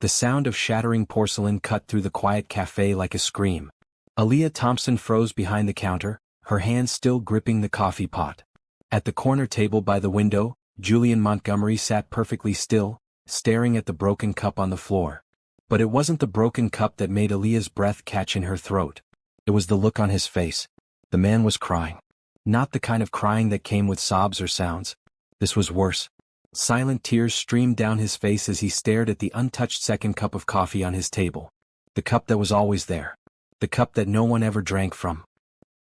The sound of shattering porcelain cut through the quiet cafe like a scream. Aaliyah Thompson froze behind the counter, her hands still gripping the coffee pot. At the corner table by the window, Julian Montgomery sat perfectly still, staring at the broken cup on the floor. But it wasn't the broken cup that made Aaliyah's breath catch in her throat. It was the look on his face. The man was crying. Not the kind of crying that came with sobs or sounds. This was worse. Silent tears streamed down his face as he stared at the untouched second cup of coffee on his table. The cup that was always there. The cup that no one ever drank from.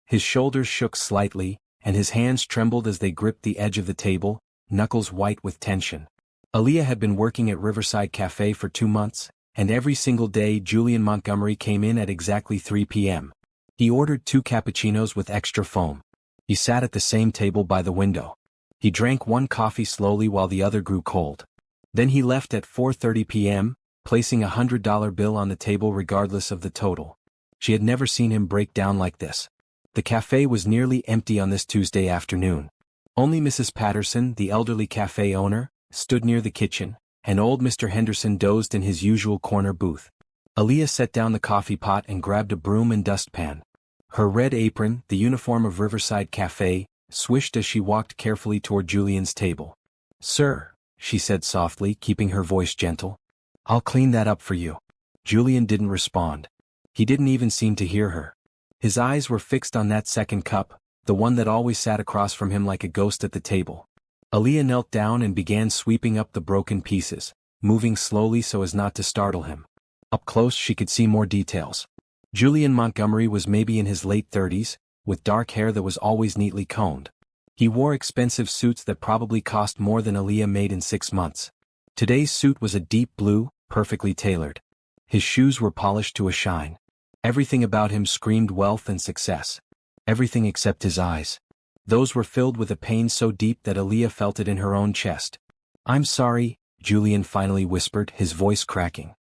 His shoulders shook slightly, and his hands trembled as they gripped the edge of the table, knuckles white with tension. Aaliyah had been working at Riverside Cafe for 2 months, and every single day Julian Montgomery came in at exactly 3 p.m. He ordered 2 cappuccinos with extra foam. He sat at the same table by the window. He drank one coffee slowly while the other grew cold. Then he left at 4:30 p.m., placing a $100 bill on the table regardless of the total. She had never seen him break down like this. The cafe was nearly empty on this Tuesday afternoon. Only Mrs. Patterson, the elderly cafe owner, stood near the kitchen, and old Mr. Henderson dozed in his usual corner booth. Aaliyah set down the coffee pot and grabbed a broom and dustpan. Her red apron, the uniform of Riverside Cafe, swished as she walked carefully toward Julian's table. "Sir," she said softly, keeping her voice gentle. "I'll clean that up for you." Julian didn't respond. He didn't even seem to hear her. His eyes were fixed on that second cup, the one that always sat across from him like a ghost at the table. Aaliyah knelt down and began sweeping up the broken pieces, moving slowly so as not to startle him. Up close she could see more details. Julian Montgomery was maybe in his late 30s, with dark hair that was always neatly combed. He wore expensive suits that probably cost more than Aaliyah made in 6 months. Today's suit was a deep blue, perfectly tailored. His shoes were polished to a shine. Everything about him screamed wealth and success. Everything except his eyes. Those were filled with a pain so deep that Aaliyah felt it in her own chest. "I'm sorry," Julian finally whispered, his voice cracking.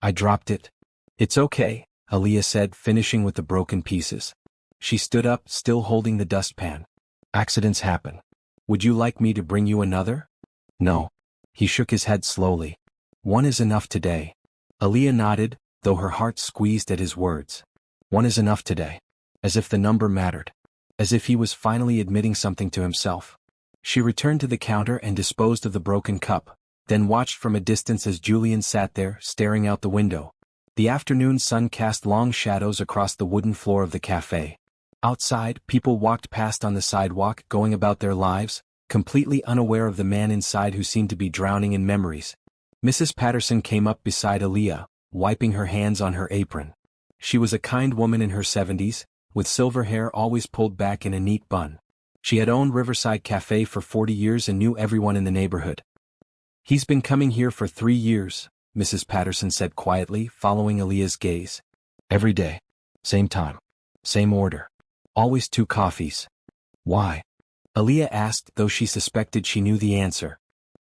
I dropped it." "It's okay," Aaliyah said, finishing with the broken pieces. She stood up, still holding the dustpan. "Accidents happen. Would you like me to bring you another?" "No." He shook his head slowly. "One is enough today." Aaliyah nodded, though her heart squeezed at his words. One is enough today. As if the number mattered. As if he was finally admitting something to himself. She returned to the counter and disposed of the broken cup, then watched from a distance as Julian sat there, staring out the window. The afternoon sun cast long shadows across the wooden floor of the cafe. Outside, people walked past on the sidewalk, going about their lives, completely unaware of the man inside who seemed to be drowning in memories. Mrs. Patterson came up beside Aaliyah, wiping her hands on her apron. She was a kind woman in her 70s, with silver hair always pulled back in a neat bun. She had owned Riverside Cafe for 40 years and knew everyone in the neighborhood. "He's been coming here for 3 years, Mrs. Patterson said quietly, following Aaliyah's gaze. "Every day. Same time. Same order. Always 2 coffees." "Why?" Aaliyah asked, though she suspected she knew the answer.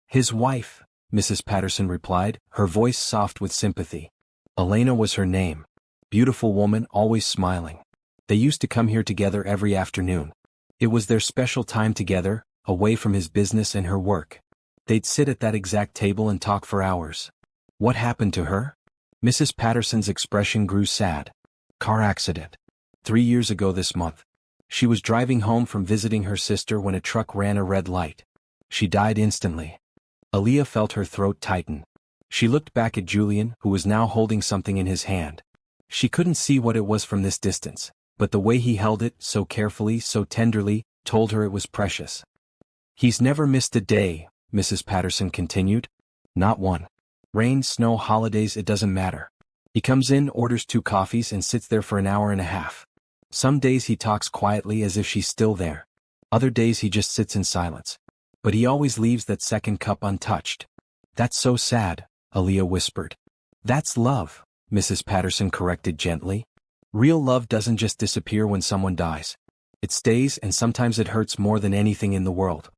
"His wife," Mrs. Patterson replied, her voice soft with sympathy. Elena was her name. Beautiful woman, always smiling. They used to come here together every afternoon. It was their special time together, away from his business and her work. They'd sit at that exact table and talk for hours. What happened to her? Mrs. Patterson's expression grew sad. "Car accident. 3 years ago this month. She was driving home from visiting her sister when a truck ran a red light. She died instantly." Aaliyah felt her throat tighten. She looked back at Julian, who was now holding something in his hand. She couldn't see what it was from this distance, but the way he held it, so carefully, so tenderly, told her it was precious. "He's never missed a day," Mrs. Patterson continued. "Not one. Rain, snow, holidays, it doesn't matter. He comes in, orders 2 coffees and sits there for an hour and a half. Some days he talks quietly as if she's still there. Other days he just sits in silence. But he always leaves that second cup untouched." "That's so sad," Aaliyah whispered. "That's love," Mrs. Patterson corrected gently. "Real love doesn't just disappear when someone dies. It stays, and sometimes it hurts more than anything in the world.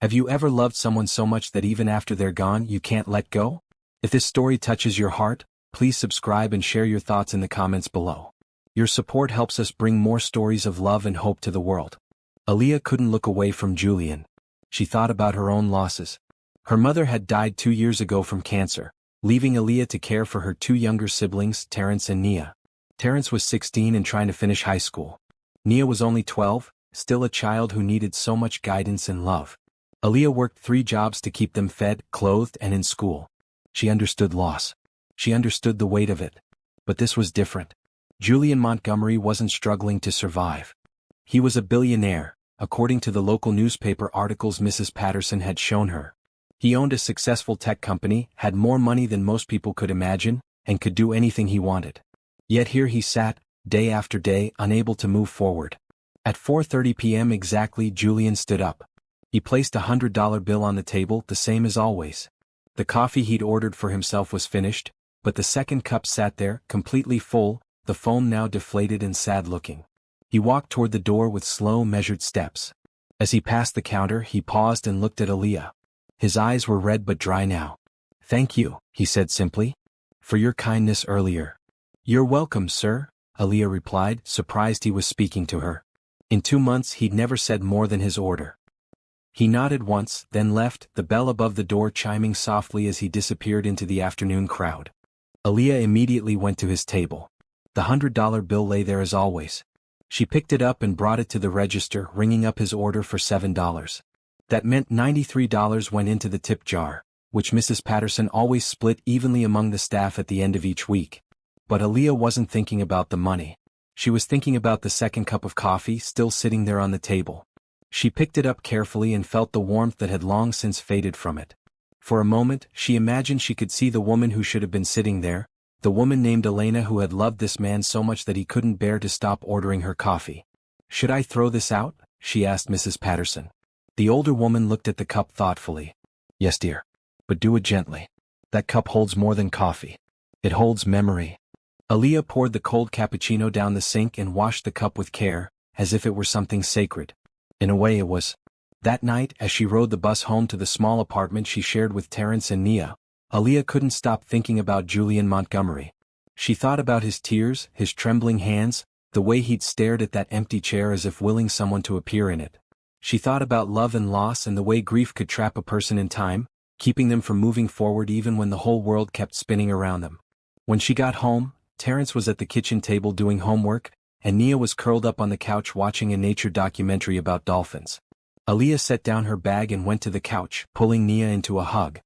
Have you ever loved someone so much that even after they're gone you can't let go? If this story touches your heart, please subscribe and share your thoughts in the comments below. Your support helps us bring more stories of love and hope to the world." Aaliyah couldn't look away from Julian. She thought about her own losses. Her mother had died 2 years ago from cancer, leaving Aaliyah to care for her two younger siblings, Terrence and Nia. Terrence was 16 and trying to finish high school. Nia was only 12, still a child who needed so much guidance and love. Aaliyah worked 3 jobs to keep them fed, clothed, and in school. She understood loss. She understood the weight of it. But this was different. Julian Montgomery wasn't struggling to survive. He was a billionaire, according to the local newspaper articles Mrs. Patterson had shown her. He owned a successful tech company, had more money than most people could imagine, and could do anything he wanted. Yet here he sat, day after day, unable to move forward. At 4:30 p.m. exactly, Julian stood up. He placed a $100 bill on the table, the same as always. The coffee he'd ordered for himself was finished, but the second cup sat there, completely full, the foam now deflated and sad-looking. He walked toward the door with slow, measured steps. As he passed the counter, he paused and looked at Aaliyah. His eyes were red but dry now. "Thank you," he said simply, "for your kindness earlier." "You're welcome, sir," Aaliyah replied, surprised he was speaking to her. In 2 months he'd never said more than his order. He nodded once, then left, the bell above the door chiming softly as he disappeared into the afternoon crowd. Aaliyah immediately went to his table. The $100 bill lay there as always. She picked it up and brought it to the register, ringing up his order for $7. That meant $93 went into the tip jar, which Mrs. Patterson always split evenly among the staff at the end of each week. But Aaliyah wasn't thinking about the money. She was thinking about the second cup of coffee still sitting there on the table. She picked it up carefully and felt the warmth that had long since faded from it. For a moment, she imagined she could see the woman who should have been sitting there, the woman named Elena who had loved this man so much that he couldn't bear to stop ordering her coffee. "Should I throw this out?" she asked Mrs. Patterson. The older woman looked at the cup thoughtfully. "Yes, dear. But do it gently. That cup holds more than coffee. It holds memory." Aaliyah poured the cold cappuccino down the sink and washed the cup with care, as if it were something sacred. In a way it was. That night, as she rode the bus home to the small apartment she shared with Terrence and Nia, Aaliyah couldn't stop thinking about Julian Montgomery. She thought about his tears, his trembling hands, the way he'd stared at that empty chair as if willing someone to appear in it. She thought about love and loss and the way grief could trap a person in time, keeping them from moving forward even when the whole world kept spinning around them. When she got home, Terrence was at the kitchen table doing homework, and Nia was curled up on the couch watching a nature documentary about dolphins. Aaliyah set down her bag and went to the couch, pulling Nia into a hug.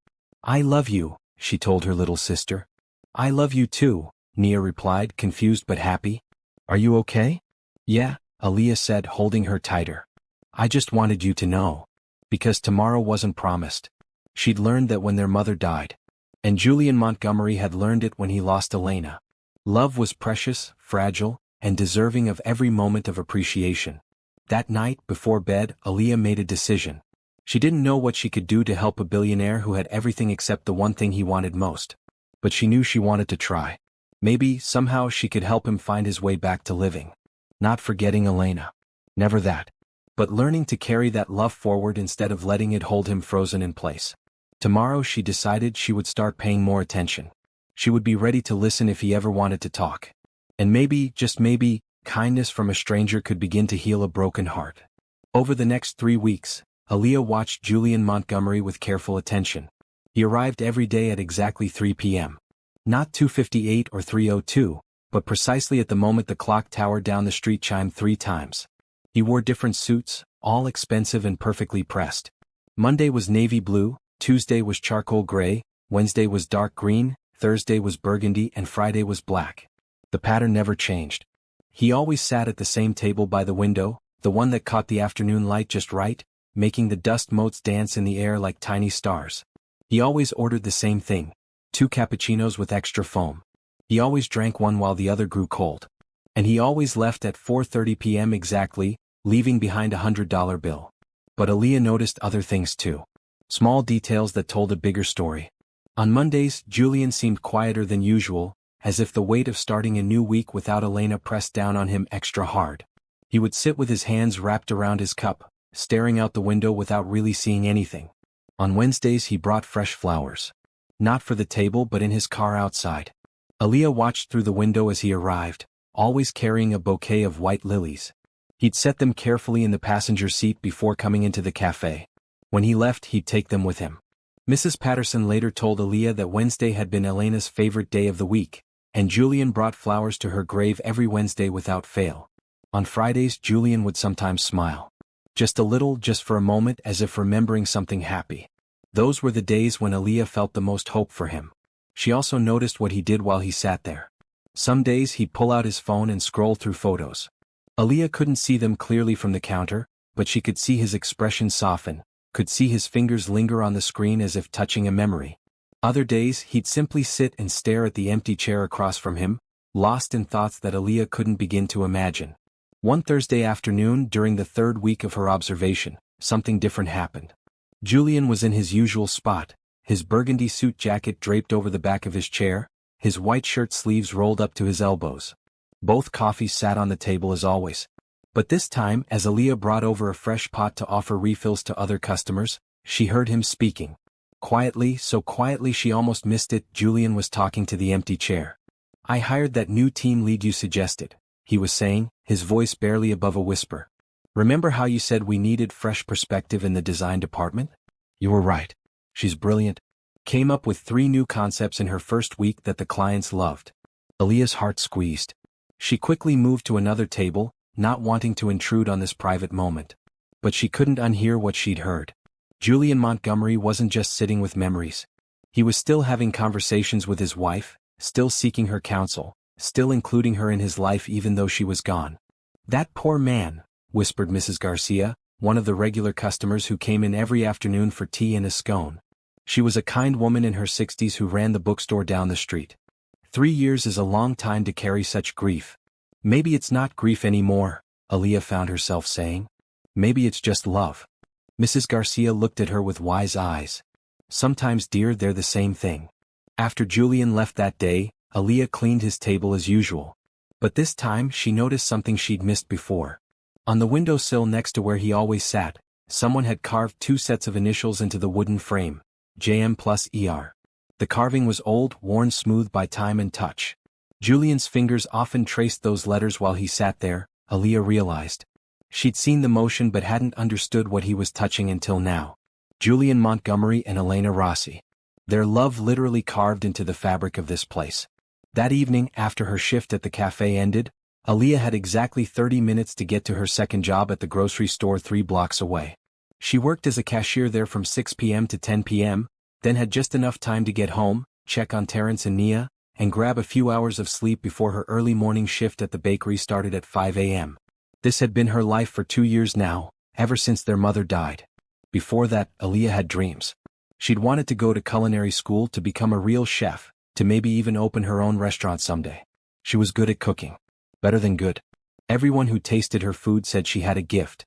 "I love you," she told her little sister. "I love you too," Nia replied, confused but happy. "Are you okay?" "Yeah," Aaliyah said, holding her tighter. "I just wanted you to know. Because tomorrow wasn't promised." She'd learned that when their mother died. And Julian Montgomery had learned it when he lost Elena. Love was precious, fragile, and deserving of every moment of appreciation. That night, before bed, Aaliyah made a decision. She didn't know what she could do to help a billionaire who had everything except the one thing he wanted most. But she knew she wanted to try. Maybe, somehow she could help him find his way back to living. Not forgetting Elena. Never that. But learning to carry that love forward instead of letting it hold him frozen in place. Tomorrow she decided she would start paying more attention. She would be ready to listen if he ever wanted to talk. And maybe, just maybe, kindness from a stranger could begin to heal a broken heart. Over the next 3 weeks, Aaliyah watched Julian Montgomery with careful attention. He arrived every day at exactly 3 p.m. Not 2:58 or 3:02, but precisely at the moment the clock tower down the street chimed 3 times. He wore different suits, all expensive and perfectly pressed. Monday was navy blue, Tuesday was charcoal gray, Wednesday was dark green, Thursday was burgundy, and Friday was black. The pattern never changed. He always sat at the same table by the window, the one that caught the afternoon light just right, making the dust motes dance in the air like tiny stars. He always ordered the same thing, 2 cappuccinos with extra foam. He always drank one while the other grew cold. And he always left at 4:30 p.m. exactly, leaving behind a $100 bill. But Aaliyah noticed other things too. Small details that told a bigger story. On Mondays, Julian seemed quieter than usual, as if the weight of starting a new week without Elena pressed down on him extra hard. He would sit with his hands wrapped around his cup, staring out the window without really seeing anything. On Wednesdays he brought fresh flowers. Not for the table but in his car outside. Aaliyah watched through the window as he arrived, always carrying a bouquet of white lilies. He'd set them carefully in the passenger seat before coming into the cafe. When he left he'd take them with him. Mrs. Patterson later told Aaliyah that Wednesday had been Elena's favorite day of the week, and Julian brought flowers to her grave every Wednesday without fail. On Fridays, Julian would sometimes smile. Just a little, just for a moment, as if remembering something happy. Those were the days when Aaliyah felt the most hope for him. She also noticed what he did while he sat there. Some days he'd pull out his phone and scroll through photos. Aaliyah couldn't see them clearly from the counter, but she could see his expression soften, could see his fingers linger on the screen as if touching a memory. Other days he'd simply sit and stare at the empty chair across from him, lost in thoughts that Aaliyah couldn't begin to imagine. One Thursday afternoon during the third week of her observation, something different happened. Julian was in his usual spot, his burgundy suit jacket draped over the back of his chair, his white shirt sleeves rolled up to his elbows. Both coffees sat on the table as always. But this time, as Aaliyah brought over a fresh pot to offer refills to other customers, she heard him speaking. Quietly, so quietly she almost missed it, Julian was talking to the empty chair. "I hired that new team lead you suggested," he was saying, his voice barely above a whisper. "Remember how you said we needed fresh perspective in the design department? You were right. She's brilliant. Came up with 3 new concepts in her first week that the clients loved." Aaliyah's heart squeezed. She quickly moved to another table, not wanting to intrude on this private moment. But she couldn't unhear what she'd heard. Julian Montgomery wasn't just sitting with memories. He was still having conversations with his wife, still seeking her counsel, still including her in his life even though she was gone. "That poor man," whispered Mrs. Garcia, one of the regular customers who came in every afternoon for tea and a scone. She was a kind woman in her 60s who ran the bookstore down the street. 3 years is a long time to carry such grief. "Maybe it's not grief anymore," Aaliyah found herself saying. "Maybe it's just love." Mrs. Garcia looked at her with wise eyes. "Sometimes, dear, they're the same thing." After Julian left that day, Aaliyah cleaned his table as usual. But this time she noticed something she'd missed before. On the windowsill next to where he always sat, someone had carved 2 sets of initials into the wooden frame, JM plus ER. The carving was old, worn smooth by time and touch. Julian's fingers often traced those letters while he sat there, Aaliyah realized. She'd seen the motion but hadn't understood what he was touching until now. Julian Montgomery and Elena Rossi. Their love literally carved into the fabric of this place. That evening, after her shift at the cafe ended, Aaliyah had exactly 30 minutes to get to her second job at the grocery store 3 blocks away. She worked as a cashier there from 6 p.m. to 10 p.m., then had just enough time to get home, check on Terrence and Nia, and grab a few hours of sleep before her early morning shift at the bakery started at 5 a.m. This had been her life for 2 years now, ever since their mother died. Before that, Aaliyah had dreams. She'd wanted to go to culinary school to become a real chef, to maybe even open her own restaurant someday. She was good at cooking. Better than good. Everyone who tasted her food said she had a gift.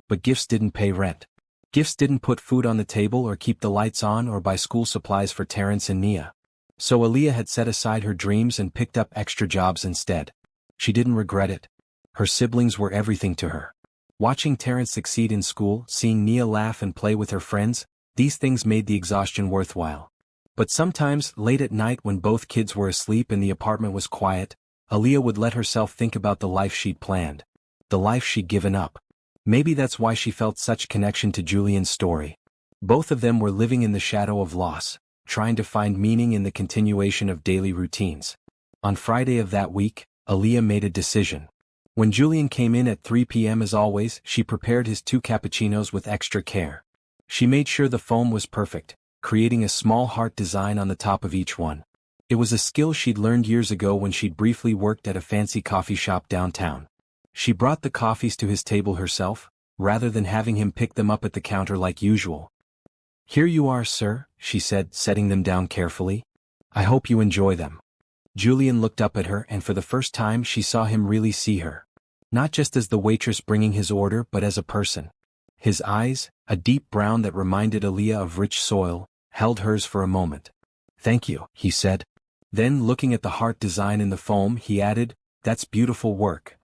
But gifts didn't pay rent. Gifts didn't put food on the table or keep the lights on or buy school supplies for Terrence and Nia. So Aaliyah had set aside her dreams and picked up extra jobs instead. She didn't regret it. Her siblings were everything to her. Watching Terrence succeed in school, seeing Nia laugh and play with her friends, these things made the exhaustion worthwhile. But sometimes, late at night when both kids were asleep and the apartment was quiet, Aaliyah would let herself think about the life she'd planned. The life she'd given up. Maybe that's why she felt such connection to Julian's story. Both of them were living in the shadow of loss, trying to find meaning in the continuation of daily routines. On Friday of that week, Aaliyah made a decision. When Julian came in at 3 p.m. as always, she prepared his 2 cappuccinos with extra care. She made sure the foam was perfect, creating a small heart design on the top of each one. It was a skill she'd learned years ago when she'd briefly worked at a fancy coffee shop downtown. She brought the coffees to his table herself, rather than having him pick them up at the counter like usual. "Here you are, sir," she said, setting them down carefully. "I hope you enjoy them." Julian looked up at her and for the first time she saw him really see her. Not just as the waitress bringing his order but as a person. His eyes, a deep brown that reminded Aaliyah of rich soil, held hers for a moment. "Thank you," he said. Then, looking at the heart design in the foam, he added, "That's beautiful work.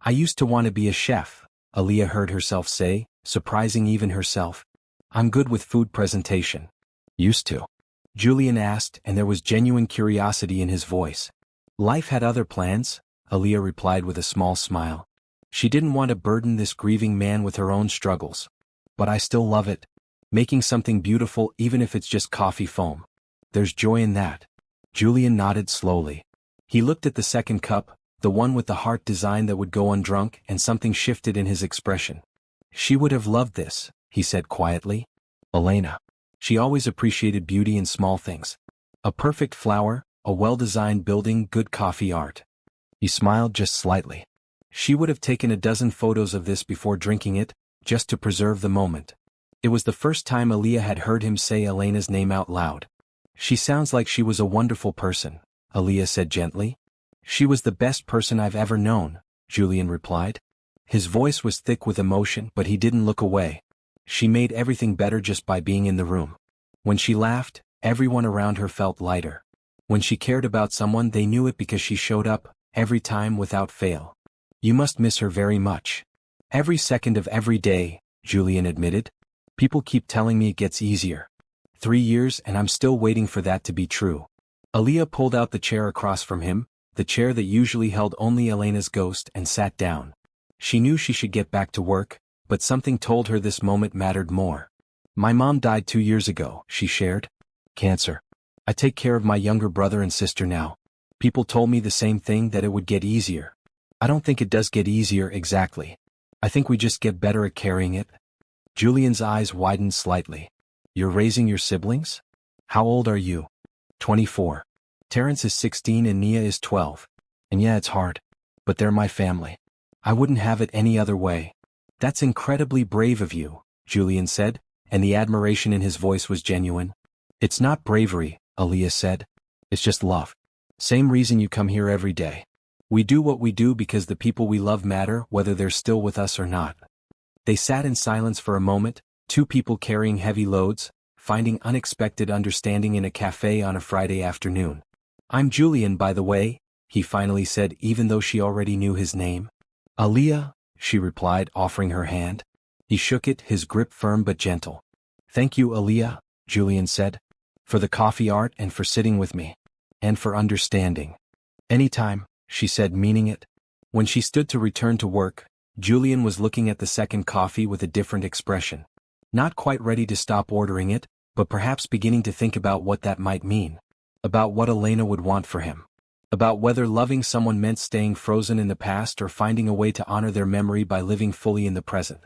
I used to want to be a chef," Aaliyah heard herself say, surprising even herself. "I'm good with food presentation." "Used to?" Julian asked, and there was genuine curiosity in his voice. "Life had other plans," Aaliyah replied with a small smile. She didn't want to burden this grieving man with her own struggles. "But I still love it." Making something beautiful even if it's just coffee foam. There's joy in that. Julian nodded slowly. He looked at the second cup, the one with the heart design that would go undrunk, and something shifted in his expression. She would have loved this, he said quietly. Elena. She always appreciated beauty in small things. A perfect flower, a well-designed building, good coffee art. He smiled just slightly. She would have taken a dozen photos of this before drinking it, just to preserve the moment. It was the first time Aaliyah had heard him say Elena's name out loud. She sounds like she was a wonderful person, Aaliyah said gently. She was the best person I've ever known, Julian replied. His voice was thick with emotion, but he didn't look away. She made everything better just by being in the room. When she laughed, everyone around her felt lighter. When she cared about someone, they knew it because she showed up, every time without fail. You must miss her very much. Every second of every day, Julian admitted. People keep telling me it gets easier. 3 years and I'm still waiting for that to be true. Aaliyah pulled out the chair across from him, the chair that usually held only Elena's ghost, and sat down. She knew she should get back to work, but something told her this moment mattered more. My mom died 2 years ago, she shared. Cancer. I take care of my younger brother and sister now. People told me the same thing, that it would get easier. I don't think it does get easier exactly. I think we just get better at carrying it. Julian's eyes widened slightly. You're raising your siblings? How old are you? 24. Terrence is 16 and Nia is 12. And yeah, it's hard. But they're my family. I wouldn't have it any other way. That's incredibly brave of you, Julian said, and the admiration in his voice was genuine. It's not bravery, Aaliyah said. It's just love. Same reason you come here every day. We do what we do because the people we love matter, whether they're still with us or not. They sat in silence for a moment, two people carrying heavy loads, finding unexpected understanding in a cafe on a Friday afternoon. I'm Julian, by the way, he finally said, even though she already knew his name. Aaliyah, she replied, offering her hand. He shook it, his grip firm but gentle. Thank you, Aaliyah, Julian said. For the coffee art and for sitting with me. And for understanding. Anytime, she said, meaning it. When she stood to return to work, Julian was looking at the second coffee with a different expression. Not quite ready to stop ordering it, but perhaps beginning to think about what that might mean. About what Elena would want for him. About whether loving someone meant staying frozen in the past or finding a way to honor their memory by living fully in the present.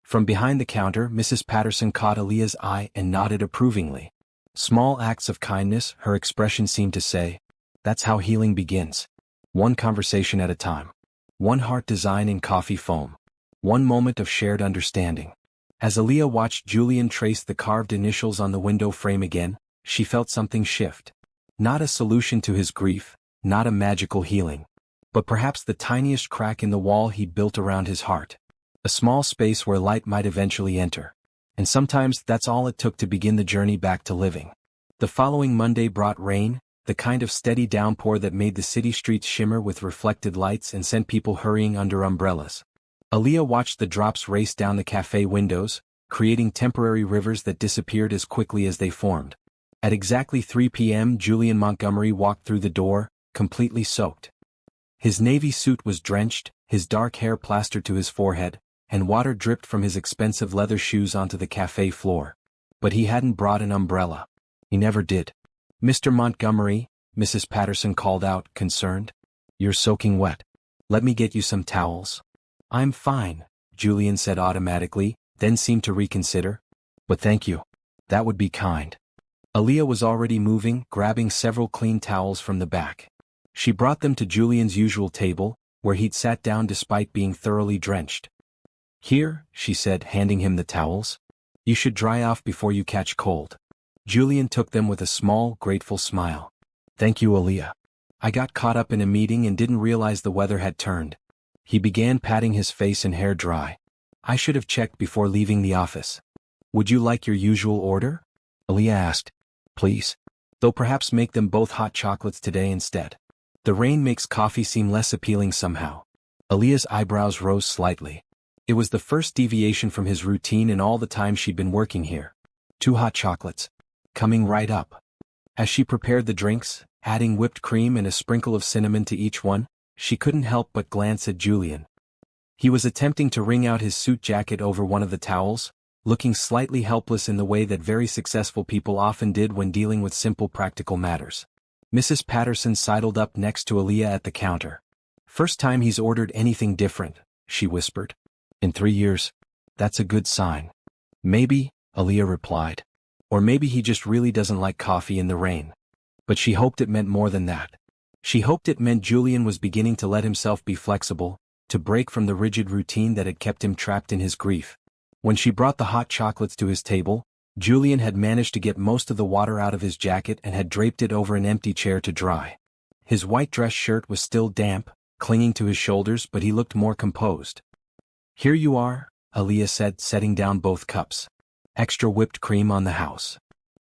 From behind the counter, Mrs. Patterson caught Aaliyah's eye and nodded approvingly. Small acts of kindness, her expression seemed to say. That's how healing begins. One conversation at a time. One heart design in coffee foam. One moment of shared understanding. As Aaliyah watched Julian trace the carved initials on the window frame again, she felt something shift. Not a solution to his grief, not a magical healing. But perhaps the tiniest crack in the wall he'd built around his heart. A small space where light might eventually enter. And sometimes that's all it took to begin the journey back to living. The following Monday brought rain, the kind of steady downpour that made the city streets shimmer with reflected lights and sent people hurrying under umbrellas. Aaliyah watched the drops race down the cafe windows, creating temporary rivers that disappeared as quickly as they formed. At exactly 3 p.m. Julian Montgomery walked through the door, completely soaked. His navy suit was drenched, his dark hair plastered to his forehead, and water dripped from his expensive leather shoes onto the cafe floor. But he hadn't brought an umbrella. He never did. Mr. Montgomery, Mrs. Patterson called out, concerned. You're soaking wet. Let me get you some towels. I'm fine, Julian said automatically, then seemed to reconsider. But thank you. That would be kind. Aaliyah was already moving, grabbing several clean towels from the back. She brought them to Julian's usual table, where he'd sat down despite being thoroughly drenched. Here, she said, handing him the towels. You should dry off before you catch cold. Julian took them with a small, grateful smile. Thank you, Aaliyah. I got caught up in a meeting and didn't realize the weather had turned. He began patting his face and hair dry. I should have checked before leaving the office. Would you like your usual order? Aaliyah asked. Please. Though perhaps make them both hot chocolates today instead. The rain makes coffee seem less appealing somehow. Aaliyah's eyebrows rose slightly. It was the first deviation from his routine in all the time she'd been working here. 2 hot chocolates. Coming right up. As she prepared the drinks, adding whipped cream and a sprinkle of cinnamon to each one, she couldn't help but glance at Julian. He was attempting to wring out his suit jacket over one of the towels, looking slightly helpless in the way that very successful people often did when dealing with simple practical matters. Mrs. Patterson sidled up next to Aaliyah at the counter. "First time he's ordered anything different," she whispered. "In 3 years. That's a good sign." "Maybe," Aaliyah replied. "Or maybe he just really doesn't like coffee in the rain." But she hoped it meant more than that. She hoped it meant Julian was beginning to let himself be flexible, to break from the rigid routine that had kept him trapped in his grief. When she brought the hot chocolates to his table, Julian had managed to get most of the water out of his jacket and had draped it over an empty chair to dry. His white dress shirt was still damp, clinging to his shoulders, but he looked more composed. "Here you are," Aaliyah said, setting down both cups. "Extra whipped cream on the house."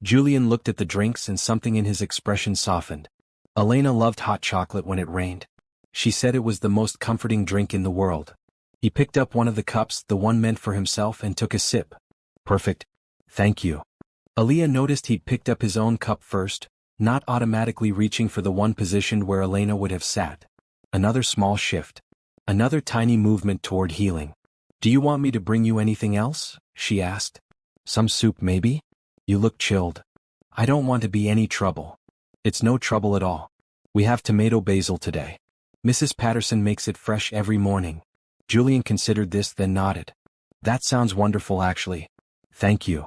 Julian looked at the drinks and something in his expression softened. Elena loved hot chocolate when it rained. She said it was the most comforting drink in the world. He picked up one of the cups, the one meant for himself, and took a sip. "Perfect. Thank you." Aaliyah noticed he'd picked up his own cup first, not automatically reaching for the one positioned where Elena would have sat. Another small shift. Another tiny movement toward healing. "Do you want me to bring you anything else?" she asked. "Some soup maybe? You look chilled." "I don't want to be any trouble." "It's no trouble at all. We have tomato basil today. Mrs. Patterson makes it fresh every morning." Julian considered this, then nodded. "That sounds wonderful actually. Thank you."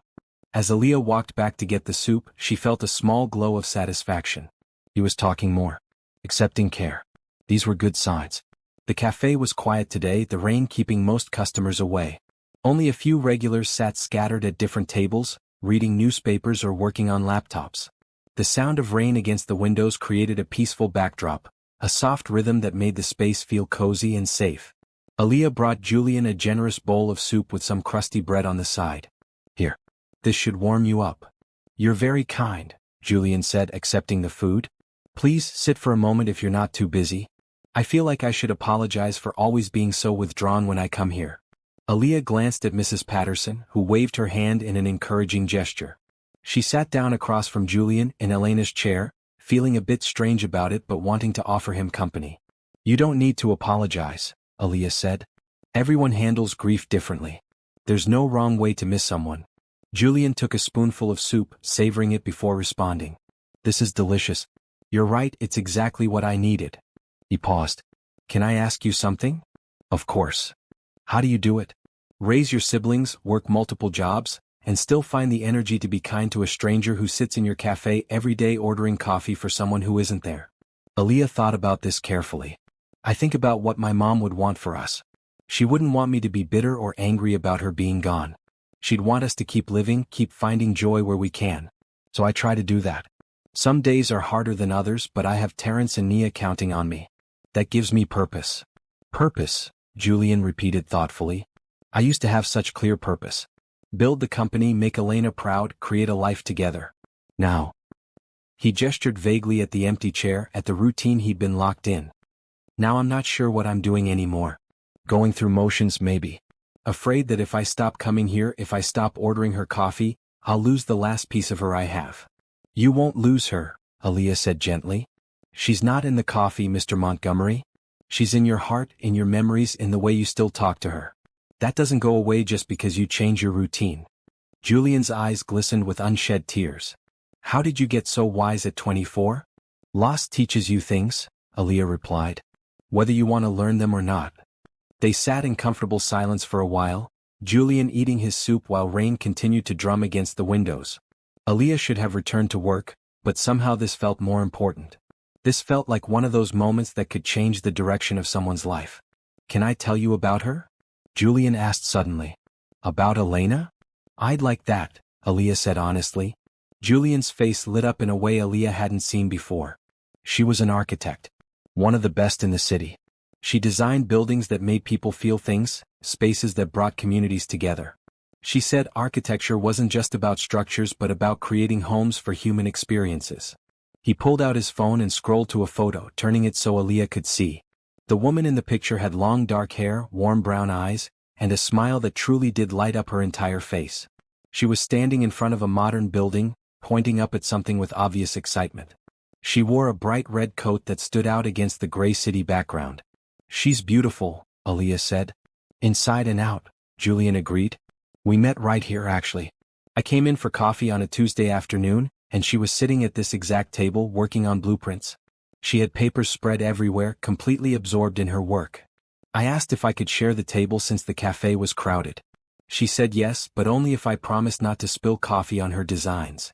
As Aaliyah walked back to get the soup, she felt a small glow of satisfaction. He was talking more. Accepting care. These were good signs. The cafe was quiet today, the rain keeping most customers away. Only a few regulars sat scattered at different tables, reading newspapers or working on laptops. The sound of rain against the windows created a peaceful backdrop, a soft rhythm that made the space feel cozy and safe. Aaliyah brought Julian a generous bowl of soup with some crusty bread on the side. "Here. This should warm you up." "You're very kind," Julian said, accepting the food. "Please sit for a moment if you're not too busy. I feel like I should apologize for always being so withdrawn when I come here." Aaliyah glanced at Mrs. Patterson, who waved her hand in an encouraging gesture. She sat down across from Julian in Elena's chair, feeling a bit strange about it but wanting to offer him company. "You don't need to apologize," Aaliyah said. "Everyone handles grief differently. There's no wrong way to miss someone." Julian took a spoonful of soup, savoring it before responding. "This is delicious. You're right, it's exactly what I needed." He paused. "Can I ask you something?" "Of course." "How do you do it? Raise your siblings, work multiple jobs, and still find the energy to be kind to a stranger who sits in your cafe every day ordering coffee for someone who isn't there?" Aaliyah thought about this carefully. "I think about what my mom would want for us. She wouldn't want me to be bitter or angry about her being gone. She'd want us to keep living, keep finding joy where we can. So I try to do that. Some days are harder than others, but I have Terrence and Nia counting on me. That gives me purpose." "Purpose," Julian repeated thoughtfully. "I used to have such clear purpose. Build the company, make Elena proud, create a life together. Now." He gestured vaguely at the empty chair, at the routine he'd been locked in. "Now I'm not sure what I'm doing anymore. Going through motions maybe. Afraid that if I stop coming here, if I stop ordering her coffee, I'll lose the last piece of her I have." "You won't lose her," Aaliyah said gently. "She's not in the coffee, Mr. Montgomery. She's in your heart, in your memories, in the way you still talk to her. That doesn't go away just because you change your routine." Julian's eyes glistened with unshed tears. "How did you get so wise at 24? Loss teaches you things," Aaliyah replied. "Whether you want to learn them or not." They sat in comfortable silence for a while, Julian eating his soup while rain continued to drum against the windows. Aaliyah should have returned to work, but somehow this felt more important. This felt like one of those moments that could change the direction of someone's life. "Can I tell you about her?" Julian asked suddenly. "About Elena?" "I'd like that," Aaliyah said honestly. Julian's face lit up in a way Aaliyah hadn't seen before. She was an architect. One of the best in the city. She designed buildings that made people feel things, spaces that brought communities together. She said architecture wasn't just about structures but about creating homes for human experiences. He pulled out his phone and scrolled to a photo, turning it so Aaliyah could see. The woman in the picture had long dark hair, warm brown eyes, and a smile that truly did light up her entire face. She was standing in front of a modern building, pointing up at something with obvious excitement. She wore a bright red coat that stood out against the gray city background. "She's beautiful," Aaliyah said. "Inside and out," Julian agreed. We met right here actually. I came in for coffee on a Tuesday afternoon, and she was sitting at this exact table working on blueprints. She had papers spread everywhere, completely absorbed in her work. I asked if I could share the table since the cafe was crowded. She said yes, but only if I promised not to spill coffee on her designs.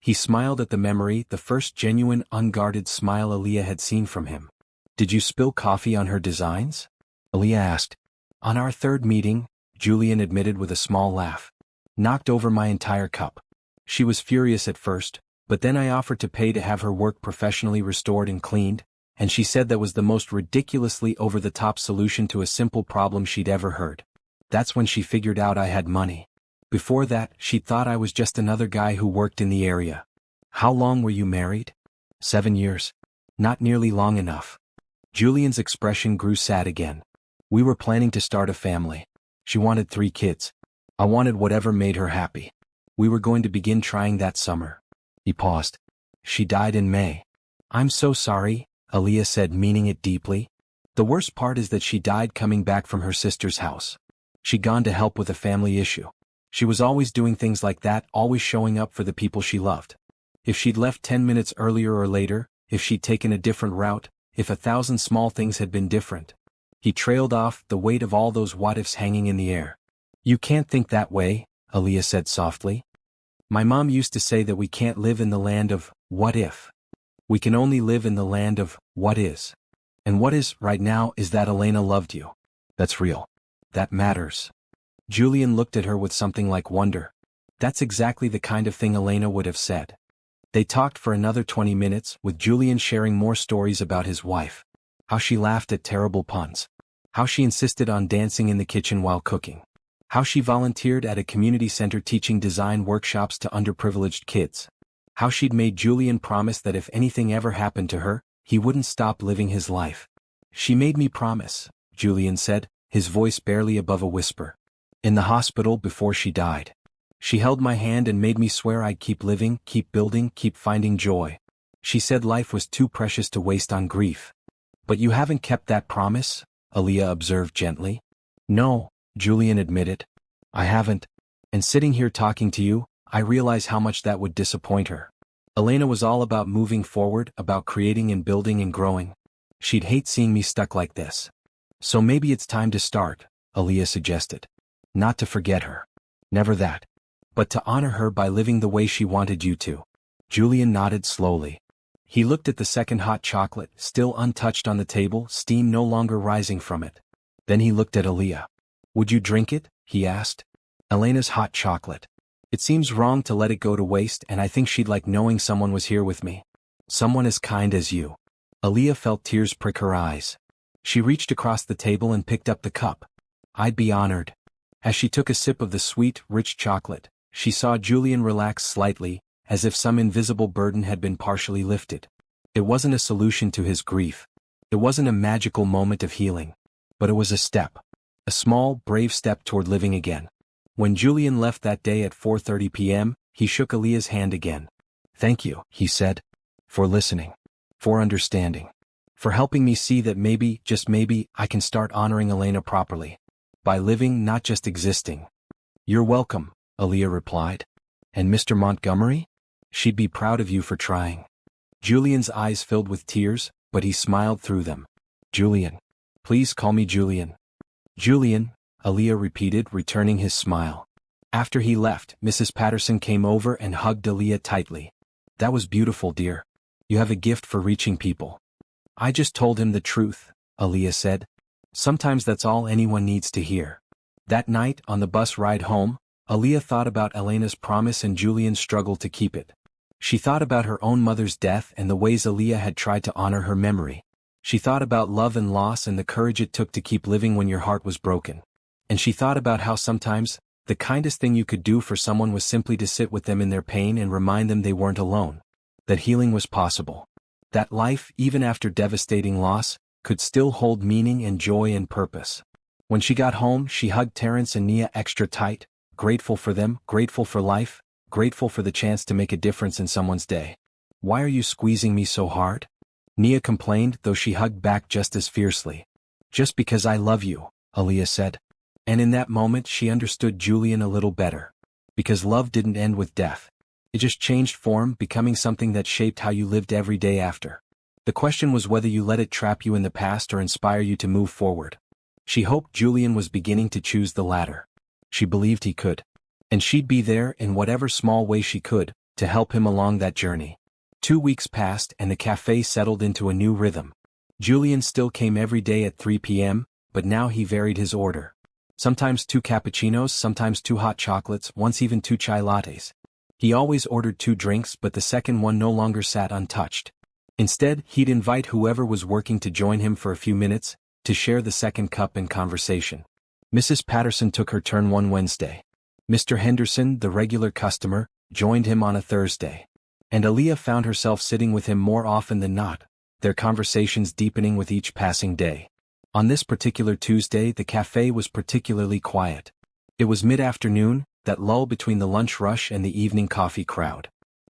He smiled at the memory, the first genuine, unguarded smile Aaliyah had seen from him. Did you spill coffee on her designs? Aaliyah asked. On our third meeting, Julian admitted with a small laugh. Knocked over my entire cup. She was furious at first, but then I offered to pay to have her work professionally restored and cleaned, and she said that was the most ridiculously over-the-top solution to a simple problem she'd ever heard. That's when she figured out I had money. Before that, she thought I was just another guy who worked in the area. How long were you married? 7 years. Not nearly long enough. Julian's expression grew sad again. We were planning to start a family. She wanted 3 kids. I wanted whatever made her happy. We were going to begin trying that summer. He paused. She died in May. I'm so sorry, Aaliyah said, meaning it deeply. The worst part is that she died coming back from her sister's house. She'd gone to help with a family issue. She was always doing things like that, always showing up for the people she loved. If she'd left 10 minutes earlier or later, if she'd taken a different route, if 1,000 small things had been different. He trailed off, the weight of all those what-ifs hanging in the air. You can't think that way, Aaliyah said softly. My mom used to say that we can't live in the land of what if. We can only live in the land of what is. And what is, right now, is that Elena loved you. That's real. That matters. Julian looked at her with something like wonder. That's exactly the kind of thing Elena would have said. They talked for another 20 minutes, with Julian sharing more stories about his wife. How she laughed at terrible puns. How she insisted on dancing in the kitchen while cooking. How she volunteered at a community center teaching design workshops to underprivileged kids. How she'd made Julian promise that if anything ever happened to her, he wouldn't stop living his life. She made me promise, Julian said, his voice barely above a whisper. In the hospital before she died. She held my hand and made me swear I'd keep living, keep building, keep finding joy. She said life was too precious to waste on grief. But you haven't kept that promise, Aaliyah observed gently. No, Julian admitted. I haven't. And sitting here talking to you, I realize how much that would disappoint her. Elena was all about moving forward, about creating and building and growing. She'd hate seeing me stuck like this. So maybe it's time to start, Aaliyah suggested. Not to forget her. Never that. But to honor her by living the way she wanted you to. Julian nodded slowly. He looked at the second hot chocolate, still untouched on the table, steam no longer rising from it. Then he looked at Aaliyah. Would you drink it? He asked. Elena's hot chocolate. It seems wrong to let it go to waste, and I think she'd like knowing someone was here with me. Someone as kind as you. Aaliyah felt tears prick her eyes. She reached across the table and picked up the cup. I'd be honored. As she took a sip of the sweet, rich chocolate, she saw Julian relax slightly, as if some invisible burden had been partially lifted. It wasn't a solution to his grief. It wasn't a magical moment of healing. But it was a step. A small, brave step toward living again. When Julian left that day at 4:30 p.m., he shook Aaliyah's hand again. Thank you, he said. For listening. For understanding. For helping me see that maybe, just maybe, I can start honoring Elena properly. By living, not just existing. You're welcome, Aaliyah replied. And Mr. Montgomery? She'd be proud of you for trying. Julian's eyes filled with tears, but he smiled through them. Julian. Please call me Julian. Julian, Aaliyah repeated, returning his smile. After he left, Mrs. Patterson came over and hugged Aaliyah tightly. That was beautiful, dear. You have a gift for reaching people. I just told him the truth, Aaliyah said. Sometimes that's all anyone needs to hear. That night, on the bus ride home, Aaliyah thought about Elena's promise and Julian's struggle to keep it. She thought about her own mother's death and the ways Aaliyah had tried to honor her memory. She thought about love and loss and the courage it took to keep living when your heart was broken. And she thought about how sometimes, the kindest thing you could do for someone was simply to sit with them in their pain and remind them they weren't alone. That healing was possible. That life, even after devastating loss, could still hold meaning and joy and purpose. When she got home, she hugged Terrence and Nia extra tight, grateful for them, grateful for life, grateful for the chance to make a difference in someone's day. Why are you squeezing me so hard? Nia complained, though she hugged back just as fiercely. Just because I love you, Aaliyah said. And in that moment she understood Julian a little better. Because love didn't end with death. It just changed form, becoming something that shaped how you lived every day after. The question was whether you let it trap you in the past or inspire you to move forward. She hoped Julian was beginning to choose the latter. She believed he could. And she'd be there, in whatever small way she could, to help him along that journey. 2 weeks passed and the cafe settled into a new rhythm. Julian still came every day at 3 p.m., but now he varied his order. Sometimes 2 cappuccinos, sometimes 2 hot chocolates, once even 2 chai lattes. He always ordered 2 drinks, but the second one no longer sat untouched. Instead, he'd invite whoever was working to join him for a few minutes, to share the second cup and conversation. Mrs. Patterson took her turn one Wednesday. Mr. Henderson, the regular customer, joined him on a Thursday. And Aaliyah found herself sitting with him more often than not, their conversations deepening with each passing day. On this particular Tuesday, the cafe was particularly quiet. It was mid-afternoon, that lull between the lunch rush and the evening coffee crowd.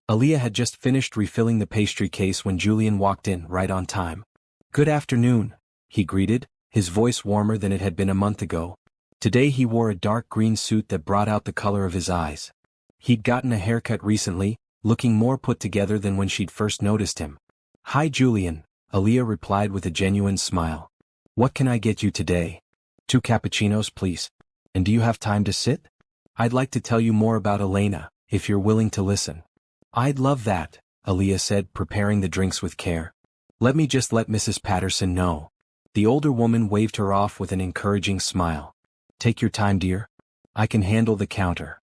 Aaliyah had just finished refilling the pastry case when Julian walked in, right on time. "Good afternoon," he greeted, his voice warmer than it had been a month ago. Today he wore a dark green suit that brought out the color of his eyes. He'd gotten a haircut recently, looking more put together than when she'd first noticed him. "Hi Julian," Aaliyah replied with a genuine smile. "What can I get you today?" "2 cappuccinos, please. And do you have time to sit? I'd like to tell you more about Elena, if you're willing to listen." "I'd love that," Aaliyah said, preparing the drinks with care. "Let me just let Mrs. Patterson know." The older woman waved her off with an encouraging smile. "Take your time, dear. I can handle the counter."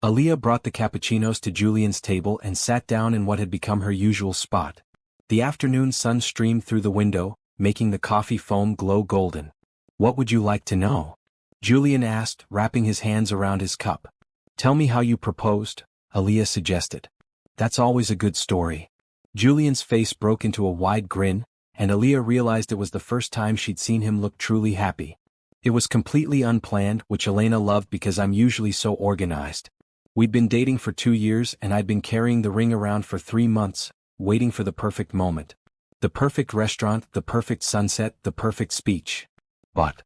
Aaliyah brought the cappuccinos to Julian's table and sat down in what had become her usual spot. The afternoon sun streamed through the window, making the coffee foam glow golden. "What would you like to know?" Julian asked, wrapping his hands around his cup. "Tell me how you proposed," Aaliyah suggested. "That's always a good story." Julian's face broke into a wide grin, and Aaliyah realized it was the first time she'd seen him look truly happy. "It was completely unplanned, which Elena loved because I'm usually so organized. We'd been dating for 2 years and I'd been carrying the ring around for 3 months, waiting for the perfect moment. The perfect restaurant, the perfect sunset, the perfect speech. But,"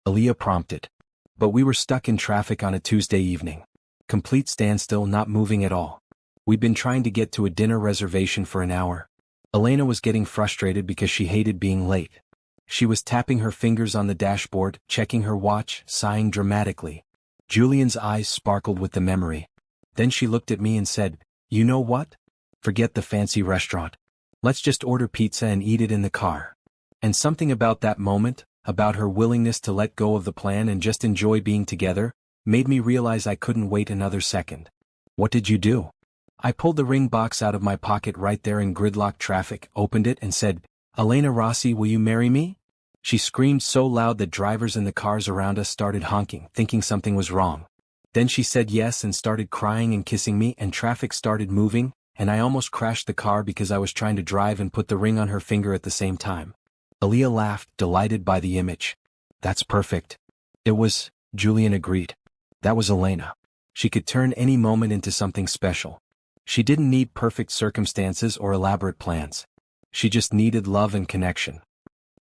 Aaliyah prompted. "But we were stuck in traffic on a Tuesday evening. Complete standstill, not moving at all. We'd been trying to get to a dinner reservation for an hour. Elena was getting frustrated because she hated being late. She was tapping her fingers on the dashboard, checking her watch, sighing dramatically. Julian's eyes sparkled with the memory. Then she looked at me and said, 'You know what? Forget the fancy restaurant. Let's just order pizza and eat it in the car.' And something about that moment, about her willingness to let go of the plan and just enjoy being together, made me realize I couldn't wait another second. 'What did you do?' I pulled the ring box out of my pocket right there in gridlock traffic, opened it and said, 'Elena Rossi, will you marry me?' She screamed so loud that drivers in the cars around us started honking, thinking something was wrong. Then she said yes and started crying and kissing me, and traffic started moving, and I almost crashed the car because I was trying to drive and put the ring on her finger at the same time." Aaliyah laughed, delighted by the image. "That's perfect." "It was," Julian agreed. "That was Elena. She could turn any moment into something special. She didn't need perfect circumstances or elaborate plans. She just needed love and connection."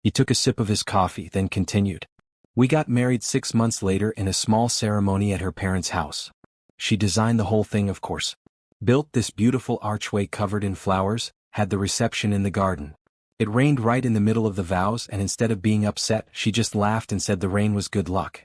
He took a sip of his coffee, then continued. "We got married 6 months later in a small ceremony at her parents' house. She designed the whole thing, of course. Built this beautiful archway covered in flowers, had the reception in the garden. It rained right in the middle of the vows, and instead of being upset, she just laughed and said the rain was good luck.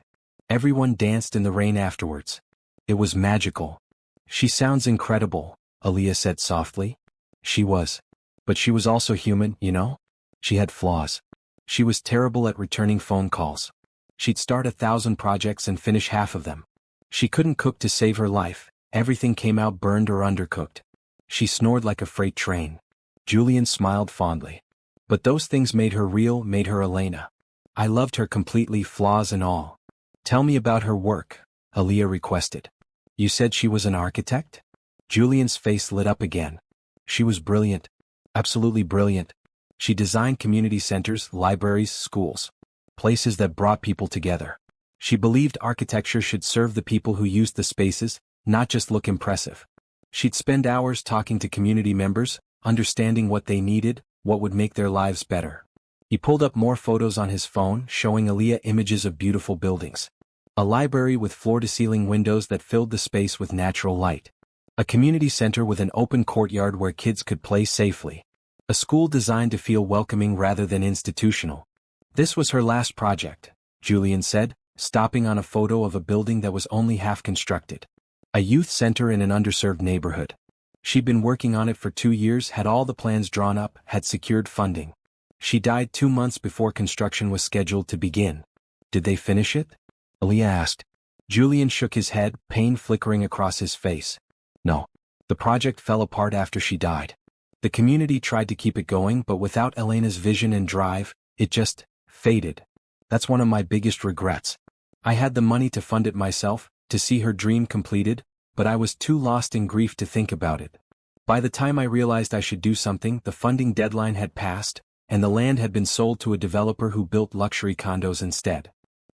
Everyone danced in the rain afterwards. It was magical." "She sounds incredible," Aaliyah said softly. "She was. But she was also human, you know? She had flaws. She was terrible at returning phone calls. She'd start 1,000 projects and finish half of them. She couldn't cook to save her life, everything came out burned or undercooked. She snored like a freight train." Julian smiled fondly. "But those things made her real, made her Elena. I loved her completely, flaws and all." "Tell me about her work," Aaliyah requested. "You said she was an architect?" Julian's face lit up again. "She was brilliant. Absolutely brilliant. She designed community centers, libraries, schools. Places that brought people together. She believed architecture should serve the people who used the spaces, not just look impressive. She'd spend hours talking to community members, understanding what they needed, what would make their lives better." He pulled up more photos on his phone, showing Aaliyah images of beautiful buildings. A library with floor-to-ceiling windows that filled the space with natural light. A community center with an open courtyard where kids could play safely. A school designed to feel welcoming rather than institutional. This was her last project, Julian said, stopping on a photo of a building that was only half constructed. A youth center in an underserved neighborhood. She'd been working on it for 2 years, had all the plans drawn up, had secured funding. She died 2 months before construction was scheduled to begin. Did they finish it? Aaliyah asked. Julian shook his head, pain flickering across his face. No. The project fell apart after she died. The community tried to keep it going, but without Elena's vision and drive, it just faded. That's one of my biggest regrets. I had the money to fund it myself, to see her dream completed, but I was too lost in grief to think about it. By the time I realized I should do something, the funding deadline had passed, and the land had been sold to a developer who built luxury condos instead.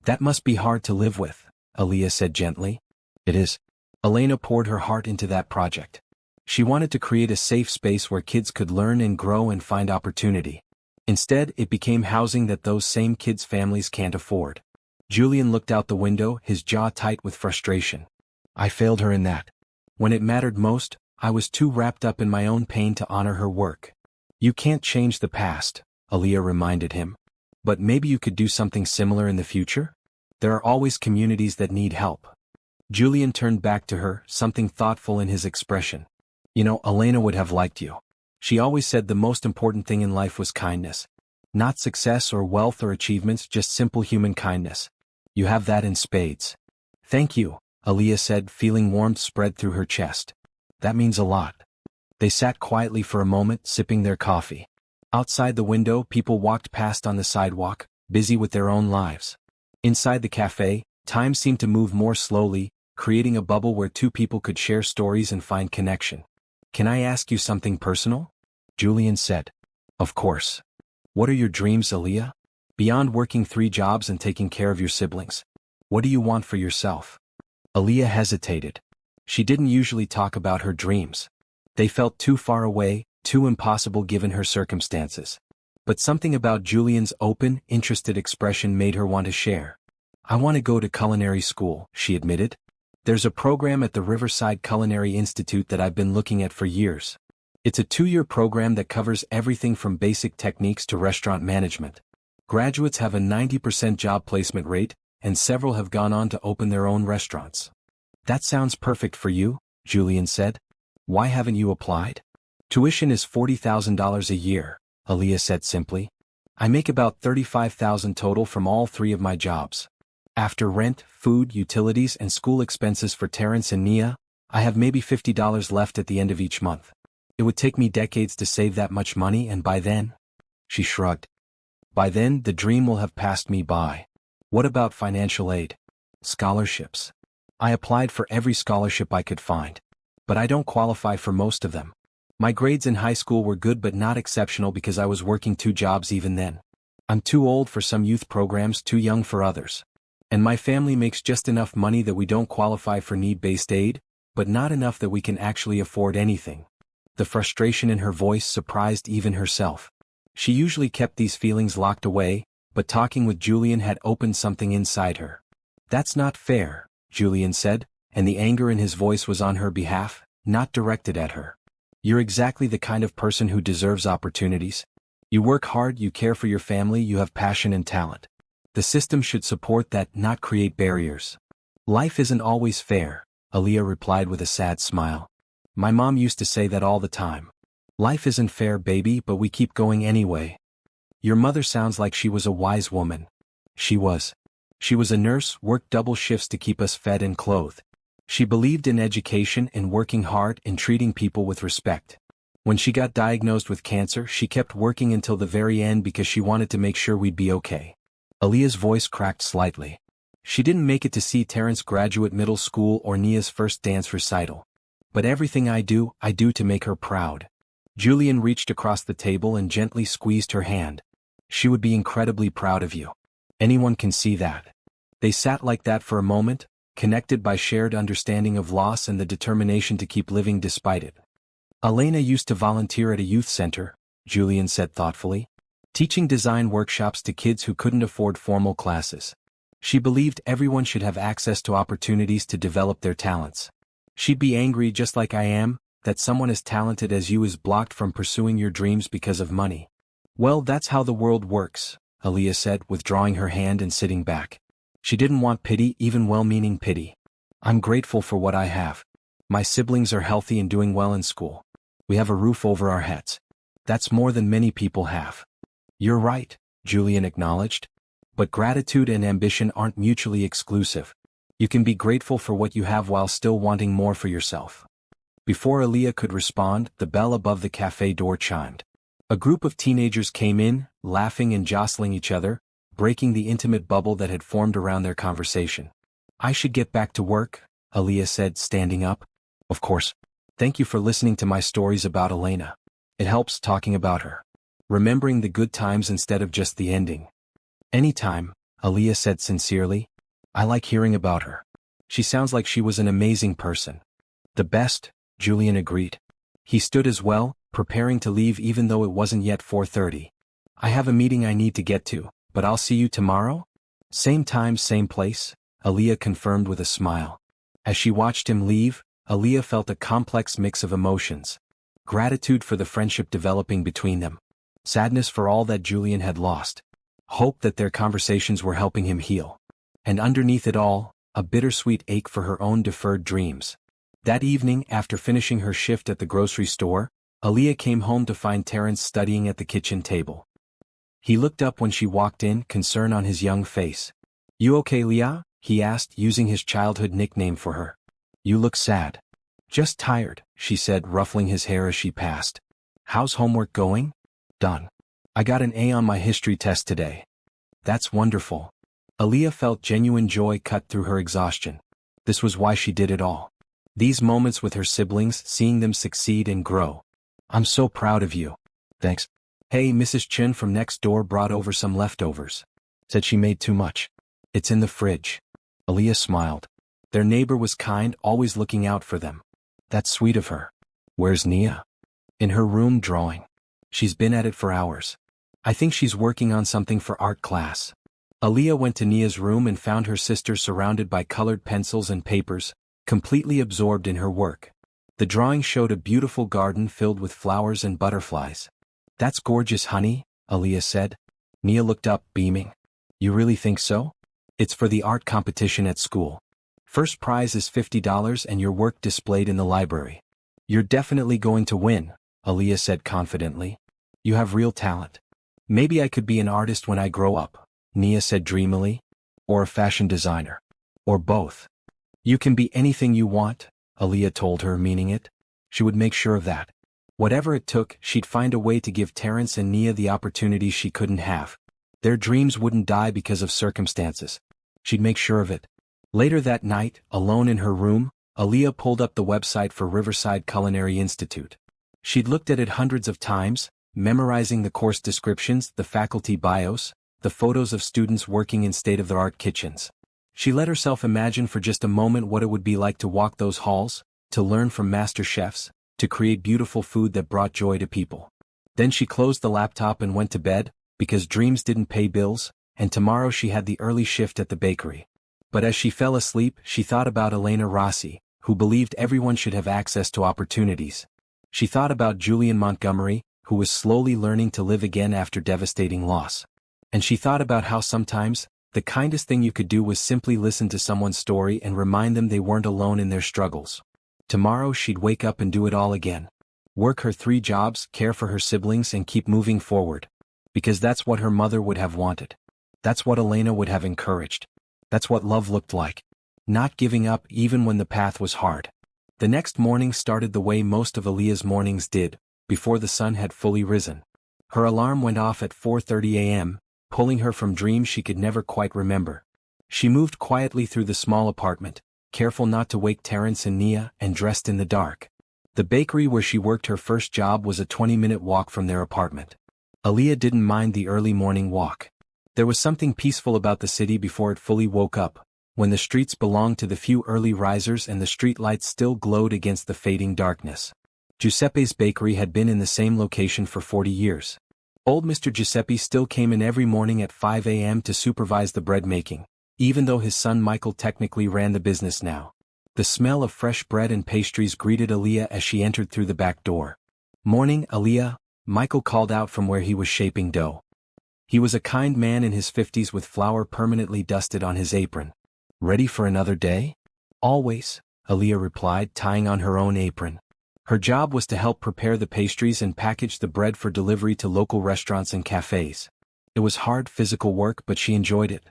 That must be hard to live with, Aaliyah said gently. It is. Elena poured her heart into that project. She wanted to create a safe space where kids could learn and grow and find opportunity. Instead, it became housing that those same kids' families can't afford. Julian looked out the window, his jaw tight with frustration. I failed her in that. When it mattered most, I was too wrapped up in my own pain to honor her work. You can't change the past, Aaliyah reminded him. But maybe you could do something similar in the future? There are always communities that need help. Julian turned back to her, something thoughtful in his expression. You know, Elena would have liked you. She always said the most important thing in life was kindness. Not success or wealth or achievements, just simple human kindness. You have that in spades. Thank you, Aaliyah said, feeling warmth spread through her chest. That means a lot. They sat quietly for a moment, sipping their coffee. Outside the window, people walked past on the sidewalk, busy with their own lives. Inside the cafe, time seemed to move more slowly, creating a bubble where two people could share stories and find connection. Can I ask you something personal? Julian said. Of course. What are your dreams, Aaliyah? Beyond working 3 jobs and taking care of your siblings, what do you want for yourself? Aaliyah hesitated. She didn't usually talk about her dreams. They felt too far away, too impossible given her circumstances. But something about Julian's open, interested expression made her want to share. I want to go to culinary school, she admitted. There's a program at the Riverside Culinary Institute that I've been looking at for years. It's a 2-year program that covers everything from basic techniques to restaurant management. Graduates have a 90% job placement rate, and several have gone on to open their own restaurants. That sounds perfect for you, Julian said. Why haven't you applied? Tuition is $40,000 a year, Aaliyah said simply. I make about $35,000 total from all 3 of my jobs. After rent, food, utilities, and school expenses for Terrence and Nia, I have maybe $50 left at the end of each month. It would take me decades to save that much money, and by then... She shrugged. By then, the dream will have passed me by. What about financial aid? Scholarships. I applied for every scholarship I could find. But I don't qualify for most of them. My grades in high school were good but not exceptional because I was working 2 jobs even then. I'm too old for some youth programs, too young for others. And my family makes just enough money that we don't qualify for need-based aid, but not enough that we can actually afford anything. The frustration in her voice surprised even herself. She usually kept these feelings locked away, but talking with Julian had opened something inside her. That's not fair, Julian said, and the anger in his voice was on her behalf, not directed at her. You're exactly the kind of person who deserves opportunities. You work hard, you care for your family, you have passion and talent. The system should support that, not create barriers. Life isn't always fair, Aaliyah replied with a sad smile. My mom used to say that all the time. Life isn't fair, baby, but we keep going anyway. Your mother sounds like she was a wise woman. She was. She was a nurse, worked double shifts to keep us fed and clothed. She believed in education and working hard and treating people with respect. When she got diagnosed with cancer, she kept working until the very end because she wanted to make sure we'd be okay. Aaliyah's voice cracked slightly. She didn't make it to see Terrence graduate middle school or Nia's first dance recital. But everything I do to make her proud. Julian reached across the table and gently squeezed her hand. She would be incredibly proud of you. Anyone can see that. They sat like that for a moment, connected by shared understanding of loss and the determination to keep living despite it. Elena used to volunteer at a youth center, Julian said thoughtfully, teaching design workshops to kids who couldn't afford formal classes. She believed everyone should have access to opportunities to develop their talents. She'd be angry just like I am, that someone as talented as you is blocked from pursuing your dreams because of money. Well, that's how the world works, Aaliyah said, withdrawing her hand and sitting back. She didn't want pity, even well-meaning pity. I'm grateful for what I have. My siblings are healthy and doing well in school. We have a roof over our heads. That's more than many people have. You're right, Julian acknowledged. But gratitude and ambition aren't mutually exclusive. You can be grateful for what you have while still wanting more for yourself. Before Aaliyah could respond, the bell above the cafe door chimed. A group of teenagers came in, laughing and jostling each other, breaking the intimate bubble that had formed around their conversation. I should get back to work, Aaliyah said, standing up. Of course. Thank you for listening to my stories about Elena. It helps talking about her. Remembering the good times instead of just the ending. Anytime, Aaliyah said sincerely. I like hearing about her. She sounds like she was an amazing person. The best, Julian agreed. He stood as well, preparing to leave even though it wasn't yet 4:30. I have a meeting I need to get to, but I'll see you tomorrow? Same time, same place, Aaliyah confirmed with a smile. As she watched him leave, Aaliyah felt a complex mix of emotions. Gratitude for the friendship developing between them. Sadness for all that Julian had lost. Hope that their conversations were helping him heal. And underneath it all, a bittersweet ache for her own deferred dreams. That evening, after finishing her shift at the grocery store, Aaliyah came home to find Terrence studying at the kitchen table. He looked up when she walked in, concern on his young face. You okay, Leah? He asked, using his childhood nickname for her. You look sad. Just tired, she said, ruffling his hair as she passed. How's homework going? Done. I got an A on my history test today. That's wonderful. Aaliyah felt genuine joy cut through her exhaustion. This was why she did it all. These moments with her siblings, seeing them succeed and grow. I'm so proud of you. Thanks. Hey, Mrs. Chin from next door brought over some leftovers. Said she made too much. It's in the fridge. Aaliyah smiled. Their neighbor was kind, always looking out for them. That's sweet of her. Where's Nia? In her room drawing. She's been at it for hours. I think she's working on something for art class. Aaliyah went to Nia's room and found her sister surrounded by colored pencils and papers, completely absorbed in her work. The drawing showed a beautiful garden filled with flowers and butterflies. That's gorgeous, honey, Aaliyah said. Nia looked up, beaming. You really think so? It's for the art competition at school. First prize is $50 and your work displayed in the library. You're definitely going to win, Aaliyah said confidently. You have real talent. Maybe I could be an artist when I grow up, Nia said dreamily. Or a fashion designer. Or both. You can be anything you want, Aaliyah told her, meaning it. She would make sure of that. Whatever it took, she'd find a way to give Terrence and Nia the opportunities she couldn't have. Their dreams wouldn't die because of circumstances. She'd make sure of it. Later that night, alone in her room, Aaliyah pulled up the website for Riverside Culinary Institute. She'd looked at it hundreds of times, memorizing the course descriptions, the faculty bios, the photos of students working in state-of-the-art kitchens. She let herself imagine for just a moment what it would be like to walk those halls, to learn from master chefs, to create beautiful food that brought joy to people. Then she closed the laptop and went to bed, because dreams didn't pay bills, and tomorrow she had the early shift at the bakery. But as she fell asleep, she thought about Elena Rossi, who believed everyone should have access to opportunities. She thought about Julian Montgomery, who was slowly learning to live again after devastating loss. And she thought about how sometimes, the kindest thing you could do was simply listen to someone's story and remind them they weren't alone in their struggles. Tomorrow she'd wake up and do it all again. Work her 3 jobs, care for her siblings and keep moving forward. Because that's what her mother would have wanted. That's what Elena would have encouraged. That's what love looked like. Not giving up even when the path was hard. The next morning started the way most of Aaliyah's mornings did, before the sun had fully risen. Her alarm went off at 4:30 a.m., pulling her from dreams she could never quite remember. She moved quietly through the small apartment, careful not to wake Terrence and Nia, and dressed in the dark. The bakery where she worked her first job was a 20-minute walk from their apartment. Aaliyah didn't mind the early morning walk. There was something peaceful about the city before it fully woke up, when the streets belonged to the few early risers and the street lights still glowed against the fading darkness. Giuseppe's bakery had been in the same location for 40 years. Old Mr. Giuseppe still came in every morning at 5 a.m. to supervise the bread making, even though his son Michael technically ran the business now. The smell of fresh bread and pastries greeted Aaliyah as she entered through the back door. "Morning, Aaliyah," Michael called out from where he was shaping dough. He was a kind man in his 50s with flour permanently dusted on his apron. "Ready for another day?" "Always," Aaliyah replied, tying on her own apron. Her job was to help prepare the pastries and package the bread for delivery to local restaurants and cafes. It was hard physical work, but she enjoyed it.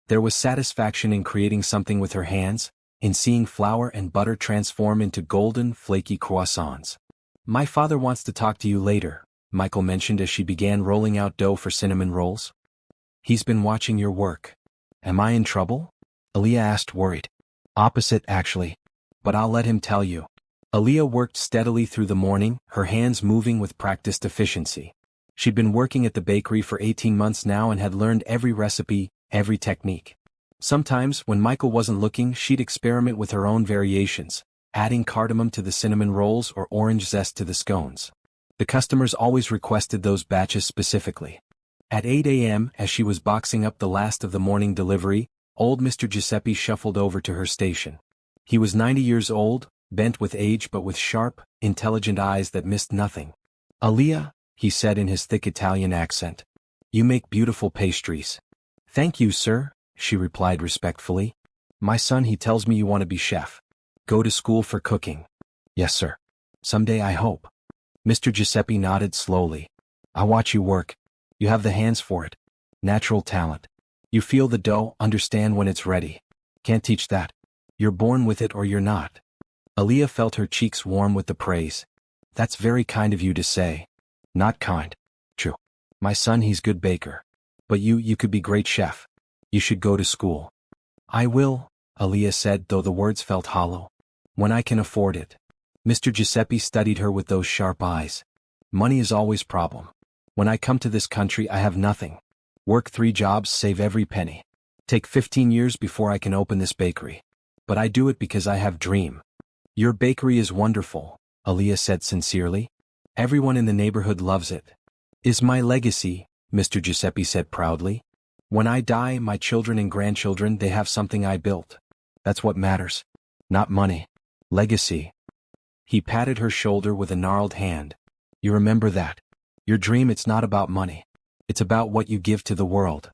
There was satisfaction in creating something with her hands, in seeing flour and butter transform into golden, flaky croissants. "My father wants to talk to you later," Michael mentioned as she began rolling out dough for cinnamon rolls. "He's been watching your work." "Am I in trouble?" Aaliyah asked, worried. "Opposite, actually. But I'll let him tell you." Aaliyah worked steadily through the morning, her hands moving with practiced efficiency. She'd been working at the bakery for 18 months now and had learned every recipe, every technique. Sometimes, when Michael wasn't looking, she'd experiment with her own variations, adding cardamom to the cinnamon rolls or orange zest to the scones. The customers always requested those batches specifically. At 8 a.m., as she was boxing up the last of the morning delivery, old Mr. Giuseppe shuffled over to her station. He was 90 years old, bent with age but with sharp, intelligent eyes that missed nothing. "Aaliyah," he said in his thick Italian accent, "you make beautiful pastries." "Thank you, sir," she replied respectfully. "My son, he tells me you want to be chef. Go to school for cooking." "Yes, sir. Someday, I hope." Mr. Giuseppe nodded slowly. "I watch you work. You have the hands for it. Natural talent. You feel the dough, understand when it's ready. Can't teach that. You're born with it or you're not." Aaliyah felt her cheeks warm with the praise. "That's very kind of you to say." "Not kind. True. My son, he's good baker. But you could be great chef. You should go to school." "I will," Aaliyah said, though the words felt hollow. "When I can afford it." Mr. Giuseppe studied her with those sharp eyes. "Money is always problem. When I come to this country, I have nothing. Work 3 jobs, save every penny. Take 15 years before I can open this bakery. But I do it because I have dream." "Your bakery is wonderful," Aaliyah said sincerely. "Everyone in the neighborhood loves it." "Is my legacy," Mr. Giuseppe said proudly. "When I die, my children and grandchildren, they have something I built. That's what matters. Not money. Legacy." He patted her shoulder with a gnarled hand. "You remember that. Your dream, it's not about money. It's about what you give to the world."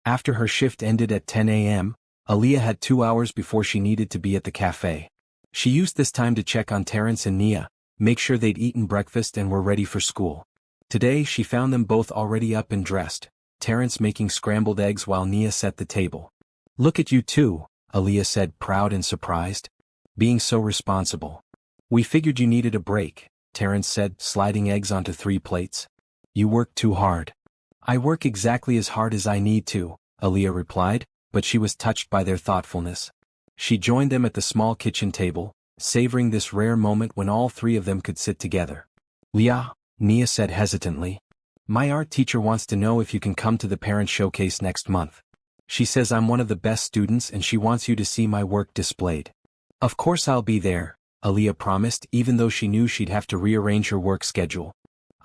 After her shift ended at 10 a.m., Aaliyah had 2 hours before she needed to be at the cafe. She used this time to check on Terrence and Nia, make sure they'd eaten breakfast and were ready for school. Today she found them both already up and dressed, Terrence making scrambled eggs while Nia set the table. "Look at you two," Aaliyah said, proud and surprised. "Being so responsible." "We figured you needed a break," Terrence said, sliding eggs onto 3 plates. "You work too hard." "I work exactly as hard as I need to," Aaliyah replied, but she was touched by their thoughtfulness. She joined them at the small kitchen table, savoring this rare moment when all 3 of them could sit together. "Leah," Nia said hesitantly, "my art teacher wants to know if you can come to the parent showcase next month. She says I'm one of the best students and she wants you to see my work displayed." "Of course I'll be there," Aaliyah promised, even though she knew she'd have to rearrange her work schedule.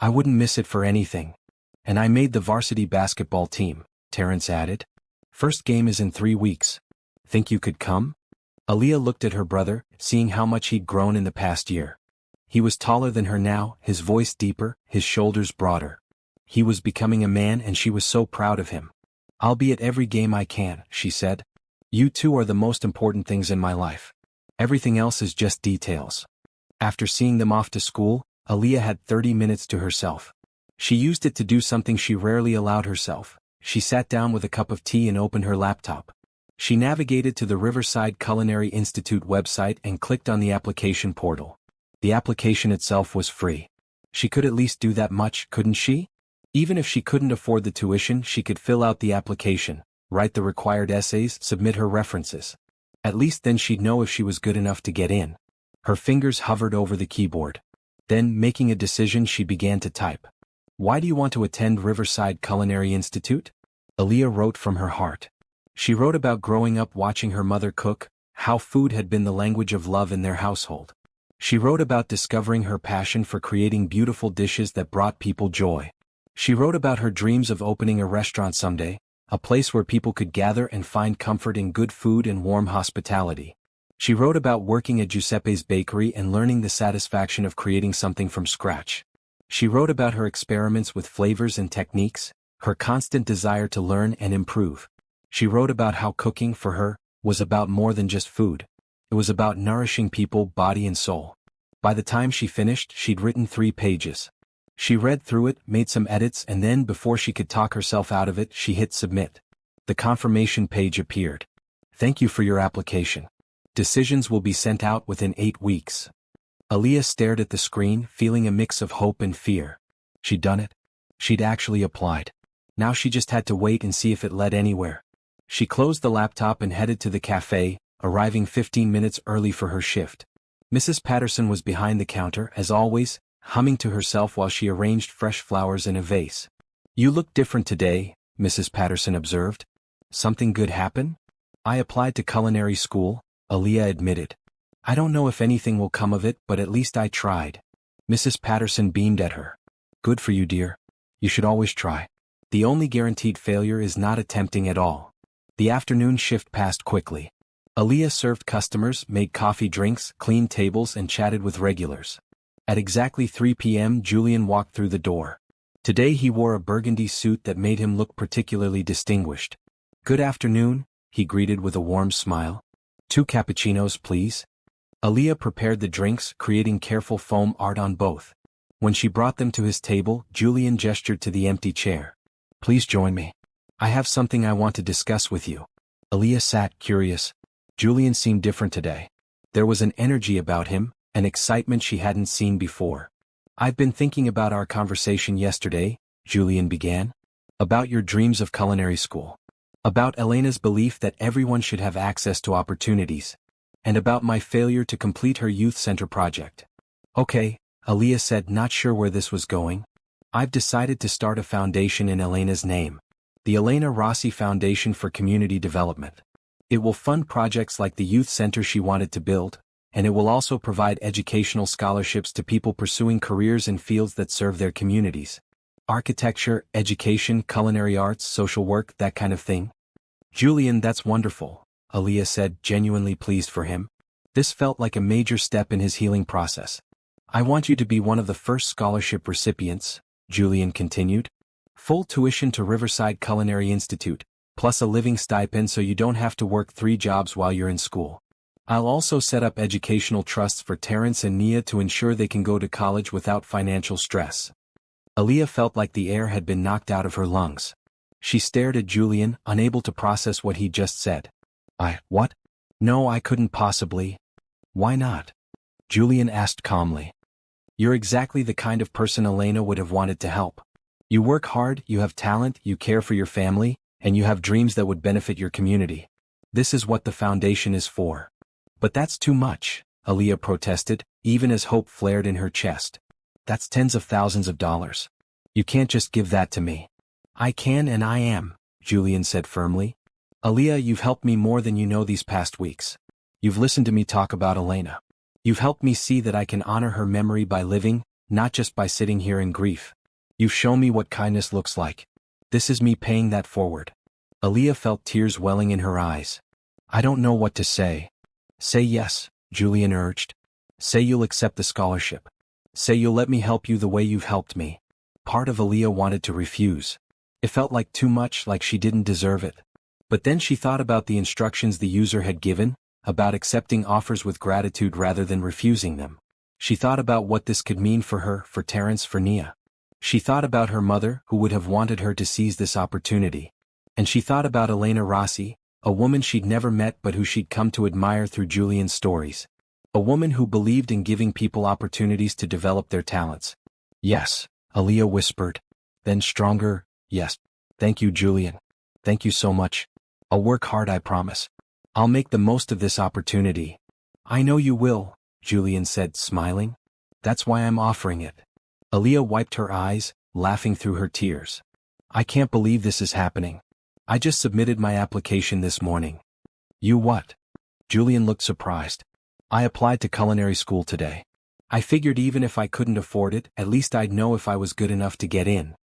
"I wouldn't miss it for anything. And I made the varsity basketball team," Terrence added. "First game is in 3 weeks. Think you could come?" Aaliyah looked at her brother, seeing how much he'd grown in the past year. He was taller than her now, his voice deeper, his shoulders broader. He was becoming a man and she was so proud of him. "I'll be at every game I can," she said. "You two are the most important things in my life. Everything else is just details." After seeing them off to school, Aaliyah had 30 minutes to herself. She used it to do something she rarely allowed herself. She sat down with a cup of tea and opened her laptop. She navigated to the Riverside Culinary Institute website and clicked on the application portal. The application itself was free. She could at least do that much, couldn't she? Even if she couldn't afford the tuition, she could fill out the application, write the required essays, submit her references. At least then she'd know if she was good enough to get in. Her fingers hovered over the keyboard. Then, making a decision, she began to type. "Why do you want to attend Riverside Culinary Institute?" Aaliyah wrote from her heart. She wrote about growing up watching her mother cook, how food had been the language of love in their household. She wrote about discovering her passion for creating beautiful dishes that brought people joy. She wrote about her dreams of opening a restaurant someday, a place where people could gather and find comfort in good food and warm hospitality. She wrote about working at Giuseppe's bakery and learning the satisfaction of creating something from scratch. She wrote about her experiments with flavors and techniques, her constant desire to learn and improve. She wrote about how cooking, for her, was about more than just food. It was about nourishing people, body and soul. By the time she finished, she'd written 3 pages. She read through it, made some edits, and then, before she could talk herself out of it, she hit submit. The confirmation page appeared. Thank you for your application. Decisions will be sent out within 8 weeks. Aaliyah stared at the screen, feeling a mix of hope and fear. She'd done it. She'd actually applied. Now she just had to wait and see if it led anywhere. She closed the laptop and headed to the cafe, arriving 15 minutes early for her shift. Mrs. Patterson was behind the counter, as always, humming to herself while she arranged fresh flowers in a vase. You look different today, Mrs. Patterson observed. Something good happen? I applied to culinary school, Aaliyah admitted. I don't know if anything will come of it, but at least I tried. Mrs. Patterson beamed at her. Good for you, dear. You should always try. The only guaranteed failure is not attempting at all. The afternoon shift passed quickly. Aaliyah served customers, made coffee drinks, cleaned tables, and chatted with regulars. At exactly 3 p.m., Julian walked through the door. Today he wore a burgundy suit that made him look particularly distinguished. Good afternoon, he greeted with a warm smile. 2 cappuccinos, please. Aaliyah prepared the drinks, creating careful foam art on both. When she brought them to his table, Julian gestured to the empty chair. Please join me. I have something I want to discuss with you. Aaliyah sat, curious. Julian seemed different today. There was an energy about him, an excitement she hadn't seen before. I've been thinking about our conversation yesterday, Julian began. About your dreams of culinary school. About Elena's belief that everyone should have access to opportunities. And about my failure to complete her youth center project. Okay, Aaliyah said, not sure where this was going. I've decided to start a foundation in Elena's name. The Elena Rossi Foundation for Community Development. It will fund projects like the youth center she wanted to build, and it will also provide educational scholarships to people pursuing careers in fields that serve their communities. Architecture, education, culinary arts, social work, that kind of thing. Julian, that's wonderful, Aaliyah said, genuinely pleased for him. This felt like a major step in his healing process. I want you to be one of the first scholarship recipients, Julian continued. Full tuition to Riverside Culinary Institute, plus a living stipend so you don't have to work 3 jobs while you're in school. I'll also set up educational trusts for Terrence and Nia to ensure they can go to college without financial stress. Aaliyah felt like the air had been knocked out of her lungs. She stared at Julian, unable to process what he'd just said. What? No, I couldn't possibly. Why not? Julian asked calmly. You're exactly the kind of person Elena would have wanted to help. You work hard, you have talent, you care for your family, and you have dreams that would benefit your community. This is what the foundation is for. But that's too much, Aaliyah protested, even as hope flared in her chest. That's tens of thousands of dollars. You can't just give that to me. I can and I am, Julian said firmly. Aaliyah, you've helped me more than you know these past weeks. You've listened to me talk about Elena. You've helped me see that I can honor her memory by living, not just by sitting here in grief. You've shown me what kindness looks like. This is me paying that forward. Aaliyah felt tears welling in her eyes. I don't know what to say. Say yes, Julian urged. Say you'll accept the scholarship. Say you'll let me help you the way you've helped me. Part of Aaliyah wanted to refuse. It felt like too much, like she didn't deserve it. But then she thought about the instructions the user had given, about accepting offers with gratitude rather than refusing them. She thought about what this could mean for her, for Terrence, for Nia. She thought about her mother, who would have wanted her to seize this opportunity. And she thought about Elena Rossi, a woman she'd never met but who she'd come to admire through Julian's stories. A woman who believed in giving people opportunities to develop their talents. Yes, Aaliyah whispered. Then stronger, yes. Thank you, Julian. Thank you so much. I'll work hard, I promise. I'll make the most of this opportunity. I know you will, Julian said, smiling. That's why I'm offering it. Aaliyah wiped her eyes, laughing through her tears. I can't believe this is happening. I just submitted my application this morning. You what? Julian looked surprised. I applied to culinary school today. I figured even if I couldn't afford it, at least I'd know if I was good enough to get in.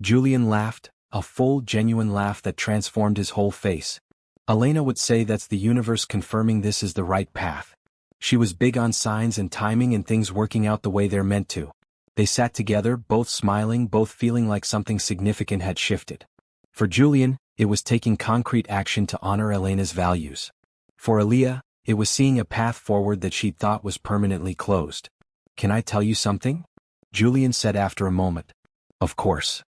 Julian laughed, a full, genuine laugh that transformed his whole face. Elena would say that's the universe confirming this is the right path. She was big on signs and timing and things working out the way they're meant to. They sat together, both smiling, both feeling like something significant had shifted. For Julian, it was taking concrete action to honor Elena's values. For Aaliyah, it was seeing a path forward that she'd thought was permanently closed. "Can I tell you something?" Julian said after a moment. "Of course.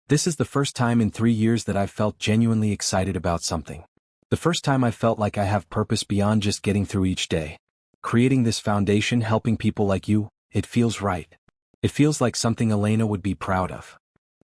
This is the first time in 3 years that I've felt genuinely excited about something. The first time I felt like I have purpose beyond just getting through each day. Creating this foundation, helping people like you, it feels right. It feels like something Elena would be proud of."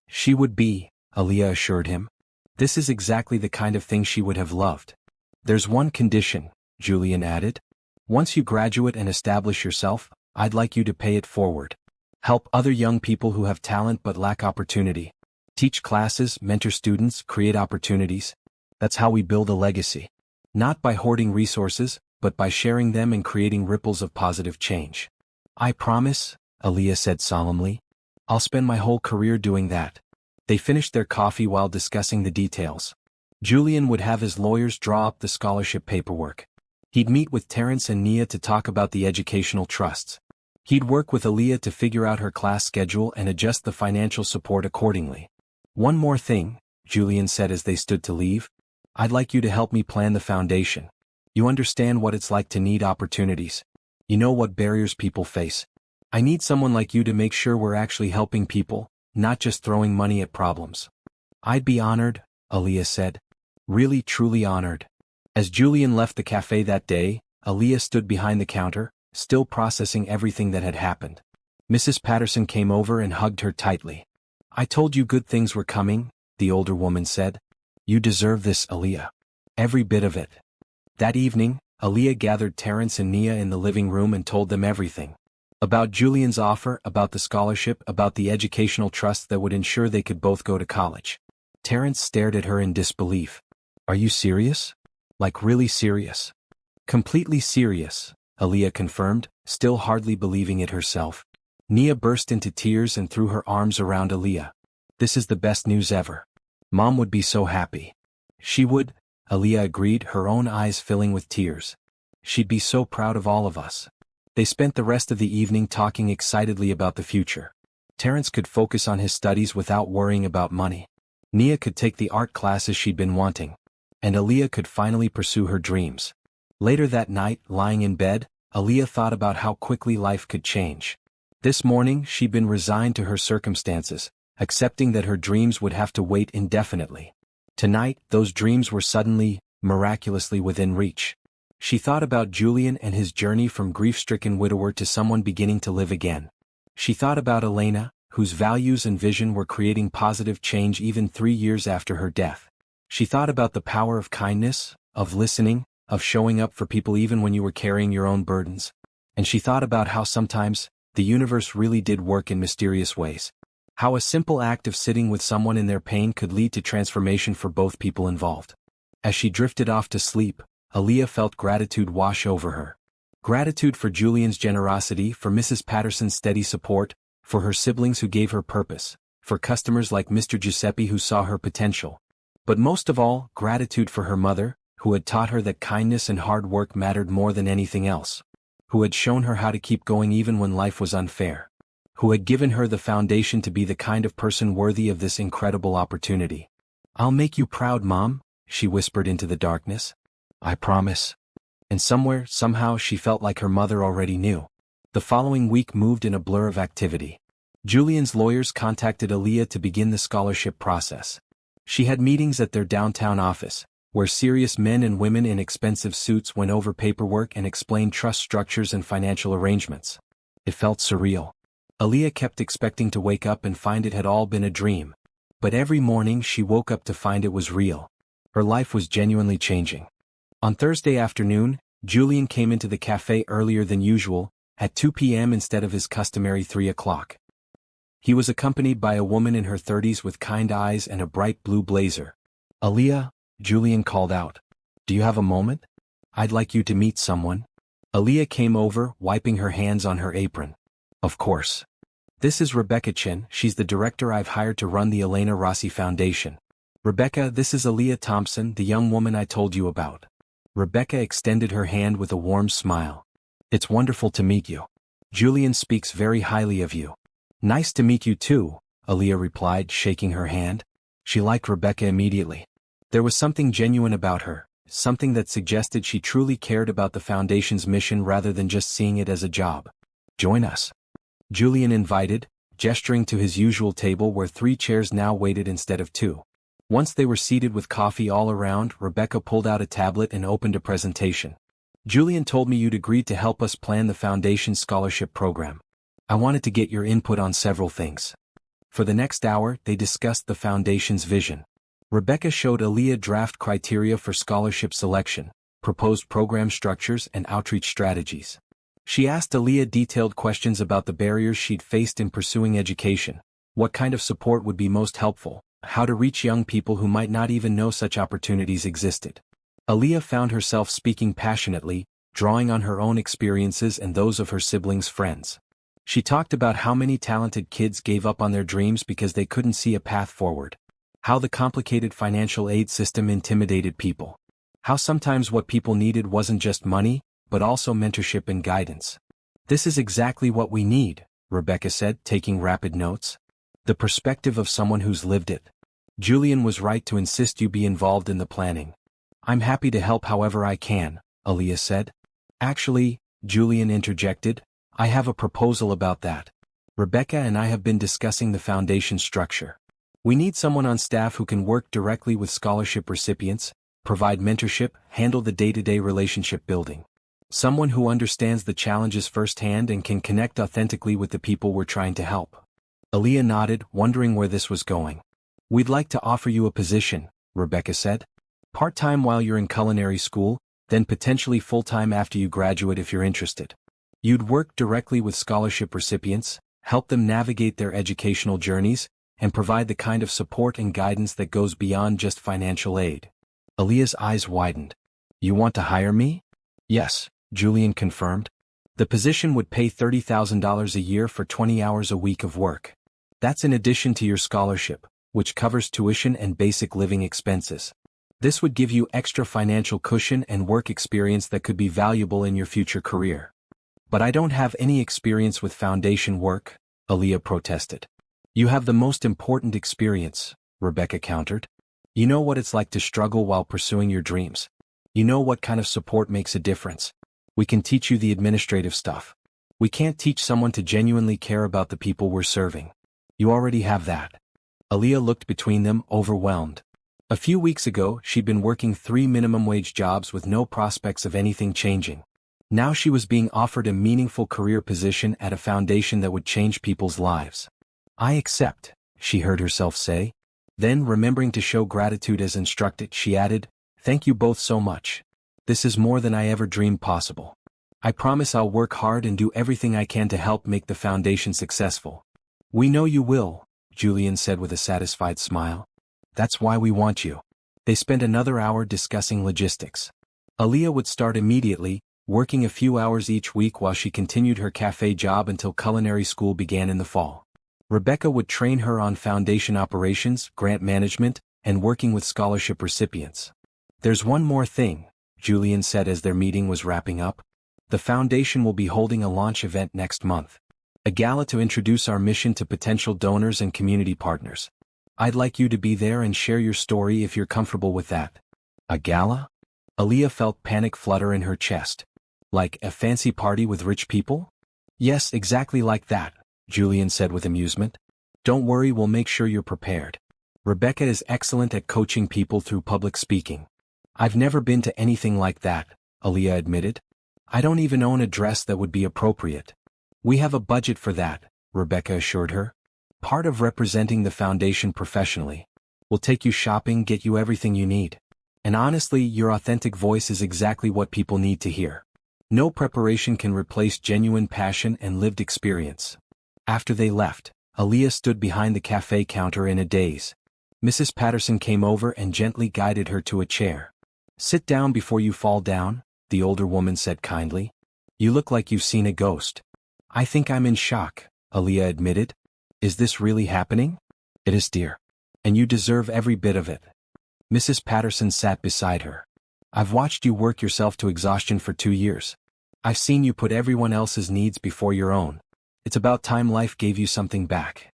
"She would be," Aaliyah assured him. "This is exactly the kind of thing she would have loved." "There's one condition," Julian added. "Once you graduate and establish yourself, I'd like you to pay it forward. Help other young people who have talent but lack opportunity. Teach classes, mentor students, create opportunities. That's how we build a legacy. Not by hoarding resources, but by sharing them and creating ripples of positive change." "I promise," Aaliyah said solemnly. "I'll spend my whole career doing that." They finished their coffee while discussing the details. Julian would have his lawyers draw up the scholarship paperwork. He'd meet with Terrence and Nia to talk about the educational trusts. He'd work with Aaliyah to figure out her class schedule and adjust the financial support accordingly. "One more thing," Julian said as they stood to leave. "I'd like you to help me plan the foundation. You understand what it's like to need opportunities. You know what barriers people face. I need someone like you to make sure we're actually helping people, not just throwing money at problems." "I'd be honored," Aaliyah said. "Really, truly honored." As Julian left the cafe that day, Aaliyah stood behind the counter, still processing everything that had happened. Mrs. Patterson came over and hugged her tightly. "I told you good things were coming," the older woman said. "You deserve this, Aaliyah. Every bit of it." That evening, Aaliyah gathered Terrence and Nia in the living room and told them everything. About Julian's offer, about the scholarship, about the educational trust that would ensure they could both go to college. Terrence stared at her in disbelief. "Are you serious? Like really serious?" "Completely serious," Aaliyah confirmed, still hardly believing it herself. Nia burst into tears and threw her arms around Aaliyah. "This is the best news ever. Mom would be so happy." "She would," Aaliyah agreed, her own eyes filling with tears. "She'd be so proud of all of us." They spent the rest of the evening talking excitedly about the future. Terrence could focus on his studies without worrying about money. Nia could take the art classes she'd been wanting. And Aaliyah could finally pursue her dreams. Later that night, lying in bed, Aaliyah thought about how quickly life could change. This morning, she'd been resigned to her circumstances, accepting that her dreams would have to wait indefinitely. Tonight, those dreams were suddenly, miraculously within reach. She thought about Julian and his journey from grief-stricken widower to someone beginning to live again. She thought about Elena, whose values and vision were creating positive change even 3 years after her death. She thought about the power of kindness, of listening, of showing up for people even when you were carrying your own burdens. And she thought about how sometimes, the universe really did work in mysterious ways. How a simple act of sitting with someone in their pain could lead to transformation for both people involved. As she drifted off to sleep, Aaliyah felt gratitude wash over her. Gratitude for Julian's generosity, for Mrs. Patterson's steady support, for her siblings who gave her purpose, for customers like Mr. Giuseppe who saw her potential. But most of all, gratitude for her mother, who had taught her that kindness and hard work mattered more than anything else. Who had shown her how to keep going even when life was unfair. Who had given her the foundation to be the kind of person worthy of this incredible opportunity. "I'll make you proud, Mom," she whispered into the darkness. "I promise." And somewhere, somehow, she felt like her mother already knew. The following week moved in a blur of activity. Julian's lawyers contacted Aaliyah to begin the scholarship process. She had meetings at their downtown office, where serious men and women in expensive suits went over paperwork and explained trust structures and financial arrangements. It felt surreal. Aaliyah kept expecting to wake up and find it had all been a dream. But every morning she woke up to find it was real. Her life was genuinely changing. On Thursday afternoon, Julian came into the cafe earlier than usual, at 2 p.m. instead of his customary 3 o'clock. He was accompanied by a woman in her 30s with kind eyes and a bright blue blazer. "Aaliyah," Julian called out. "Do you have a moment? I'd like you to meet someone." Aaliyah came over, wiping her hands on her apron. "Of course. This is Rebecca Chen, she's the director I've hired to run the Elena Rossi Foundation. Rebecca, this is Aaliyah Thompson, the young woman I told you about. Rebecca extended her hand with a warm smile. It's wonderful to meet you. Julian speaks very highly of you. Nice to meet you too, Aaliyah replied, shaking her hand. She liked Rebecca immediately. There was something genuine about her, something that suggested she truly cared about the Foundation's mission rather than just seeing it as a job. Join us. Julian invited, gesturing to his usual table where 3 chairs now waited instead of 2. Once they were seated with coffee all around, Rebecca pulled out a tablet and opened a presentation. Julian told me you'd agreed to help us plan the Foundation's scholarship program. I wanted to get your input on several things. For the next hour, they discussed the Foundation's vision. Rebecca showed Aaliyah draft criteria for scholarship selection, proposed program structures and outreach strategies. She asked Aaliyah detailed questions about the barriers she'd faced in pursuing education, what kind of support would be most helpful, how to reach young people who might not even know such opportunities existed. Aaliyah found herself speaking passionately, drawing on her own experiences and those of her siblings' friends. She talked about how many talented kids gave up on their dreams because they couldn't see a path forward. How the complicated financial aid system intimidated people. How sometimes what people needed wasn't just money, but also mentorship and guidance. This is exactly what we need, Rebecca said, taking rapid notes. The perspective of someone who's lived it. Julian was right to insist you be involved in the planning. I'm happy to help however I can, Aaliyah said. Actually, Julian interjected, I have a proposal about that. Rebecca and I have been discussing the Foundation structure. We need someone on staff who can work directly with scholarship recipients, provide mentorship, handle the day-to-day relationship building. Someone who understands the challenges firsthand and can connect authentically with the people we're trying to help. Aaliyah nodded, wondering where this was going. We'd like to offer you a position, Rebecca said. Part-time while you're in culinary school, then potentially full-time after you graduate if you're interested. You'd work directly with scholarship recipients, help them navigate their educational journeys, and provide the kind of support and guidance that goes beyond just financial aid. Aaliyah's eyes widened. You want to hire me? Yes, Julian confirmed. The position would pay $30,000 a year for 20 hours a week of work. That's in addition to your scholarship, which covers tuition and basic living expenses. This would give you extra financial cushion and work experience that could be valuable in your future career. But I don't have any experience with foundation work, Aaliyah protested. You have the most important experience, Rebecca countered. You know what it's like to struggle while pursuing your dreams. You know what kind of support makes a difference. We can teach you the administrative stuff. We can't teach someone to genuinely care about the people we're serving. You already have that. Aaliyah looked between them, overwhelmed. A few weeks ago, she'd been working 3 minimum wage jobs with no prospects of anything changing. Now she was being offered a meaningful career position at a foundation that would change people's lives. I accept, she heard herself say. Then, remembering to show gratitude as instructed, she added, Thank you both so much. This is more than I ever dreamed possible. I promise I'll work hard and do everything I can to help make the foundation successful. We know you will, Julian said with a satisfied smile. That's why we want you. They spent another hour discussing logistics. Aaliyah would start immediately, working a few hours each week while she continued her cafe job until culinary school began in the fall. Rebecca would train her on foundation operations, grant management, and working with scholarship recipients. There's one more thing, Julian said as their meeting was wrapping up. The foundation will be holding a launch event next month. A gala to introduce our mission to potential donors and community partners. I'd like you to be there and share your story if you're comfortable with that. A gala? Aaliyah felt panic flutter in her chest. Like a fancy party with rich people? Yes, exactly like that, Julian said with amusement. Don't worry, we'll make sure you're prepared. Rebecca is excellent at coaching people through public speaking. I've never been to anything like that, Aaliyah admitted. I don't even own a dress that would be appropriate. We have a budget for that, Rebecca assured her. Part of representing the foundation professionally. We'll take you shopping, get you everything you need. And honestly, your authentic voice is exactly what people need to hear. No preparation can replace genuine passion and lived experience. After they left, Aaliyah stood behind the cafe counter in a daze. Mrs. Patterson came over and gently guided her to a chair. Sit down before you fall down, the older woman said kindly. You look like you've seen a ghost. I think I'm in shock, Aaliyah admitted. Is this really happening? It is, dear. And you deserve every bit of it. Mrs. Patterson sat beside her. I've watched you work yourself to exhaustion for 2 years. I've seen you put everyone else's needs before your own. It's about time life gave you something back.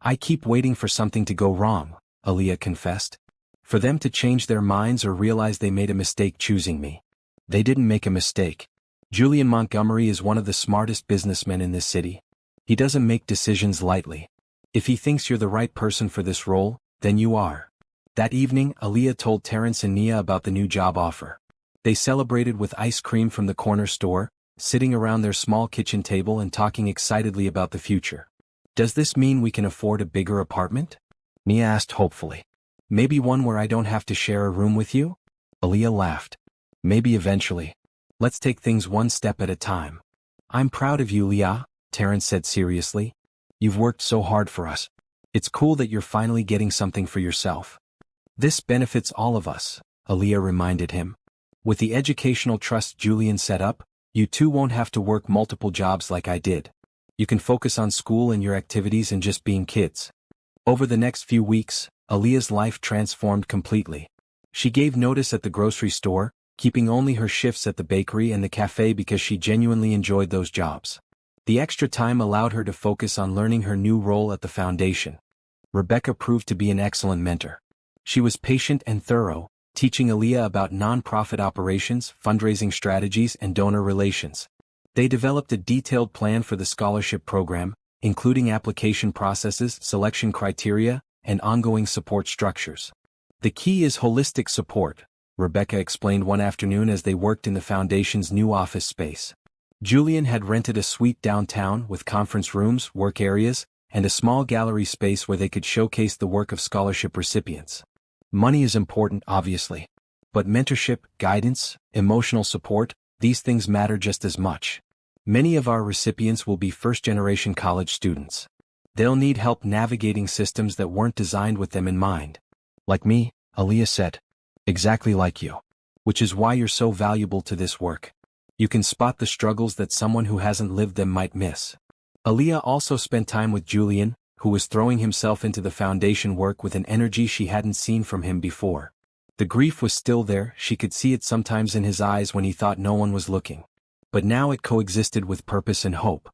I keep waiting for something to go wrong, Aaliyah confessed. For them to change their minds or realize they made a mistake choosing me. They didn't make a mistake. Julian Montgomery is one of the smartest businessmen in this city. He doesn't make decisions lightly. If he thinks you're the right person for this role, then you are. That evening, Aaliyah told Terrence and Nia about the new job offer. They celebrated with ice cream from the corner store, sitting around their small kitchen table and talking excitedly about the future. Does this mean we can afford a bigger apartment? Nia asked hopefully. Maybe one where I don't have to share a room with you? Aaliyah laughed. Maybe eventually. Let's take things one step at a time. I'm proud of you, Leah, Terrence said seriously. You've worked so hard for us. It's cool that you're finally getting something for yourself. This benefits all of us, Aaliyah reminded him. With the educational trust Julian set up, you two won't have to work multiple jobs like I did. You can focus on school and your activities and just being kids. Over the next few weeks, Aaliyah's life transformed completely. She gave notice at the grocery store, keeping only her shifts at the bakery and the cafe because she genuinely enjoyed those jobs. The extra time allowed her to focus on learning her new role at the foundation. Rebecca proved to be an excellent mentor. She was patient and thorough, teaching Aaliyah about nonprofit operations, fundraising strategies, and donor relations. They developed a detailed plan for the scholarship program, including application processes, selection criteria, and ongoing support structures. The key is holistic support, Rebecca explained one afternoon as they worked in the foundation's new office space. Julian had rented a suite downtown with conference rooms, work areas, and a small gallery space where they could showcase the work of scholarship recipients. Money is important, obviously. But mentorship, guidance, emotional support, these things matter just as much. Many of our recipients will be first-generation college students. They'll need help navigating systems that weren't designed with them in mind. Like me, Aaliyah said. Exactly like you. Which is why you're so valuable to this work. You can spot the struggles that someone who hasn't lived them might miss. Aaliyah also spent time with Julian, who was throwing himself into the foundation work with an energy she hadn't seen from him before. The grief was still there, she could see it sometimes in his eyes when he thought no one was looking. But now it coexisted with purpose and hope.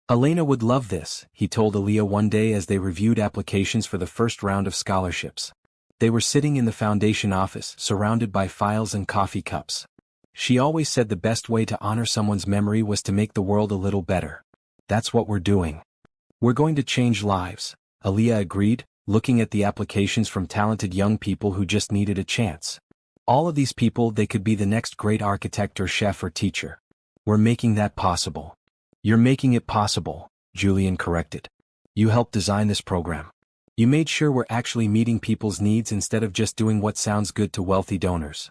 Elena would love this, he told Aaliyah one day as they reviewed applications for the first round of scholarships. They were sitting in the foundation office, surrounded by files and coffee cups. She always said the best way to honor someone's memory was to make the world a little better. That's what we're doing. We're going to change lives, Aaliyah agreed, looking at the applications from talented young people who just needed a chance. All of these people, they could be the next great architect or chef or teacher. We're making that possible. You're making it possible, Julian corrected. You helped design this program. You made sure we're actually meeting people's needs instead of just doing what sounds good to wealthy donors.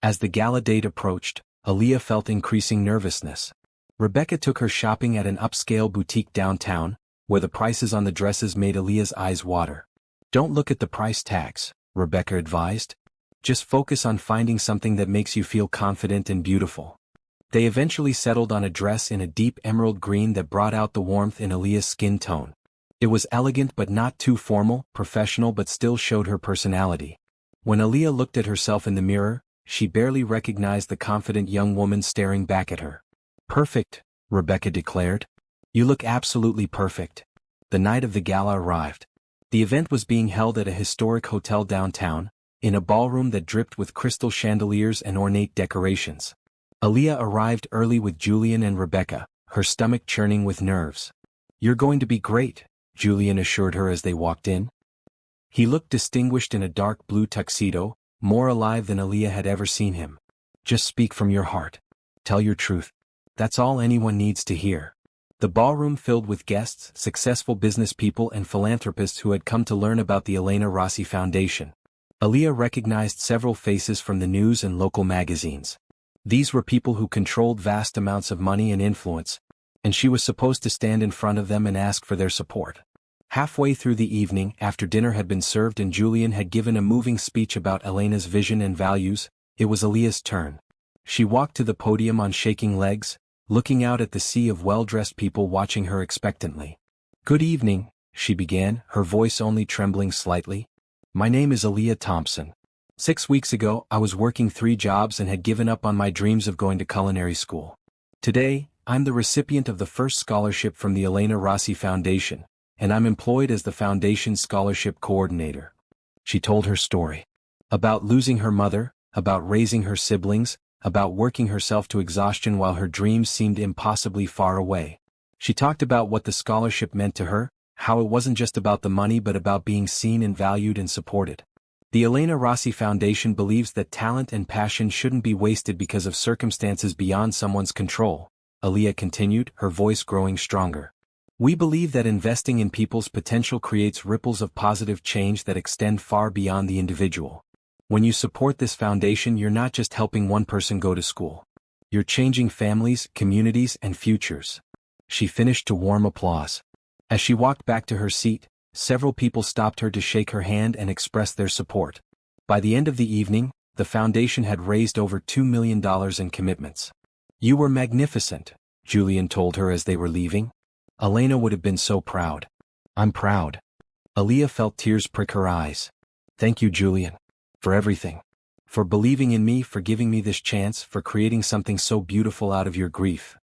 As the gala date approached, Aaliyah felt increasing nervousness. Rebecca took her shopping at an upscale boutique downtown, where the prices on the dresses made Aaliyah's eyes water. Don't look at the price tags, Rebecca advised. Just focus on finding something that makes you feel confident and beautiful. They eventually settled on a dress in a deep emerald green that brought out the warmth in Aaliyah's skin tone. It was elegant but not too formal, professional but still showed her personality. When Aaliyah looked at herself in the mirror, she barely recognized the confident young woman staring back at her. Perfect, Rebecca declared. You look absolutely perfect. The night of the gala arrived. The event was being held at a historic hotel downtown, in a ballroom that dripped with crystal chandeliers and ornate decorations. Aaliyah arrived early with Julian and Rebecca, her stomach churning with nerves. You're going to be great, Julian assured her as they walked in. He looked distinguished in a dark blue tuxedo, more alive than Aaliyah had ever seen him. Just speak from your heart. Tell your truth. That's all anyone needs to hear. The ballroom filled with guests, successful business people and philanthropists who had come to learn about the Elena Rossi Foundation. Aaliyah recognized several faces from the news and local magazines. These were people who controlled vast amounts of money and influence, and she was supposed to stand in front of them and ask for their support. Halfway through the evening, after dinner had been served and Julian had given a moving speech about Elena's vision and values, it was Aaliyah's turn. She walked to the podium on shaking legs, looking out at the sea of well-dressed people watching her expectantly. Good evening, she began, her voice only trembling slightly. My name is Aaliyah Thompson. 6 weeks ago, I was working 3 jobs and had given up on my dreams of going to culinary school. Today, I'm the recipient of the first scholarship from the Elena Rossi Foundation, and I'm employed as the Foundation's scholarship coordinator. She told her story. About losing her mother, about raising her siblings, about working herself to exhaustion while her dreams seemed impossibly far away. She talked about what the scholarship meant to her, how it wasn't just about the money but about being seen and valued and supported. The Elena Rossi Foundation believes that talent and passion shouldn't be wasted because of circumstances beyond someone's control, Aaliyah continued, her voice growing stronger. We believe that investing in people's potential creates ripples of positive change that extend far beyond the individual. When you support this foundation, you're not just helping one person go to school. You're changing families, communities, and futures. She finished to warm applause. As she walked back to her seat, several people stopped her to shake her hand and express their support. By the end of the evening, the foundation had raised over $2 million in commitments. You were magnificent, Julian told her as they were leaving. Elena would have been so proud. I'm proud. Aaliyah felt tears prick her eyes. Thank you, Julian. For everything. For believing in me, for giving me this chance, for creating something so beautiful out of your grief.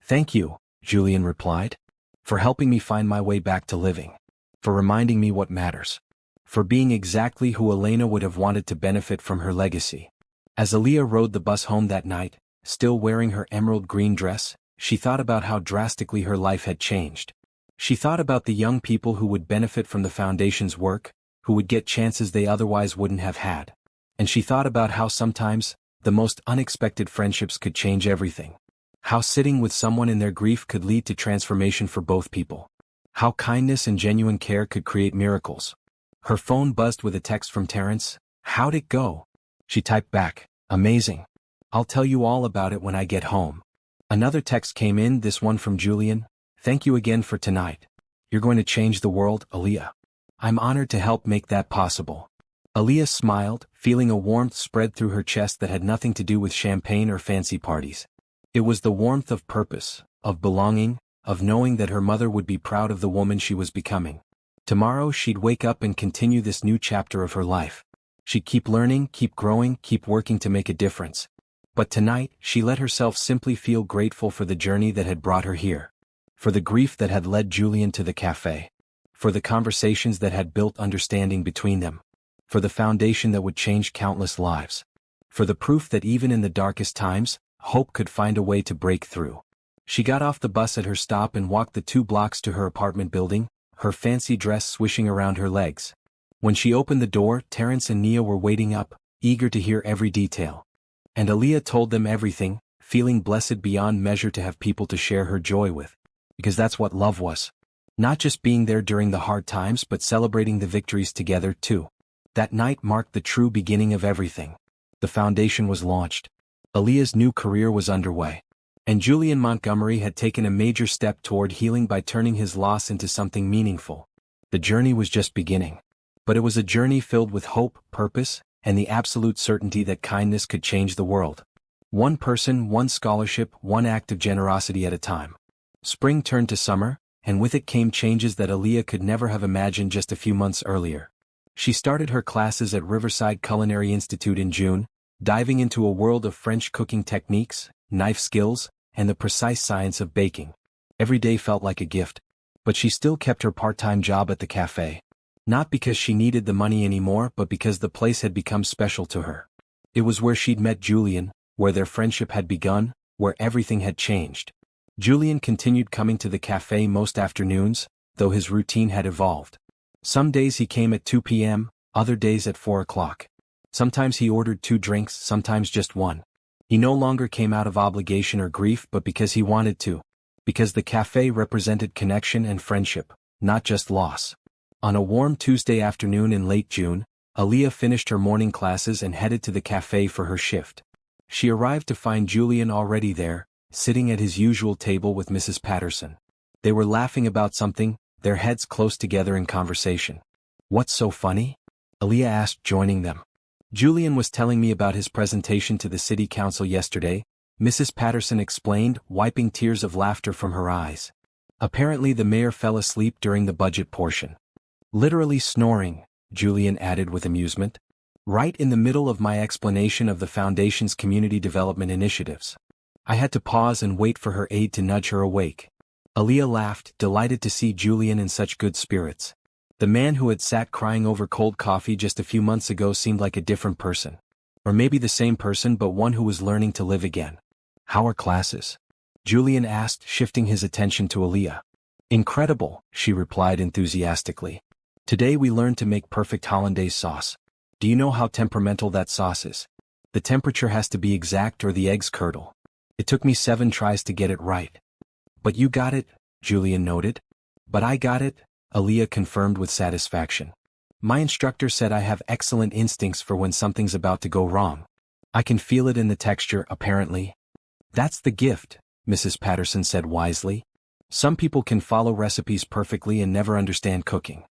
Thank you, Julian replied. For helping me find my way back to living. For reminding me what matters. For being exactly who Elena would have wanted to benefit from her legacy. As Aaliyah rode the bus home that night, still wearing her emerald green dress, she thought about how drastically her life had changed. She thought about the young people who would benefit from the foundation's work, who would get chances they otherwise wouldn't have had. And she thought about how sometimes, the most unexpected friendships could change everything. How sitting with someone in their grief could lead to transformation for both people. How kindness and genuine care could create miracles. Her phone buzzed with a text from Terrence. How'd it go? She typed back, amazing. I'll tell you all about it when I get home. Another text came in, this one from Julian. Thank you again for tonight. You're going to change the world, Aaliyah. I'm honored to help make that possible. Aaliyah smiled, feeling a warmth spread through her chest that had nothing to do with champagne or fancy parties. It was the warmth of purpose, of belonging, of knowing that her mother would be proud of the woman she was becoming. Tomorrow she'd wake up and continue this new chapter of her life. She'd keep learning, keep growing, keep working to make a difference. But tonight, she let herself simply feel grateful for the journey that had brought her here. For the grief that had led Julian to the cafe. For the conversations that had built understanding between them. For the foundation that would change countless lives. For the proof that even in the darkest times, hope could find a way to break through. She got off the bus at her stop and walked the 2 blocks to her apartment building, her fancy dress swishing around her legs. When she opened the door, Terrence and Nia were waiting up, eager to hear every detail. And Aaliyah told them everything, feeling blessed beyond measure to have people to share her joy with. Because that's what love was. Not just being there during the hard times but celebrating the victories together too. That night marked the true beginning of everything. The foundation was launched. Aaliyah's new career was underway. And Julian Montgomery had taken a major step toward healing by turning his loss into something meaningful. The journey was just beginning. But it was a journey filled with hope, purpose, and the absolute certainty that kindness could change the world. One person, one scholarship, one act of generosity at a time. Spring turned to summer, and with it came changes that Aaliyah could never have imagined just a few months earlier. She started her classes at Riverside Culinary Institute in June, diving into a world of French cooking techniques, knife skills, and the precise science of baking. Every day felt like a gift. But she still kept her part-time job at the cafe. Not because she needed the money anymore but because the place had become special to her. It was where she'd met Julian, where their friendship had begun, where everything had changed. Julian continued coming to the cafe most afternoons, though his routine had evolved. Some days he came at 2 p.m., other days at 4 o'clock. Sometimes he ordered 2 drinks, sometimes just 1. He no longer came out of obligation or grief but because he wanted to. Because the cafe represented connection and friendship, not just loss. On a warm Tuesday afternoon in late June, Aaliyah finished her morning classes and headed to the cafe for her shift. She arrived to find Julian already there, sitting at his usual table with Mrs. Patterson. They were laughing about something, their heads close together in conversation. "What's so funny?" Aaliyah asked, joining them. "Julian was telling me about his presentation to the city council yesterday," Mrs. Patterson explained, wiping tears of laughter from her eyes. "Apparently the mayor fell asleep during the budget portion. Literally snoring," Julian added with amusement. Right in the middle of my explanation of the Foundation's community development initiatives. I had to pause and wait for her aide to nudge her awake. Aaliyah laughed, delighted to see Julian in such good spirits. The man who had sat crying over cold coffee just a few months ago seemed like a different person. Or maybe the same person but one who was learning to live again. How are classes? Julian asked, shifting his attention to Aaliyah. Incredible, she replied enthusiastically. Today we learned to make perfect hollandaise sauce. Do you know how temperamental that sauce is? The temperature has to be exact or the eggs curdle. It took me 7 tries to get it right. But you got it, Julian noted. But I got it, Aaliyah confirmed with satisfaction. My instructor said I have excellent instincts for when something's about to go wrong. I can feel it in the texture, apparently. That's the gift, Mrs. Patterson said wisely. Some people can follow recipes perfectly and never understand cooking.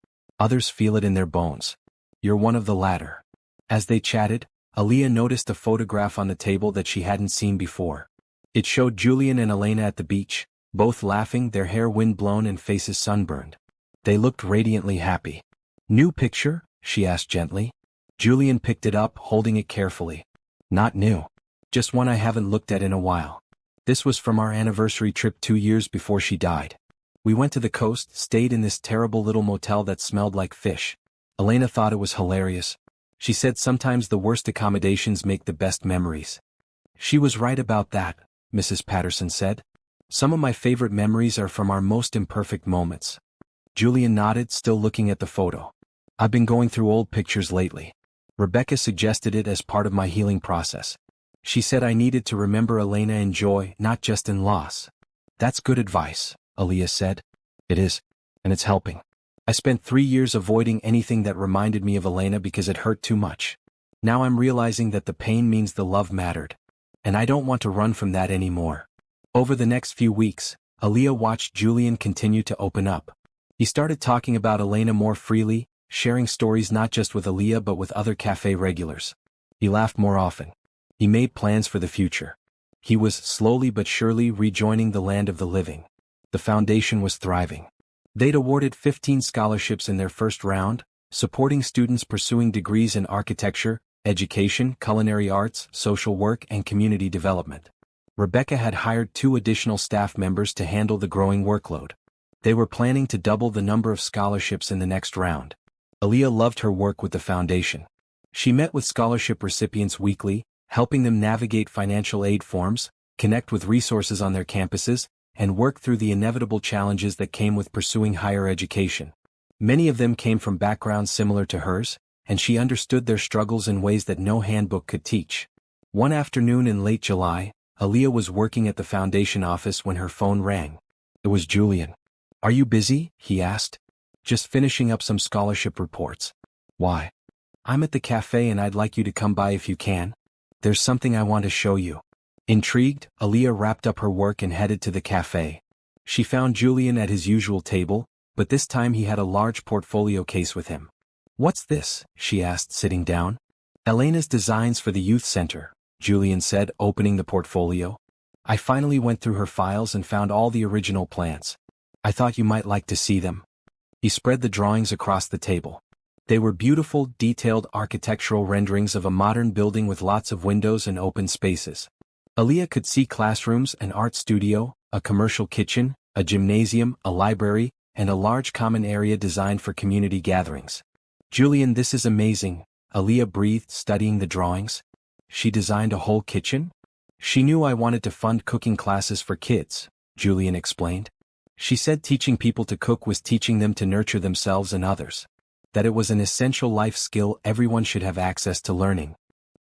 Others feel it in their bones. You're one of the latter. As they chatted, Aaliyah noticed a photograph on the table that she hadn't seen before. It showed Julian and Elena at the beach, both laughing, their hair wind-blown and faces sunburned. They looked radiantly happy. New picture? She asked gently. Julian picked it up, holding it carefully. Not new. Just one I haven't looked at in a while. This was from our anniversary trip 2 years before she died. We went to the coast, stayed in this terrible little motel that smelled like fish. Elena thought it was hilarious. She said sometimes the worst accommodations make the best memories. She was right about that, Mrs. Patterson said. Some of my favorite memories are from our most imperfect moments. Julian nodded, still looking at the photo. I've been going through old pictures lately. Rebecca suggested it as part of my healing process. She said I needed to remember Elena in joy, not just in loss. That's good advice, Aaliyah said. It is, and it's helping. I spent 3 years avoiding anything that reminded me of Elena because it hurt too much. Now I'm realizing that the pain means the love mattered. And I don't want to run from that anymore. Over the next few weeks, Aaliyah watched Julian continue to open up. He started talking about Elena more freely, sharing stories not just with Aaliyah but with other cafe regulars. He laughed more often. He made plans for the future. He was slowly but surely rejoining the land of the living. The foundation was thriving. They'd awarded 15 scholarships in their first round, supporting students pursuing degrees in architecture, education, culinary arts, social work, and community development. Rebecca had hired 2 additional staff members to handle the growing workload. They were planning to double the number of scholarships in the next round. Aaliyah loved her work with the foundation. She met with scholarship recipients weekly, helping them navigate financial aid forms, connect with resources on their campuses, and work through the inevitable challenges that came with pursuing higher education. Many of them came from backgrounds similar to hers, and she understood their struggles in ways that no handbook could teach. One afternoon in late July, Aaliyah was working at the foundation office when her phone rang. It was Julian. Are you busy? He asked. Just finishing up some scholarship reports. Why? I'm at the cafe and I'd like you to come by if you can. There's something I want to show you. Intrigued, Aaliyah wrapped up her work and headed to the cafe. She found Julian at his usual table, but this time he had a large portfolio case with him. What's this? She asked, sitting down. Elena's designs for the youth center, Julian said, opening the portfolio. I finally went through her files and found all the original plans. I thought you might like to see them. He spread the drawings across the table. They were beautiful, detailed architectural renderings of a modern building with lots of windows and open spaces. Aaliyah could see classrooms, an art studio, a commercial kitchen, a gymnasium, a library, and a large common area designed for community gatherings. Julian, this is amazing, Aaliyah breathed, studying the drawings. She designed a whole kitchen? She knew I wanted to fund cooking classes for kids, Julian explained. She said teaching people to cook was teaching them to nurture themselves and others. That it was an essential life skill everyone should have access to learning.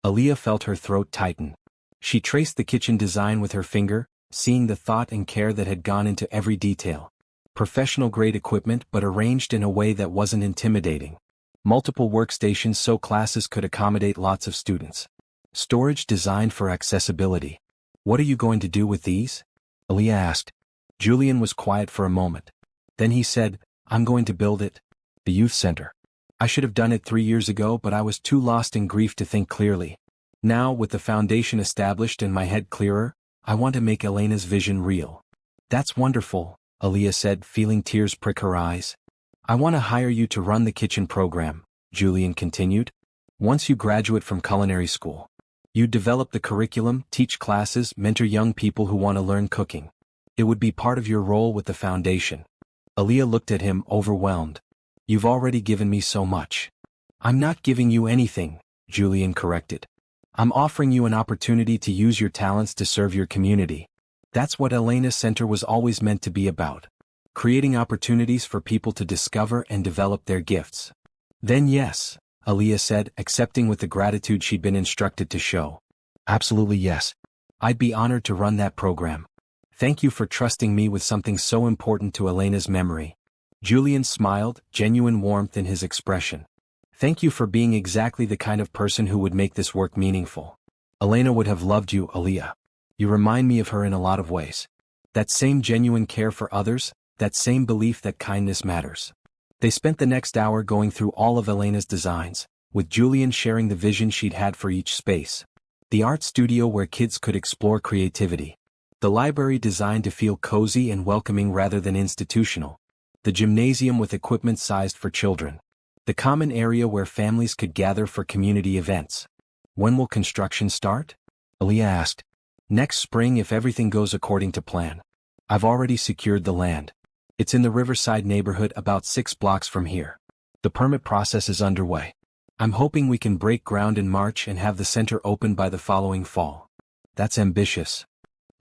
Aaliyah felt her throat tighten. She traced the kitchen design with her finger, seeing the thought and care that had gone into every detail. Professional-grade equipment but arranged in a way that wasn't intimidating. Multiple workstations so classes could accommodate lots of students. Storage designed for accessibility. What are you going to do with these? Aaliyah asked. Julian was quiet for a moment. Then he said, I'm going to build it. The youth center. I should have done it 3 years ago, but I was too lost in grief to think clearly. Now, with the foundation established and my head clearer, I want to make Elena's vision real. That's wonderful, Aaliyah said, feeling tears prick her eyes. I want to hire you to run the kitchen program, Julian continued. Once you graduate from culinary school, you develop the curriculum, teach classes, mentor young people who want to learn cooking. It would be part of your role with the foundation. Aaliyah looked at him, overwhelmed. You've already given me so much. I'm not giving you anything, Julian corrected. I'm offering you an opportunity to use your talents to serve your community. That's what Elena's Center was always meant to be about. Creating opportunities for people to discover and develop their gifts. Then yes, Aaliyah said, accepting with the gratitude she'd been instructed to show. Absolutely yes. I'd be honored to run that program. Thank you for trusting me with something so important to Elena's memory. Julian smiled, genuine warmth in his expression. Thank you for being exactly the kind of person who would make this work meaningful. Elena would have loved you, Aaliyah. You remind me of her in a lot of ways. That same genuine care for others, that same belief that kindness matters. They spent the next hour going through all of Elena's designs, with Julian sharing the vision she'd had for each space. The art studio where kids could explore creativity. The library designed to feel cozy and welcoming rather than institutional. The gymnasium with equipment sized for children. The common area where families could gather for community events. When will construction start? Aaliyah asked. Next spring if everything goes according to plan. I've already secured the land. It's in the Riverside neighborhood about 6 blocks from here. The permit process is underway. I'm hoping we can break ground in March and have the center open by the following fall. That's ambitious.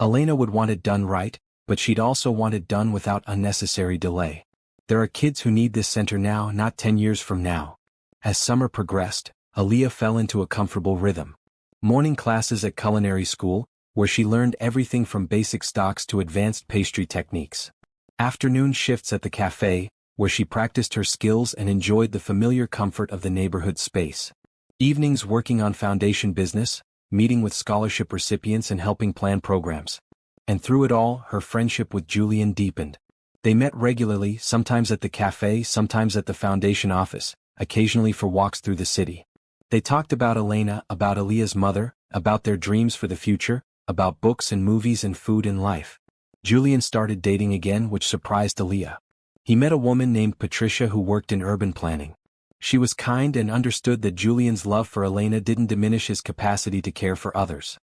Elena would want it done right, but she'd also want it done without unnecessary delay. There are kids who need this center now, not 10 years from now. As summer progressed, Aaliyah fell into a comfortable rhythm. Morning classes at culinary school, where she learned everything from basic stocks to advanced pastry techniques. Afternoon shifts at the cafe, where she practiced her skills and enjoyed the familiar comfort of the neighborhood space. Evenings working on foundation business, meeting with scholarship recipients and helping plan programs. And through it all, her friendship with Julian deepened. They met regularly, sometimes at the cafe, sometimes at the foundation office, occasionally for walks through the city. They talked about Elena, about Aaliyah's mother, about their dreams for the future, about books and movies and food and life. Julian started dating again, which surprised Aaliyah. He met a woman named Patricia who worked in urban planning. She was kind and understood that Julian's love for Elena didn't diminish his capacity to care for others.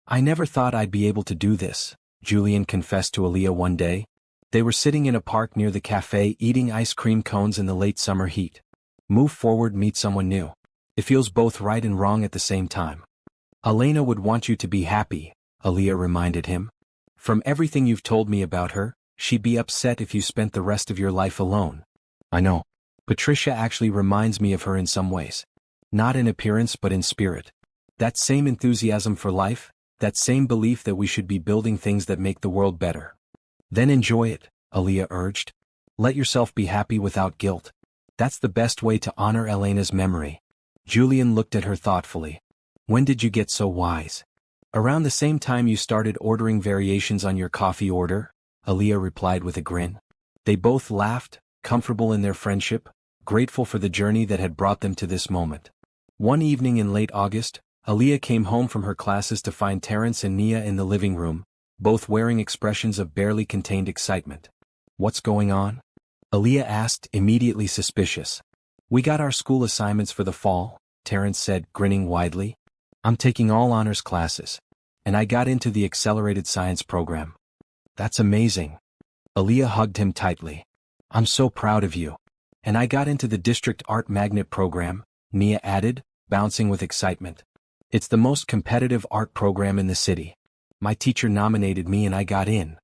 I never thought I'd be able to do this, Julian confessed to Aaliyah one day. They were sitting in a park near the cafe eating ice cream cones in the late summer heat. Move forward, meet someone new. It feels both right and wrong at the same time. Elena would want you to be happy, Aaliyah reminded him. From everything you've told me about her, she'd be upset if you spent the rest of your life alone. I know. Patricia actually reminds me of her in some ways. Not in appearance but in spirit. That same enthusiasm for life, that same belief that we should be building things that make the world better. Then enjoy it, Aaliyah urged. Let yourself be happy without guilt. That's the best way to honor Elena's memory. Julian looked at her thoughtfully. When did you get so wise? Around the same time you started ordering variations on your coffee order, Aaliyah replied with a grin. They both laughed, comfortable in their friendship, grateful for the journey that had brought them to this moment. One evening in late August, Aaliyah came home from her classes to find Terrence and Nia in the living room, both wearing expressions of barely contained excitement. What's going on? Aaliyah asked, immediately suspicious. We got our school assignments for the fall, Terrence said, grinning widely. I'm taking all honors classes. And I got into the accelerated science program. That's amazing. Aaliyah hugged him tightly. I'm so proud of you. And I got into the district art magnet program, Nia added, bouncing with excitement. It's the most competitive art program in the city. My teacher nominated me and I got in.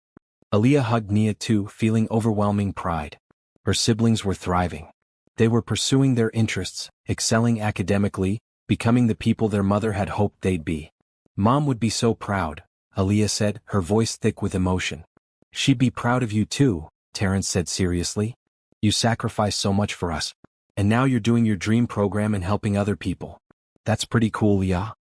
Aaliyah hugged Nia too, feeling overwhelming pride. Her siblings were thriving. They were pursuing their interests, excelling academically, becoming the people their mother had hoped they'd be. Mom would be so proud, Aaliyah said, her voice thick with emotion. She'd be proud of you too, Terrence said seriously. You sacrificed so much for us. And now you're doing your dream program and helping other people. That's pretty cool, yeah?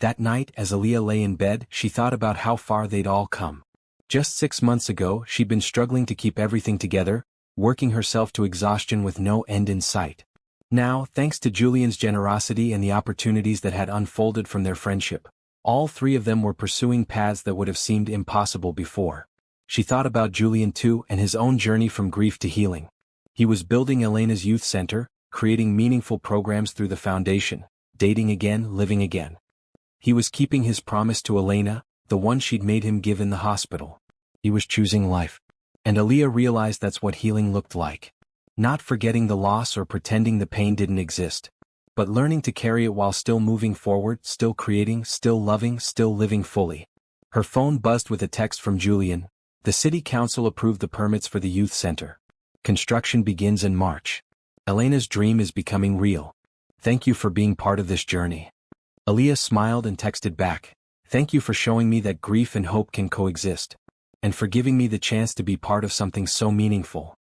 That night, as Aaliyah lay in bed, she thought about how far they'd all come. Just 6 months ago, she'd been struggling to keep everything together, working herself to exhaustion with no end in sight. Now, thanks to Julian's generosity and the opportunities that had unfolded from their friendship, all three of them were pursuing paths that would have seemed impossible before. She thought about Julian too and his own journey from grief to healing. He was building Elena's youth center, creating meaningful programs through the foundation, dating again, living again. He was keeping his promise to Elena, the one she'd made him give in the hospital. He was choosing life. And Aaliyah realized that's what healing looked like. Not forgetting the loss or pretending the pain didn't exist, but learning to carry it while still moving forward, still creating, still loving, still living fully. Her phone buzzed with a text from Julian. The city council approved the permits for the youth center. Construction begins in March. Elena's dream is becoming real. Thank you for being part of this journey. Aaliyah smiled and texted back. Thank you for showing me that grief and hope can coexist. And for giving me the chance to be part of something so meaningful.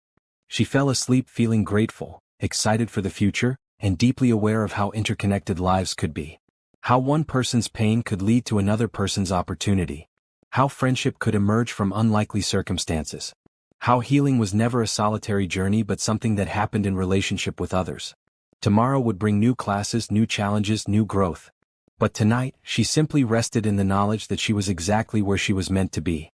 She fell asleep feeling grateful, excited for the future, and deeply aware of how interconnected lives could be. How one person's pain could lead to another person's opportunity. How friendship could emerge from unlikely circumstances. How healing was never a solitary journey but something that happened in relationship with others. Tomorrow would bring new classes, new challenges, new growth. But tonight, she simply rested in the knowledge that she was exactly where she was meant to be.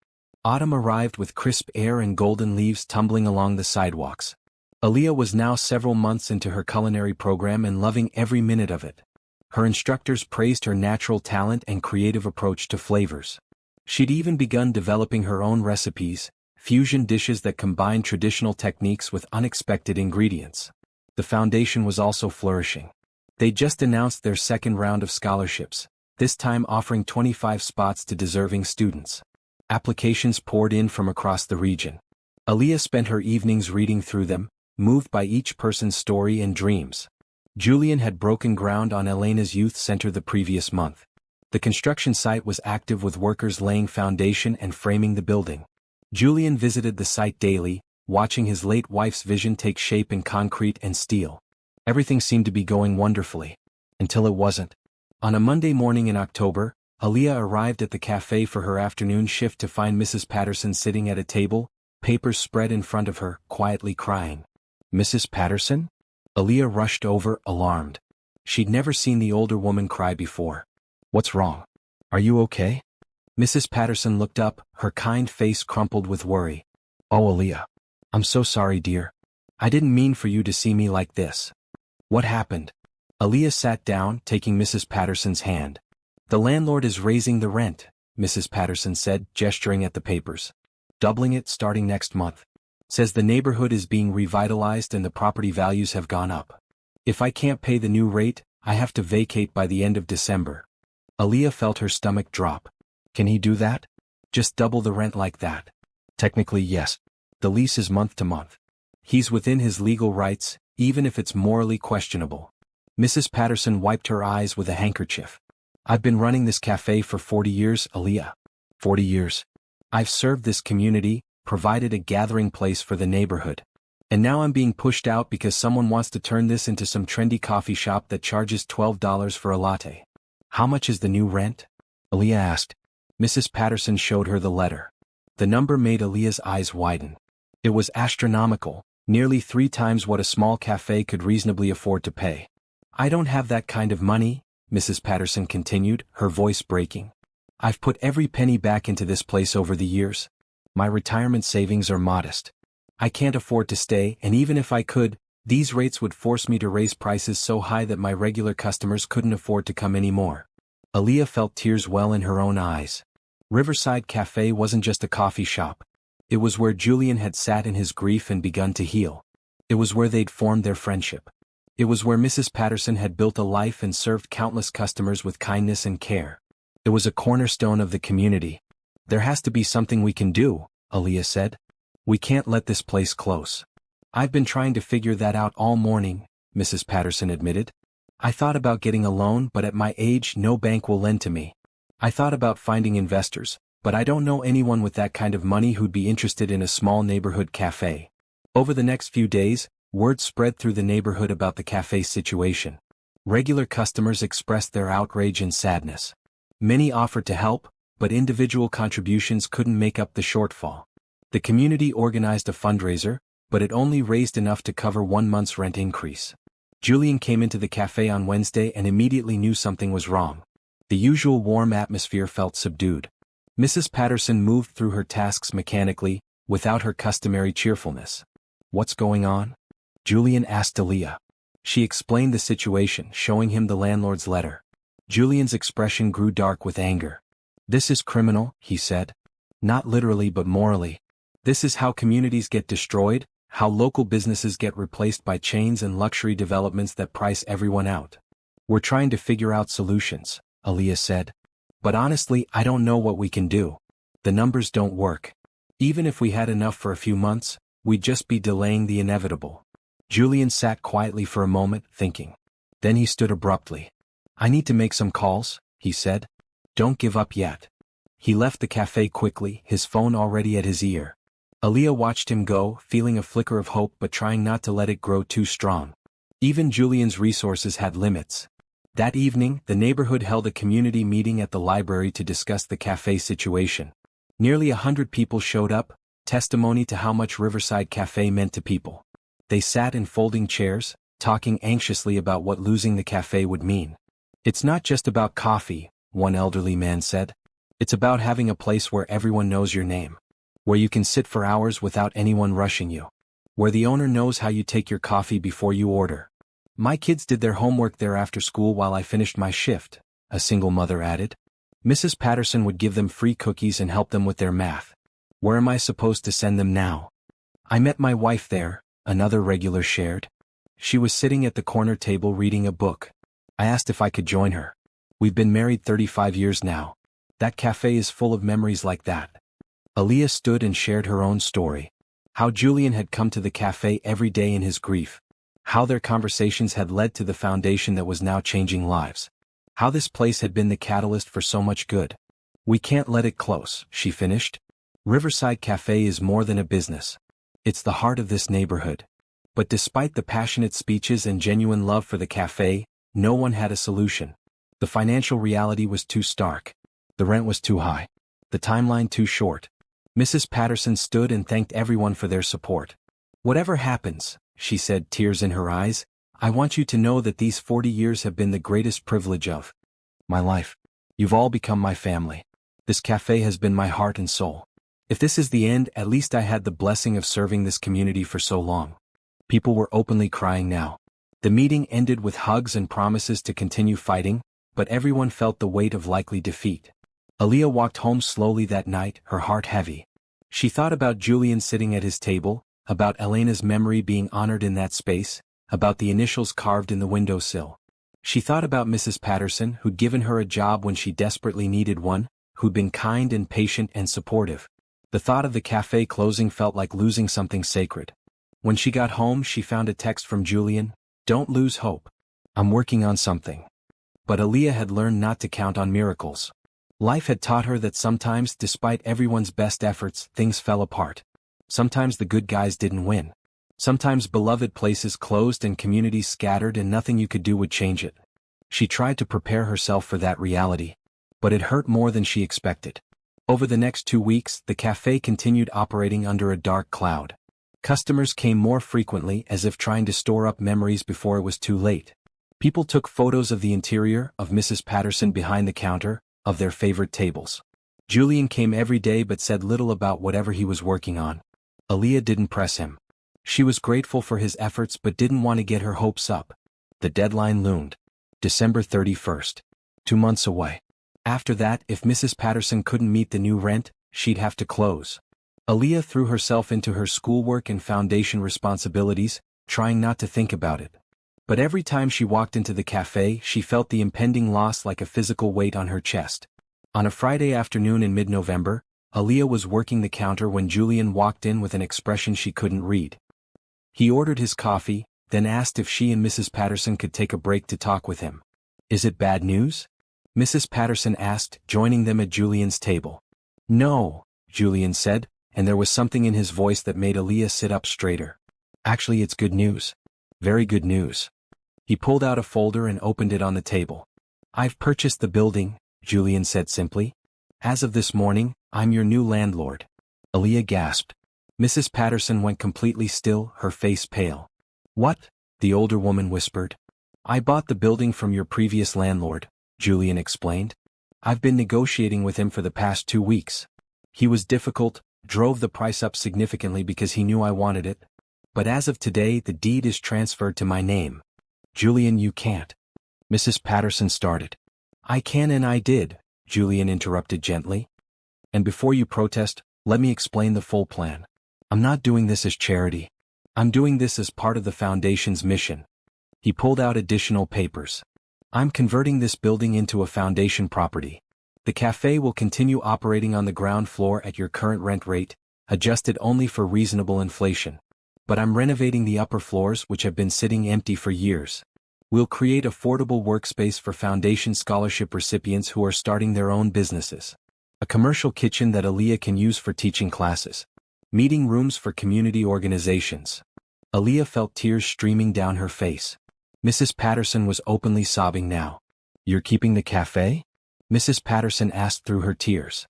Autumn arrived with crisp air and golden leaves tumbling along the sidewalks. Aaliyah was now several months into her culinary program and loving every minute of it. Her instructors praised her natural talent and creative approach to flavors. She'd even begun developing her own recipes, fusion dishes that combined traditional techniques with unexpected ingredients. The foundation was also flourishing. They just announced their second round of scholarships, this time offering 25 spots to deserving students. Applications poured in from across the region. Aaliyah spent her evenings reading through them, moved by each person's story and dreams. Julian had broken ground on Elena's youth center the previous month. The construction site was active with workers laying foundation and framing the building. Julian visited the site daily, watching his late wife's vision take shape in concrete and steel. Everything seemed to be going wonderfully. Until it wasn't. On a Monday morning in October, Aaliyah arrived at the cafe for her afternoon shift to find Mrs. Patterson sitting at a table, papers spread in front of her, quietly crying. Mrs. Patterson? Aaliyah rushed over, alarmed. She'd never seen the older woman cry before. What's wrong? Are you okay? Mrs. Patterson looked up, her kind face crumpled with worry. Oh, Aaliyah. I'm so sorry, dear. I didn't mean for you to see me like this. What happened? Aaliyah sat down, taking Mrs. Patterson's hand. The landlord is raising the rent, Mrs. Patterson said, gesturing at the papers. Doubling it starting next month. Says the neighborhood is being revitalized and the property values have gone up. If I can't pay the new rate, I have to vacate by the end of December. Aaliyah felt her stomach drop. Can he do that? Just double the rent like that? Technically, yes. The lease is month to month. He's within his legal rights, even if it's morally questionable. Mrs. Patterson wiped her eyes with a handkerchief. I've been running this cafe for 40 years, Aaliyah. 40 years. I've served this community, provided a gathering place for the neighborhood. And now I'm being pushed out because someone wants to turn this into some trendy coffee shop that charges $12 for a latte. How much is the new rent? Aaliyah asked. Mrs. Patterson showed her the letter. The number made Aaliyah's eyes widen. It was astronomical, nearly 3 times what a small cafe could reasonably afford to pay. I don't have that kind of money, Mrs. Patterson continued, her voice breaking. I've put every penny back into this place over the years. My retirement savings are modest. I can't afford to stay, and even if I could, these rates would force me to raise prices so high that my regular customers couldn't afford to come anymore. Aaliyah felt tears well in her own eyes. Riverside Cafe wasn't just a coffee shop. It was where Julian had sat in his grief and begun to heal. It was where they'd formed their friendship. It was where Mrs. Patterson had built a life and served countless customers with kindness and care. It was a cornerstone of the community. There has to be something we can do, Aaliyah said. We can't let this place close. I've been trying to figure that out all morning, Mrs. Patterson admitted. I thought about getting a loan, but at my age no bank will lend to me. I thought about finding investors, but I don't know anyone with that kind of money who'd be interested in a small neighborhood cafe. Over the next few days, word spread through the neighborhood about the cafe's situation. Regular customers expressed their outrage and sadness. Many offered to help, but individual contributions couldn't make up the shortfall. The community organized a fundraiser, but it only raised enough to cover 1 month's rent increase. Julian came into the cafe on Wednesday and immediately knew something was wrong. The usual warm atmosphere felt subdued. Mrs. Patterson moved through her tasks mechanically, without her customary cheerfulness. What's going on? Julian asked Aaliyah. She explained the situation, showing him the landlord's letter. Julian's expression grew dark with anger. "This is criminal," he said. "Not literally but morally. This is how communities get destroyed, how local businesses get replaced by chains and luxury developments that price everyone out." "We're trying to figure out solutions," Aaliyah said. "But honestly, I don't know what we can do. The numbers don't work. Even if we had enough for a few months, we'd just be delaying the inevitable." Julian sat quietly for a moment, thinking. Then he stood abruptly. "I need to make some calls," he said. "Don't give up yet." He left the cafe quickly, his phone already at his ear. Aaliyah watched him go, feeling a flicker of hope but trying not to let it grow too strong. Even Julian's resources had limits. That evening, the neighborhood held a community meeting at the library to discuss the cafe situation. Nearly 100 people showed up, testimony to how much Riverside Cafe meant to people. They sat in folding chairs, talking anxiously about what losing the cafe would mean. "It's not just about coffee," one elderly man said. "It's about having a place where everyone knows your name. Where you can sit for hours without anyone rushing you. Where the owner knows how you take your coffee before you order. My kids did their homework there after school while I finished my shift," a single mother added. "Mrs. Patterson would give them free cookies and help them with their math. Where am I supposed to send them now?" "I met my wife there," another regular shared. "She was sitting at the corner table reading a book. I asked if I could join her. We've been married 35 years now. That cafe is full of memories like that." Aaliyah stood and shared her own story. How Julian had come to the cafe every day in his grief. How their conversations had led to the foundation that was now changing lives. How this place had been the catalyst for so much good. "We can't let it close," she finished. "Riverside Cafe is more than a business. It's the heart of this neighborhood." But despite the passionate speeches and genuine love for the cafe, no one had a solution. The financial reality was too stark. The rent was too high. The timeline too short. Mrs. Patterson stood and thanked everyone for their support. "Whatever happens," she said, tears in her eyes, "I want you to know that these 40 years have been the greatest privilege of my life. You've all become my family. This cafe has been my heart and soul. If this is the end, at least I had the blessing of serving this community for so long." People were openly crying now. The meeting ended with hugs and promises to continue fighting, but everyone felt the weight of likely defeat. Aaliyah walked home slowly that night, her heart heavy. She thought about Julian sitting at his table, about Elena's memory being honored in that space, about the initials carved in the windowsill. She thought about Mrs. Patterson, who'd given her a job when she desperately needed one, who'd been kind and patient and supportive. The thought of the cafe closing felt like losing something sacred. When she got home, she found a text from Julian. "Don't lose hope. I'm working on something." But Aaliyah had learned not to count on miracles. Life had taught her that sometimes, despite everyone's best efforts, things fell apart. Sometimes the good guys didn't win. Sometimes beloved places closed and communities scattered and nothing you could do would change it. She tried to prepare herself for that reality. But it hurt more than she expected. Over the next 2 weeks, the cafe continued operating under a dark cloud. Customers came more frequently, as if trying to store up memories before it was too late. People took photos of the interior, of Mrs. Patterson behind the counter, of their favorite tables. Julian came every day but said little about whatever he was working on. Aaliyah didn't press him. She was grateful for his efforts but didn't want to get her hopes up. The deadline loomed. December 31st. 2 months away. After that, if Mrs. Patterson couldn't meet the new rent, she'd have to close. Aaliyah threw herself into her schoolwork and foundation responsibilities, trying not to think about it. But every time she walked into the cafe, she felt the impending loss like a physical weight on her chest. On a Friday afternoon in mid-November, Aaliyah was working the counter when Julian walked in with an expression she couldn't read. He ordered his coffee, then asked if she and Mrs. Patterson could take a break to talk with him. "Is it bad news?" Mrs. Patterson asked, joining them at Julian's table. "No," Julian said, and there was something in his voice that made Aaliyah sit up straighter. "Actually, it's good news. Very good news." He pulled out a folder and opened it on the table. "I've purchased the building," Julian said simply. "As of this morning, I'm your new landlord." Aaliyah gasped. Mrs. Patterson went completely still, her face pale. "What?" the older woman whispered. "I bought the building from your previous landlord," Julian explained. "I've been negotiating with him for the past 2 weeks. He was difficult, drove the price up significantly because he knew I wanted it. But as of today, the deed is transferred to my name." Julian, you can't. Mrs. Patterson started. I can and I did, Julian interrupted gently. And before you protest, let me explain the full plan. I'm not doing this as charity. I'm doing this as part of the foundation's mission. He pulled out additional papers. I'm converting this building into a foundation property. The cafe will continue operating on the ground floor at your current rent rate, adjusted only for reasonable inflation. But I'm renovating the upper floors which have been sitting empty for years. We'll create affordable workspace for foundation scholarship recipients who are starting their own businesses. A commercial kitchen that Aaliyah can use for teaching classes. Meeting rooms for community organizations. Aaliyah felt tears streaming down her face. Mrs. Patterson was openly sobbing now. You're keeping the cafe? Mrs. Patterson asked through her tears.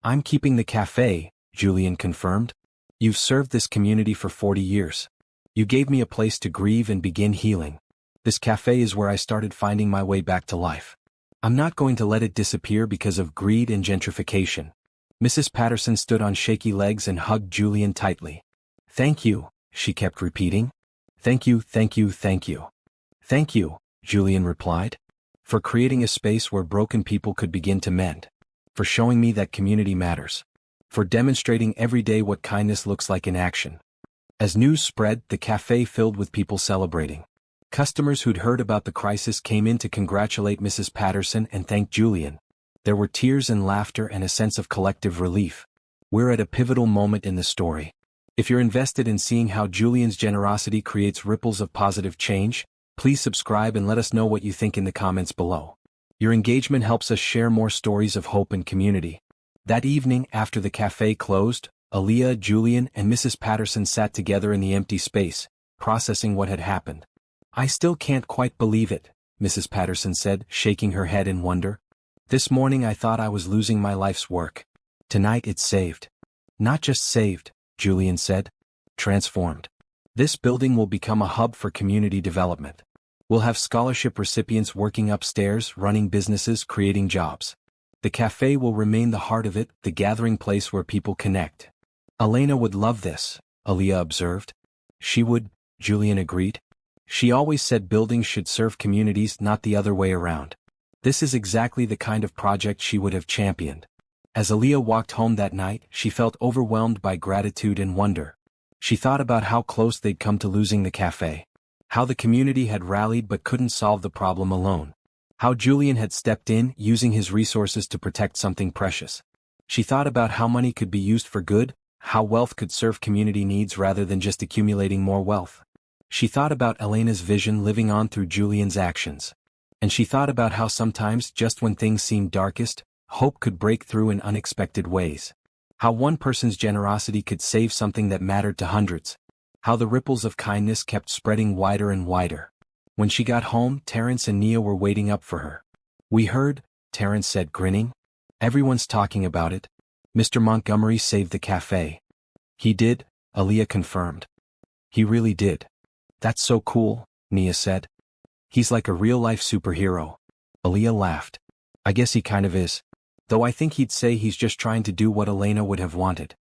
I'm keeping the cafe, Julian confirmed. You've served this community for 40 years. You gave me a place to grieve and begin healing. This cafe is where I started finding my way back to life. I'm not going to let it disappear because of greed and gentrification. Mrs. Patterson stood on shaky legs and hugged Julian tightly. Thank you, she kept repeating. Thank you, thank you, thank you. Thank you, Julian replied. For creating a space where broken people could begin to mend. For showing me that community matters. For demonstrating every day what kindness looks like in action. As news spread, the cafe filled with people celebrating. Customers who'd heard about the crisis came in to congratulate Mrs. Patterson and thank Julian. There were tears and laughter and a sense of collective relief. We're at a pivotal moment in the story. If you're invested in seeing how Julian's generosity creates ripples of positive change, please subscribe and let us know what you think in the comments below. Your engagement helps us share more stories of hope and community. That evening, after the cafe closed, Aaliyah, Julian, and Mrs. Patterson sat together in the empty space, processing what had happened. I still can't quite believe it, Mrs. Patterson said, shaking her head in wonder. This morning I thought I was losing my life's work. Tonight it's saved. Not just saved, Julian said. Transformed. This building will become a hub for community development. We'll have scholarship recipients working upstairs, running businesses, creating jobs. The cafe will remain the heart of it, the gathering place where people connect. Elena would love this, Aaliyah observed. She would, Julian agreed. She always said buildings should serve communities, not the other way around. This is exactly the kind of project she would have championed. As Aaliyah walked home that night, she felt overwhelmed by gratitude and wonder. She thought about how close they'd come to losing the cafe. How the community had rallied but couldn't solve the problem alone. How Julian had stepped in, using his resources to protect something precious. She thought about how money could be used for good, how wealth could serve community needs rather than just accumulating more wealth. She thought about Elena's vision living on through Julian's actions. And she thought about how sometimes, just when things seemed darkest, hope could break through in unexpected ways. How one person's generosity could save something that mattered to hundreds. How the ripples of kindness kept spreading wider and wider. When she got home, Terrence and Nia were waiting up for her. We heard, Terrence said, grinning. Everyone's talking about it. Mr. Montgomery saved the cafe. He did, Aaliyah confirmed. He really did. That's so cool, Nia said. He's like a real-life superhero. Aaliyah laughed. I guess he kind of is. Though I think he'd say he's just trying to do what Elena would have wanted.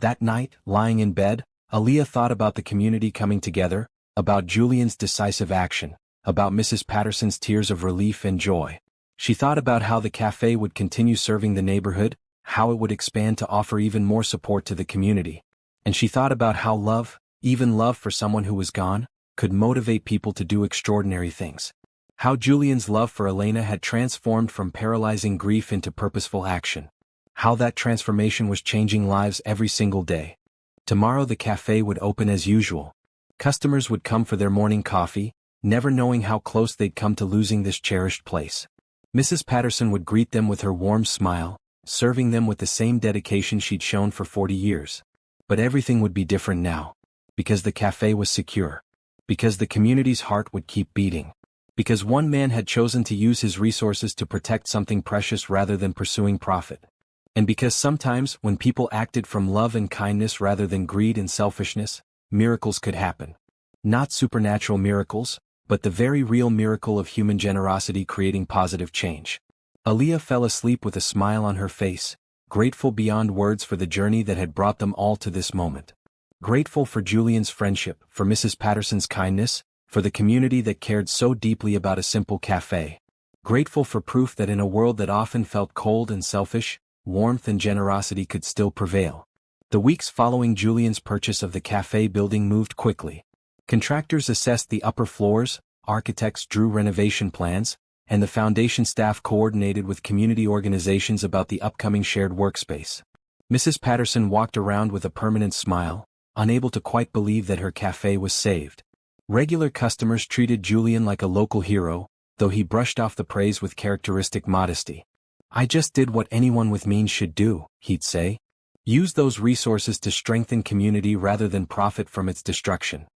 That night, lying in bed, Aaliyah thought about the community coming together, about Julian's decisive action, about Mrs. Patterson's tears of relief and joy. She thought about how the cafe would continue serving the neighborhood, how it would expand to offer even more support to the community. And she thought about how love, even love for someone who was gone, could motivate people to do extraordinary things. How Julian's love for Elena had transformed from paralyzing grief into purposeful action. How that transformation was changing lives every single day. Tomorrow the cafe would open as usual. Customers would come for their morning coffee, never knowing how close they'd come to losing this cherished place. Mrs. Patterson would greet them with her warm smile, serving them with the same dedication she'd shown for 40 years. But everything would be different now. Because the cafe was secure. Because the community's heart would keep beating. Because one man had chosen to use his resources to protect something precious rather than pursuing profit. And because sometimes, when people acted from love and kindness rather than greed and selfishness, miracles could happen. Not supernatural miracles, but the very real miracle of human generosity creating positive change. Aaliyah fell asleep with a smile on her face, grateful beyond words for the journey that had brought them all to this moment. Grateful for Julian's friendship, for Mrs. Patterson's kindness, for the community that cared so deeply about a simple cafe. Grateful for proof that in a world that often felt cold and selfish, warmth and generosity could still prevail. The weeks following Julian's purchase of the cafe building moved quickly. Contractors assessed the upper floors, architects drew renovation plans, and the foundation staff coordinated with community organizations about the upcoming shared workspace. Mrs. Patterson walked around with a permanent smile, unable to quite believe that her cafe was saved. Regular customers treated Julian like a local hero, though he brushed off the praise with characteristic modesty. "I just did what anyone with means should do," he'd say. "Use those resources to strengthen community rather than profit from its destruction."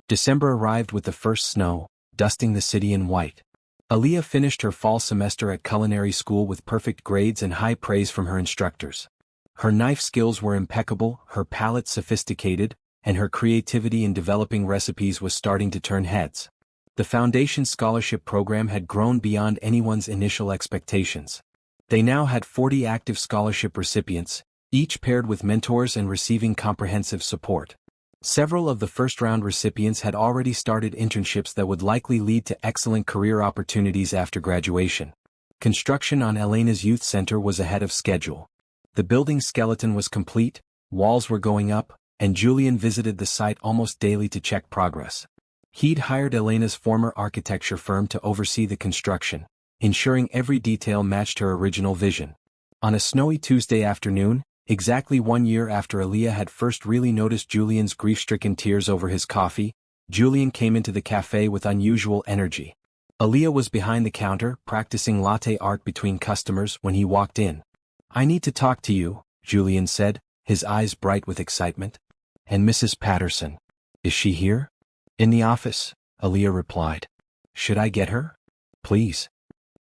December arrived with the first snow, dusting the city in white. Aaliyah finished her fall semester at culinary school with perfect grades and high praise from her instructors. Her knife skills were impeccable, her palate sophisticated, and her creativity in developing recipes was starting to turn heads. The Foundation Scholarship Program had grown beyond anyone's initial expectations. They now had 40 active scholarship recipients, each paired with mentors and receiving comprehensive support. Several of the first-round recipients had already started internships that would likely lead to excellent career opportunities after graduation. Construction on Elena's youth center was ahead of schedule. The building's skeleton was complete, walls were going up, and Julian visited the site almost daily to check progress. He'd hired Elena's former architecture firm to oversee the construction, ensuring every detail matched her original vision. On a snowy Tuesday afternoon, exactly 1 year after Aaliyah had first really noticed Julian's grief-stricken tears over his coffee, Julian came into the cafe with unusual energy. Aaliyah was behind the counter, practicing latte art between customers when he walked in. "I need to talk to you," Julian said, his eyes bright with excitement. "And Mrs. Patterson, is she here?" "In the office," Aaliyah replied. "Should I get her?" "Please."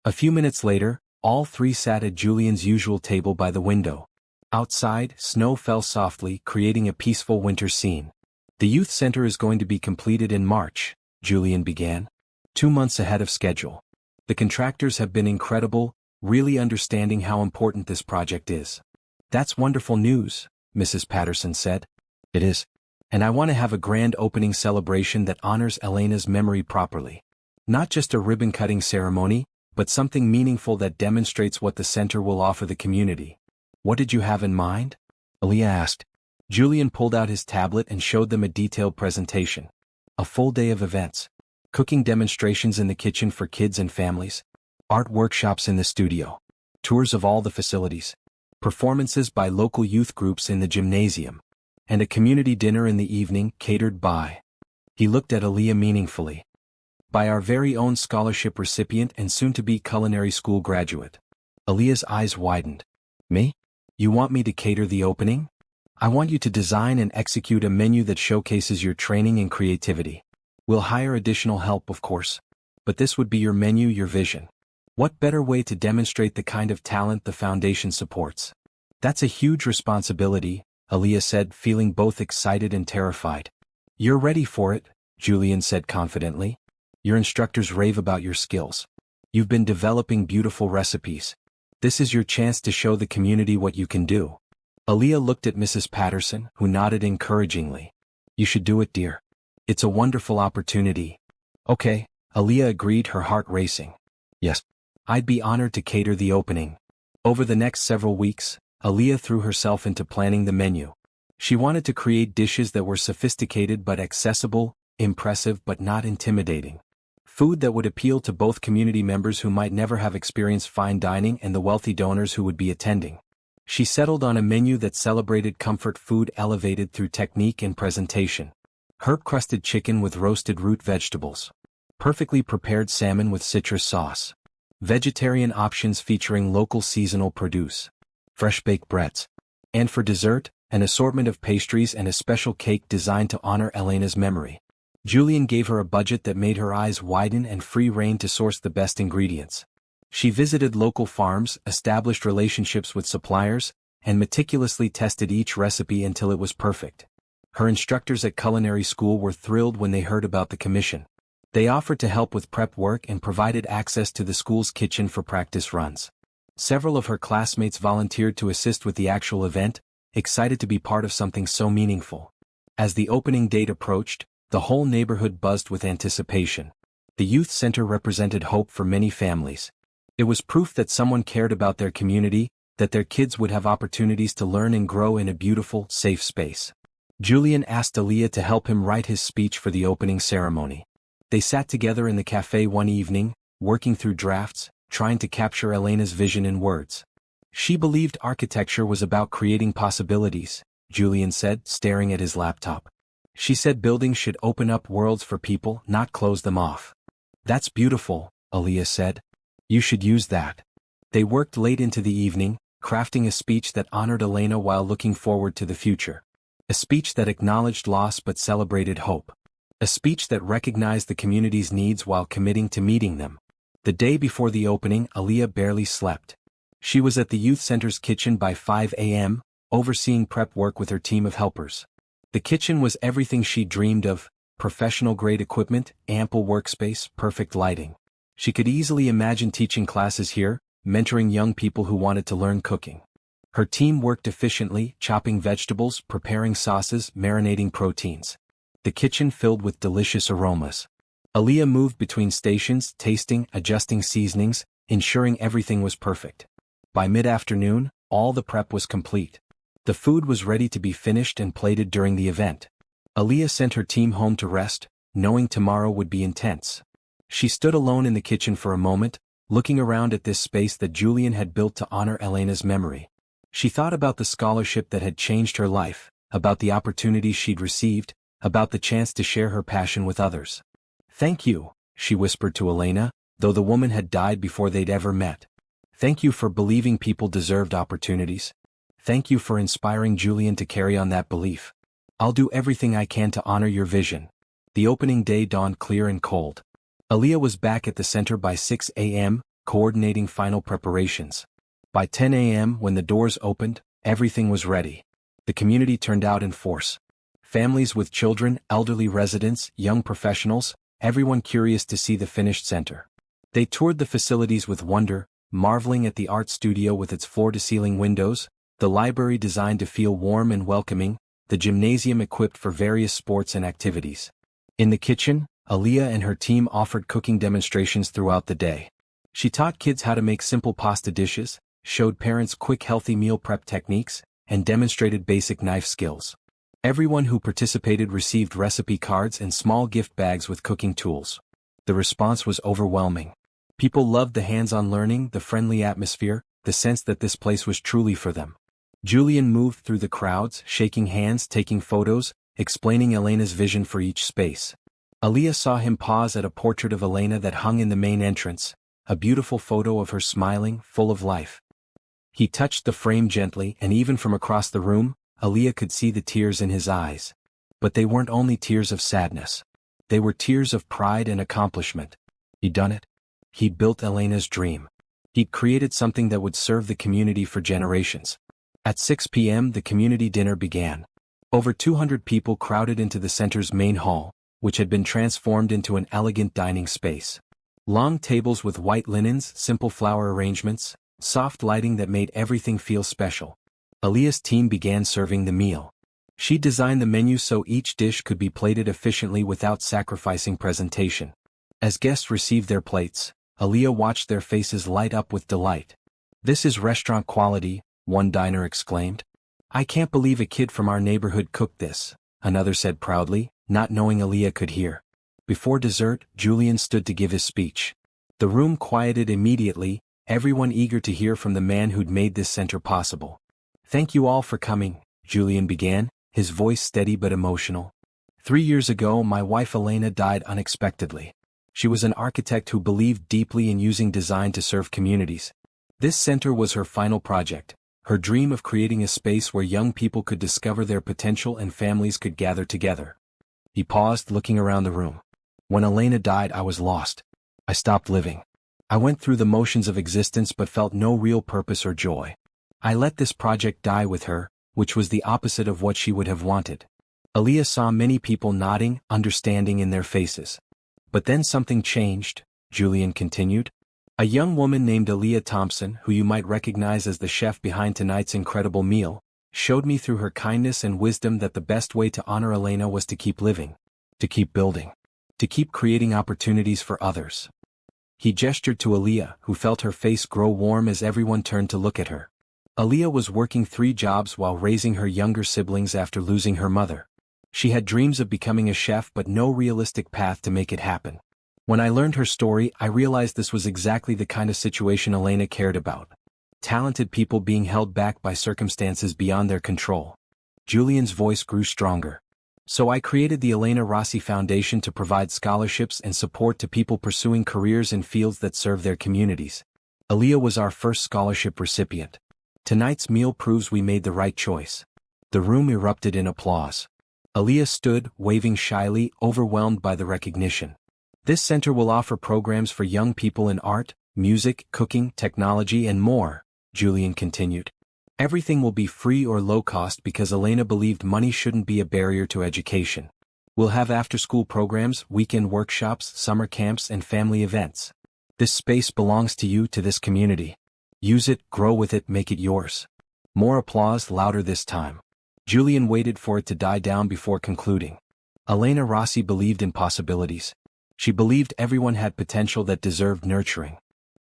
A few minutes later, all three sat at Julian's usual table by the window. Outside, snow fell softly, creating a peaceful winter scene. "The youth center is going to be completed in March," Julian began. 2 months ahead of schedule. "The contractors have been incredible, really understanding how important this project is." "That's wonderful news," Mrs. Patterson said. "It is. And I want to have a grand opening celebration that honors Elena's memory properly. Not just a ribbon-cutting ceremony, but something meaningful that demonstrates what the center will offer the community." "What did you have in mind?" Aaliyah asked. Julian pulled out his tablet and showed them a detailed presentation. A full day of events. Cooking demonstrations in the kitchen for kids and families. Art workshops in the studio. Tours of all the facilities. Performances by local youth groups in the gymnasium. And a community dinner in the evening catered by. He looked at Aaliyah meaningfully. "By our very own scholarship recipient and soon-to-be culinary school graduate." Aaliyah's eyes widened. "Me? You want me to cater the opening? I want you to design and execute a menu that showcases your training and creativity. We'll hire additional help, of course. But this would be your menu, your vision. What better way to demonstrate the kind of talent the foundation supports?" "That's a huge responsibility," Aaliyah said, feeling both excited and terrified. "You're ready for it," Julian said confidently. "Your instructors rave about your skills. You've been developing beautiful recipes. This is your chance to show the community what you can do." Aaliyah looked at Mrs. Patterson, who nodded encouragingly. "You should do it, dear. It's a wonderful opportunity." "Okay," Aaliyah agreed, her heart racing. "Yes. I'd be honored to cater the opening." Over the next several weeks, Aaliyah threw herself into planning the menu. She wanted to create dishes that were sophisticated but accessible, impressive but not intimidating. Food that would appeal to both community members who might never have experienced fine dining and the wealthy donors who would be attending. She settled on a menu that celebrated comfort food elevated through technique and presentation. Herb-crusted chicken with roasted root vegetables. Perfectly prepared salmon with citrus sauce. Vegetarian options featuring local seasonal produce. Fresh baked breads. And for dessert, an assortment of pastries and a special cake designed to honor Elena's memory. Julian gave her a budget that made her eyes widen and free rein to source the best ingredients. She visited local farms, established relationships with suppliers, and meticulously tested each recipe until it was perfect. Her instructors at culinary school were thrilled when they heard about the commission. They offered to help with prep work and provided access to the school's kitchen for practice runs. Several of her classmates volunteered to assist with the actual event, excited to be part of something so meaningful. As the opening date approached, The whole neighborhood buzzed with anticipation. The youth center represented hope for many families. It was proof that someone cared about their community, that their kids would have opportunities to learn and grow in a beautiful, safe space. Julian asked Aaliyah to help him write his speech for the opening ceremony. They sat together in the cafe one evening, working through drafts, trying to capture Elena's vision in words. She believed architecture was about creating possibilities, Julian said, staring at his laptop. She said buildings should open up worlds for people, not close them off. That's beautiful, Aaliyah said. You should use that. They worked late into the evening, crafting a speech that honored Elena while looking forward to the future. A speech that acknowledged loss but celebrated hope. A speech that recognized the community's needs while committing to meeting them. The day before the opening, Aaliyah barely slept. She was at the youth center's kitchen by 5 a.m., overseeing prep work with her team of helpers. The kitchen was everything she dreamed of: professional-grade equipment, ample workspace, perfect lighting. She could easily imagine teaching classes here, mentoring young people who wanted to learn cooking. Her team worked efficiently, chopping vegetables, preparing sauces, marinating proteins. The kitchen filled with delicious aromas. Aaliyah moved between stations, tasting, adjusting seasonings, ensuring everything was perfect. By mid-afternoon, all the prep was complete. The food was ready to be finished and plated during the event. Aaliyah sent her team home to rest, knowing tomorrow would be intense. She stood alone in the kitchen for a moment, looking around at this space that Julian had built to honor Elena's memory. She thought about the scholarship that had changed her life, about the opportunities she'd received, about the chance to share her passion with others. "Thank you," she whispered to Elena, though the woman had died before they'd ever met. "Thank you for believing people deserved opportunities. Thank you for inspiring Julian to carry on that belief. I'll do everything I can to honor your vision." The opening day dawned clear and cold. Aaliyah was back at the center by 6 a.m., coordinating final preparations. By 10 a.m., when the doors opened, everything was ready. The community turned out in force. Families with children, elderly residents, young professionals, everyone curious to see the finished center. They toured the facilities with wonder, marveling at the art studio with its floor-to-ceiling windows, the library designed to feel warm and welcoming, the gymnasium equipped for various sports and activities. In the kitchen, Aaliyah and her team offered cooking demonstrations throughout the day. She taught kids how to make simple pasta dishes, showed parents quick healthy meal prep techniques, and demonstrated basic knife skills. Everyone who participated received recipe cards and small gift bags with cooking tools. The response was overwhelming. People loved the hands-on learning, the friendly atmosphere, the sense that this place was truly for them. Julian moved through the crowds, shaking hands, taking photos, explaining Elena's vision for each space. Aaliyah saw him pause at a portrait of Elena that hung in the main entrance, a beautiful photo of her smiling, full of life. He touched the frame gently, and even from across the room, Aaliyah could see the tears in his eyes. But they weren't only tears of sadness. They were tears of pride and accomplishment. He'd done it. He'd built Elena's dream. He'd created something that would serve the community for generations. At 6 p.m. the community dinner began. Over 200 people crowded into the center's main hall, which had been transformed into an elegant dining space. Long tables with white linens, simple flower arrangements, soft lighting that made everything feel special. Aaliyah's team began serving the meal. She designed the menu so each dish could be plated efficiently without sacrificing presentation. As guests received their plates, Aaliyah watched their faces light up with delight. "This is restaurant quality," one diner exclaimed. "I can't believe a kid from our neighborhood cooked this," another said proudly, not knowing Aaliyah could hear. Before dessert, Julian stood to give his speech. The room quieted immediately, everyone eager to hear from the man who'd made this center possible. "Thank you all for coming," Julian began, his voice steady but emotional. 3 years ago, my wife Elena died unexpectedly. She was an architect who believed deeply in using design to serve communities. This center was her final project, her dream of creating a space where young people could discover their potential and families could gather together. He paused, looking around the room. "When Elena died, I was lost. I stopped living. I went through the motions of existence but felt no real purpose or joy. I let this project die with her, which was the opposite of what she would have wanted." Aaliyah saw many people nodding, understanding in their faces. "But then something changed," Julian continued. "A young woman named Aaliyah Thompson, who you might recognize as the chef behind tonight's incredible meal, showed me through her kindness and wisdom that the best way to honor Elena was to keep living. to keep building, to keep creating opportunities for others. He gestured to Aaliyah, who felt her face grow warm as everyone turned to look at her. Aaliyah was working 3 jobs while raising her younger siblings after losing her mother. She had dreams of becoming a chef but no realistic path to make it happen. When I learned her story, I realized this was exactly the kind of situation Elena cared about. Talented people being held back by circumstances beyond their control. Julian's voice grew stronger. So I created the Elena Rossi Foundation to provide scholarships and support to people pursuing careers in fields that serve their communities. Aaliyah was our first scholarship recipient. Tonight's meal proves we made the right choice. The room erupted in applause. Aaliyah stood, waving shyly, overwhelmed by the recognition. This center will offer programs for young people in art, music, cooking, technology, and more, Julian continued. Everything will be free or low cost because Elena believed money shouldn't be a barrier to education. We'll have after-school programs, weekend workshops, summer camps, and family events. This space belongs to you, to this community. Use it, grow with it, make it yours. More applause, louder this time. Julian waited for it to die down before concluding. Elena Rossi believed in possibilities. She believed everyone had potential that deserved nurturing.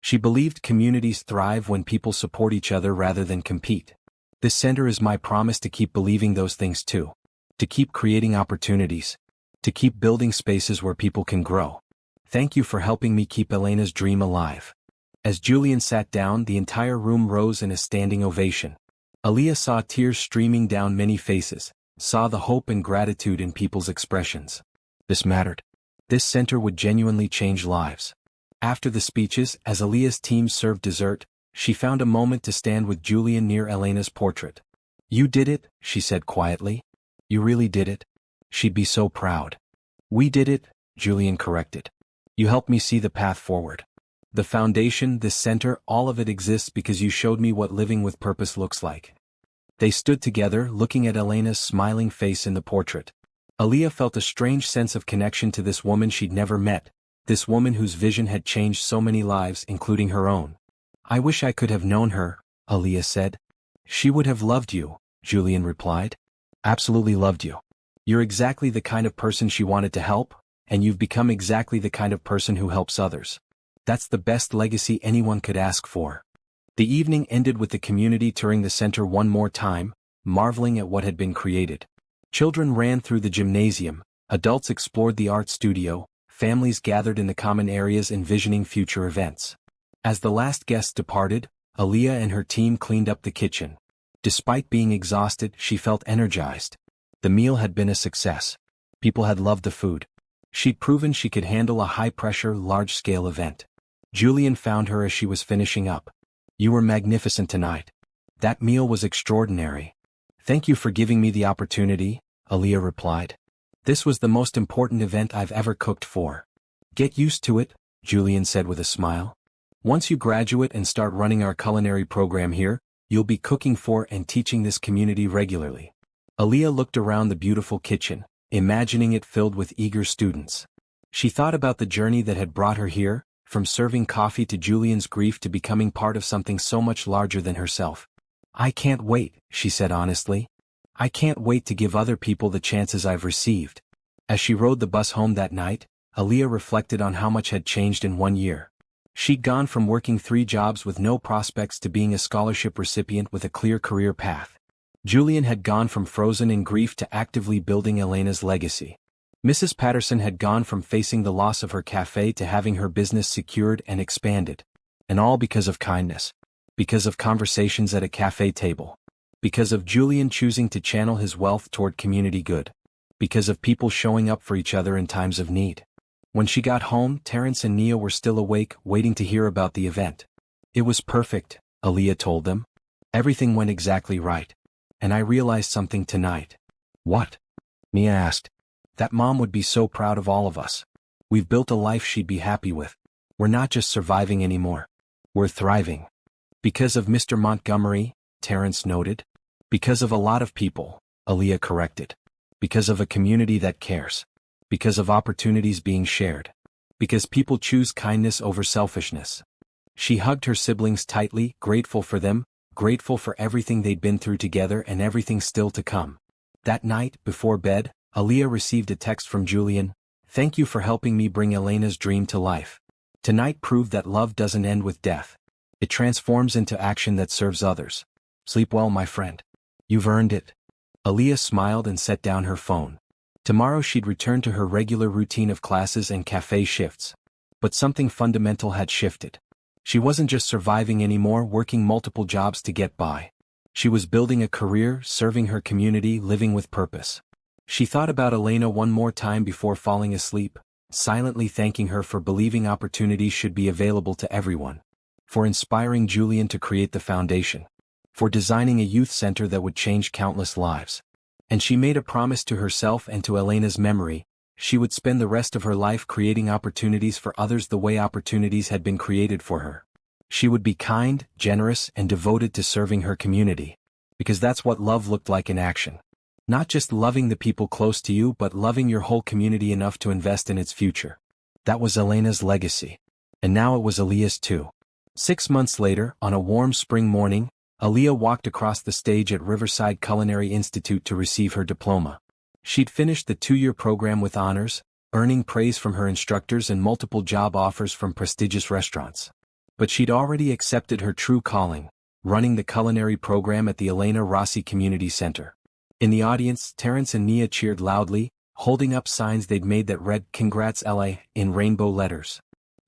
She believed communities thrive when people support each other rather than compete. This center is my promise to keep believing those things too. To keep creating opportunities. To keep building spaces where people can grow. Thank you for helping me keep Elena's dream alive. As Julian sat down, the entire room rose in a standing ovation. Aaliyah saw tears streaming down many faces, saw the hope and gratitude in people's expressions. This mattered. This center would genuinely change lives. After the speeches, as Aaliyah's team served dessert, she found a moment to stand with Julian near Elena's portrait. You did it, she said quietly. You really did it. She'd be so proud. We did it, Julian corrected. You helped me see the path forward. The foundation, this center, all of it exists because you showed me what living with purpose looks like. They stood together, looking at Elena's smiling face in the portrait. Aaliyah felt a strange sense of connection to this woman she'd never met, this woman whose vision had changed so many lives, including her own. I wish I could have known her, Aaliyah said. She would have loved you, Julian replied. Absolutely loved you. You're exactly the kind of person she wanted to help, and you've become exactly the kind of person who helps others. That's the best legacy anyone could ask for. The evening ended with the community touring the center one more time, marveling at what had been created. Children ran through the gymnasium, adults explored the art studio, families gathered in the common areas envisioning future events. As the last guests departed, Aaliyah and her team cleaned up the kitchen. Despite being exhausted, she felt energized. The meal had been a success. People had loved the food. She'd proven she could handle a high-pressure, large-scale event. Julian found her as she was finishing up. You were magnificent tonight. That meal was extraordinary. Thank you for giving me the opportunity, Aaliyah replied. This was the most important event I've ever cooked for. Get used to it, Julian said with a smile. Once you graduate and start running our culinary program here, you'll be cooking for and teaching this community regularly. Aaliyah looked around the beautiful kitchen, imagining it filled with eager students. She thought about the journey that had brought her here, from serving coffee to Julian's grief to becoming part of something so much larger than herself. I can't wait, she said honestly. I can't wait to give other people the chances I've received. As she rode the bus home that night, Aaliyah reflected on how much had changed in 1 year. She'd gone from working 3 jobs with no prospects to being a scholarship recipient with a clear career path. Julian had gone from frozen in grief to actively building Elena's legacy. Mrs. Patterson had gone from facing the loss of her cafe to having her business secured and expanded. And all because of kindness. Because of conversations at a cafe table. Because of Julian choosing to channel his wealth toward community good. Because of people showing up for each other in times of need. When she got home, Terrence and Nia were still awake, waiting to hear about the event. It was perfect, Aaliyah told them. Everything went exactly right. And I realized something tonight. What? Nia asked. That Mom would be so proud of all of us. We've built a life she'd be happy with. We're not just surviving anymore. We're thriving. Because of Mr. Montgomery, Terrence noted. Because of a lot of people, Aaliyah corrected. Because of a community that cares. Because of opportunities being shared. Because people choose kindness over selfishness. She hugged her siblings tightly, grateful for them, grateful for everything they'd been through together and everything still to come. That night, before bed, Aaliyah received a text from Julian. "Thank you for helping me bring Elena's dream to life. Tonight proved that love doesn't end with death. It transforms into action that serves others. Sleep well, my friend. You've earned it." Aaliyah smiled and set down her phone. Tomorrow she'd return to her regular routine of classes and cafe shifts. But something fundamental had shifted. She wasn't just surviving anymore, working multiple jobs to get by. She was building a career, serving her community, living with purpose. She thought about Elena one more time before falling asleep, silently thanking her for believing opportunities should be available to everyone, for inspiring Julian to create the foundation, for designing a youth center that would change countless lives. And she made a promise to herself and to Elena's memory: she would spend the rest of her life creating opportunities for others the way opportunities had been created for her. She would be kind, generous, and devoted to serving her community, because that's what love looked like in action. Not just loving the people close to you, but loving your whole community enough to invest in its future. That was Elena's legacy. And now it was Aaliyah's too. 6 months later, on a warm spring morning, Aaliyah walked across the stage at Riverside Culinary Institute to receive her diploma. She'd finished the 2-year program with honors, earning praise from her instructors and multiple job offers from prestigious restaurants. But she'd already accepted her true calling, running the culinary program at the Elena Rossi Community Center. In the audience, Terrence and Nia cheered loudly, holding up signs they'd made that read "Congrats LA" in rainbow letters.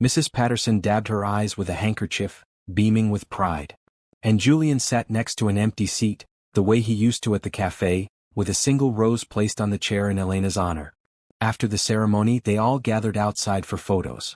Mrs. Patterson dabbed her eyes with a handkerchief, beaming with pride. And Julian sat next to an empty seat, the way he used to at the cafe, with a single rose placed on the chair in Elena's honor. After the ceremony, they all gathered outside for photos.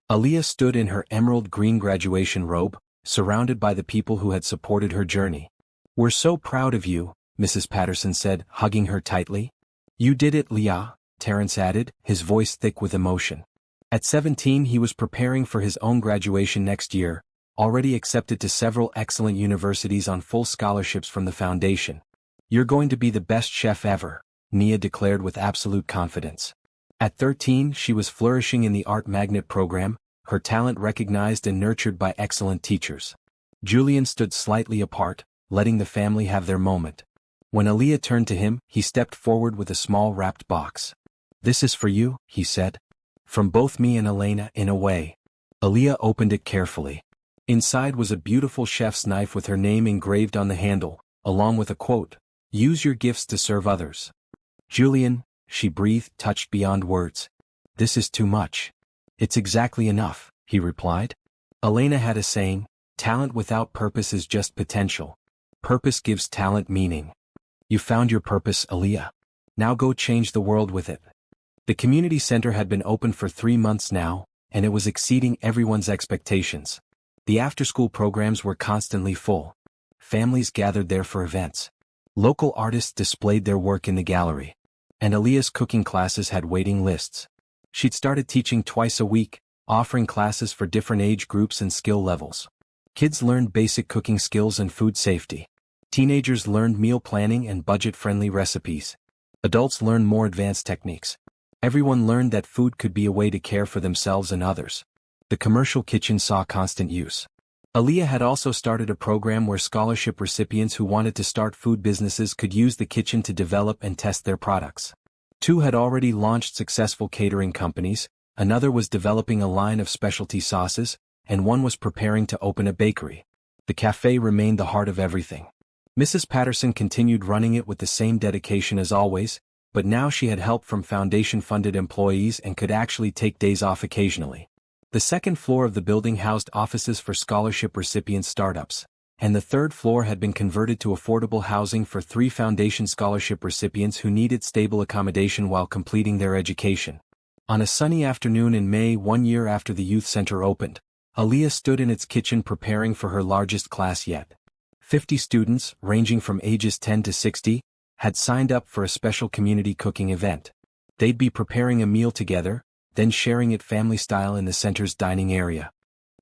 Aaliyah stood in her emerald green graduation robe, surrounded by the people who had supported her journey. "We're so proud of you," Mrs. Patterson said, hugging her tightly. "You did it, Leah," Terrence added, his voice thick with emotion. At 17 he was preparing for his own graduation next year, already accepted to several excellent universities on full scholarships from the foundation. "You're going to be the best chef ever," Nia declared with absolute confidence. At 13 she was flourishing in the Art Magnet program, her talent recognized and nurtured by excellent teachers. Julian stood slightly apart, letting the family have their moment. When Aaliyah turned to him, he stepped forward with a small wrapped box. "This is for you," he said. "From both me and Elena, in a way." Aaliyah opened it carefully. Inside was a beautiful chef's knife with her name engraved on the handle, along with a quote: "Use your gifts to serve others." "Julian," she breathed, touched beyond words. "This is too much." "It's exactly enough," he replied. Elena had a saying: "Talent without purpose is just potential. Purpose gives talent meaning." You found your purpose, Aaliyah. Now go change the world with it. The community center had been open for 3 months now, and it was exceeding everyone's expectations. The after-school programs were constantly full. Families gathered there for events. Local artists displayed their work in the gallery. And Aaliyah's cooking classes had waiting lists. She'd started teaching twice a week, offering classes for different age groups and skill levels. Kids learned basic cooking skills and food safety. Teenagers learned meal planning and budget-friendly recipes. Adults learned more advanced techniques. Everyone learned that food could be a way to care for themselves and others. The commercial kitchen saw constant use. Aaliyah had also started a program where scholarship recipients who wanted to start food businesses could use the kitchen to develop and test their products. 2 had already launched successful catering companies, another was developing a line of specialty sauces, and 1 was preparing to open a bakery. The cafe remained the heart of everything. Mrs. Patterson continued running it with the same dedication as always, but now she had help from foundation-funded employees and could actually take days off occasionally. The second floor of the building housed offices for scholarship recipient startups, and the third floor had been converted to affordable housing for 3 foundation scholarship recipients who needed stable accommodation while completing their education. On a sunny afternoon in May, 1 year after the youth center opened, Aaliyah stood in its kitchen preparing for her largest class yet. 50 students, ranging from ages 10 to 60, had signed up for a special community cooking event. They'd be preparing a meal together, then sharing it family-style in the center's dining area.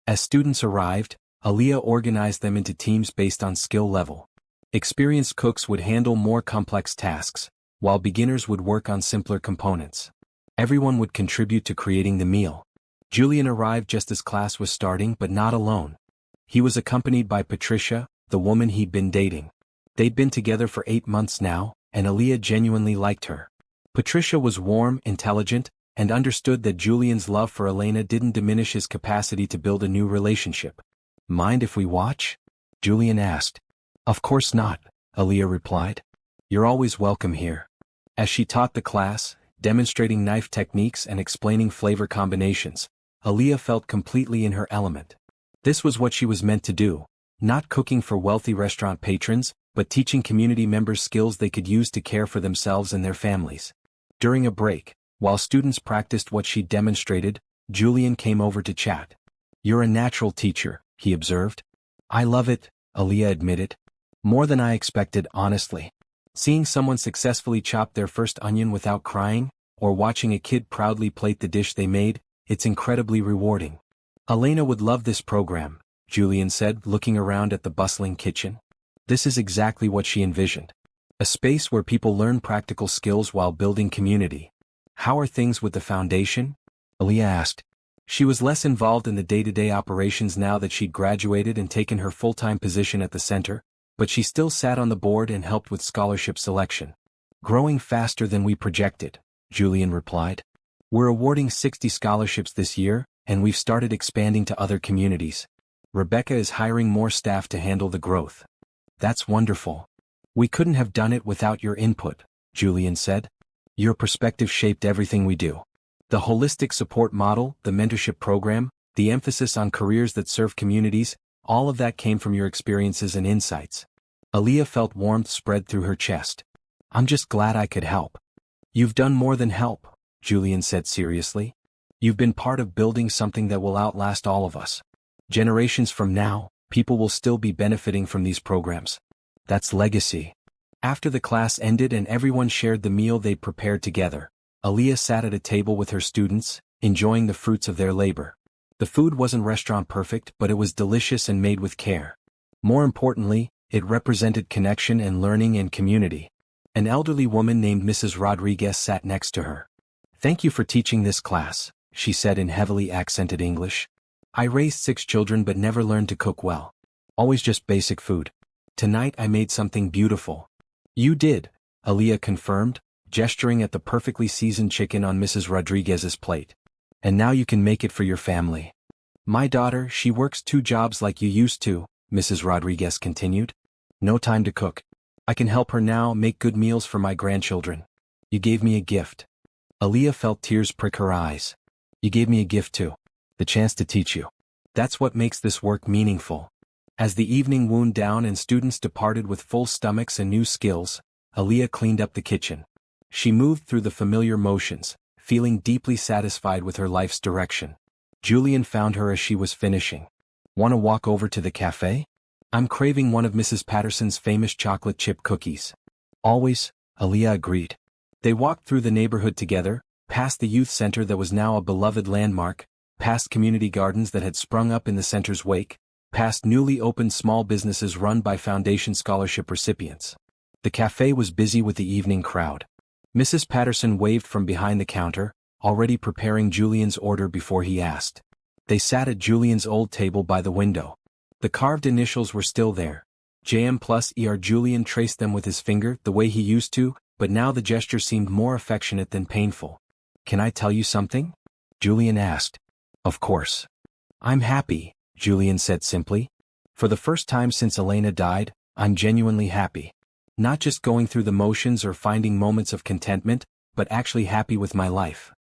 As students arrived, Aaliyah organized them into teams based on skill level. Experienced cooks would handle more complex tasks, while beginners would work on simpler components. Everyone would contribute to creating the meal. Julian arrived just as class was starting, but not alone. He was accompanied by Patricia, the woman he'd been dating. They'd been together for 8 months now, and Aaliyah genuinely liked her. Patricia was warm, intelligent, and understood that Julian's love for Elena didn't diminish his capacity to build a new relationship. "Mind if we watch?" Julian asked. "Of course not," Aaliyah replied. "You're always welcome here." As she taught the class, demonstrating knife techniques and explaining flavor combinations, Aaliyah felt completely in her element. This was what she was meant to do, not cooking for wealthy restaurant patrons, but teaching community members skills they could use to care for themselves and their families. During a break, while students practiced what she demonstrated, Julian came over to chat. "You're a natural teacher," he observed. "I love it," Aaliyah admitted. "More than I expected, honestly. Seeing someone successfully chop their first onion without crying, or watching a kid proudly plate the dish they made, it's incredibly rewarding." "Elena would love this program," Julian said, looking around at the bustling kitchen. This is exactly what she envisioned. A space where people learn practical skills while building community. "How are things with the foundation?" Aaliyah asked. She was less involved in the day-to-day operations now that she'd graduated and taken her full-time position at the center, but she still sat on the board and helped with scholarship selection. "Growing faster than we projected," Julian replied. "We're awarding 60 scholarships this year, and we've started expanding to other communities. Rebecca is hiring more staff to handle the growth." "That's wonderful. We couldn't have done it without your input," Julian said. "Your perspective shaped everything we do. The holistic support model, the mentorship program, the emphasis on careers that serve communities, all of that came from your experiences and insights." Aaliyah felt warmth spread through her chest. "I'm just glad I could help." "You've done more than help," Julian said seriously. "You've been part of building something that will outlast all of us. Generations from now, people will still be benefiting from these programs. That's legacy." After the class ended and everyone shared the meal they'd prepared together, Aaliyah sat at a table with her students, enjoying the fruits of their labor. The food wasn't restaurant perfect, but it was delicious and made with care. More importantly, it represented connection and learning and community. An elderly woman named Mrs. Rodriguez sat next to her. "Thank you for teaching this class," she said in heavily accented English. "I raised 6 children but never learned to cook well. Always just basic food. Tonight I made something beautiful." "You did," Aaliyah confirmed, gesturing at the perfectly seasoned chicken on Mrs. Rodriguez's plate. "And now you can make it for your family." "My daughter, she works 2 jobs like you used to," Mrs. Rodriguez continued. "No time to cook. I can help her now make good meals for my grandchildren. You gave me a gift." Aaliyah felt tears prick her eyes. "You gave me a gift too. The chance to teach you. That's what makes this work meaningful." As the evening wound down and students departed with full stomachs and new skills, Aaliyah cleaned up the kitchen. She moved through the familiar motions, feeling deeply satisfied with her life's direction. Julian found her as she was finishing. "Want to walk over to the cafe? I'm craving one of Mrs. Patterson's famous chocolate chip cookies." "Always," Aaliyah agreed. They walked through the neighborhood together, past the youth center that was now a beloved landmark, past community gardens that had sprung up in the center's wake, past newly opened small businesses run by Foundation Scholarship recipients. The cafe was busy with the evening crowd. Mrs. Patterson waved from behind the counter, already preparing Julian's order before he asked. They sat at Julian's old table by the window. The carved initials were still there. JM+ER. Julian traced them with his finger the way he used to, but now the gesture seemed more affectionate than painful. "Can I tell you something?" Julian asked. "Of course." "I'm happy," Julian said simply. "For the first time since Elena died, I'm genuinely happy. Not just going through the motions or finding moments of contentment, but actually happy with my life."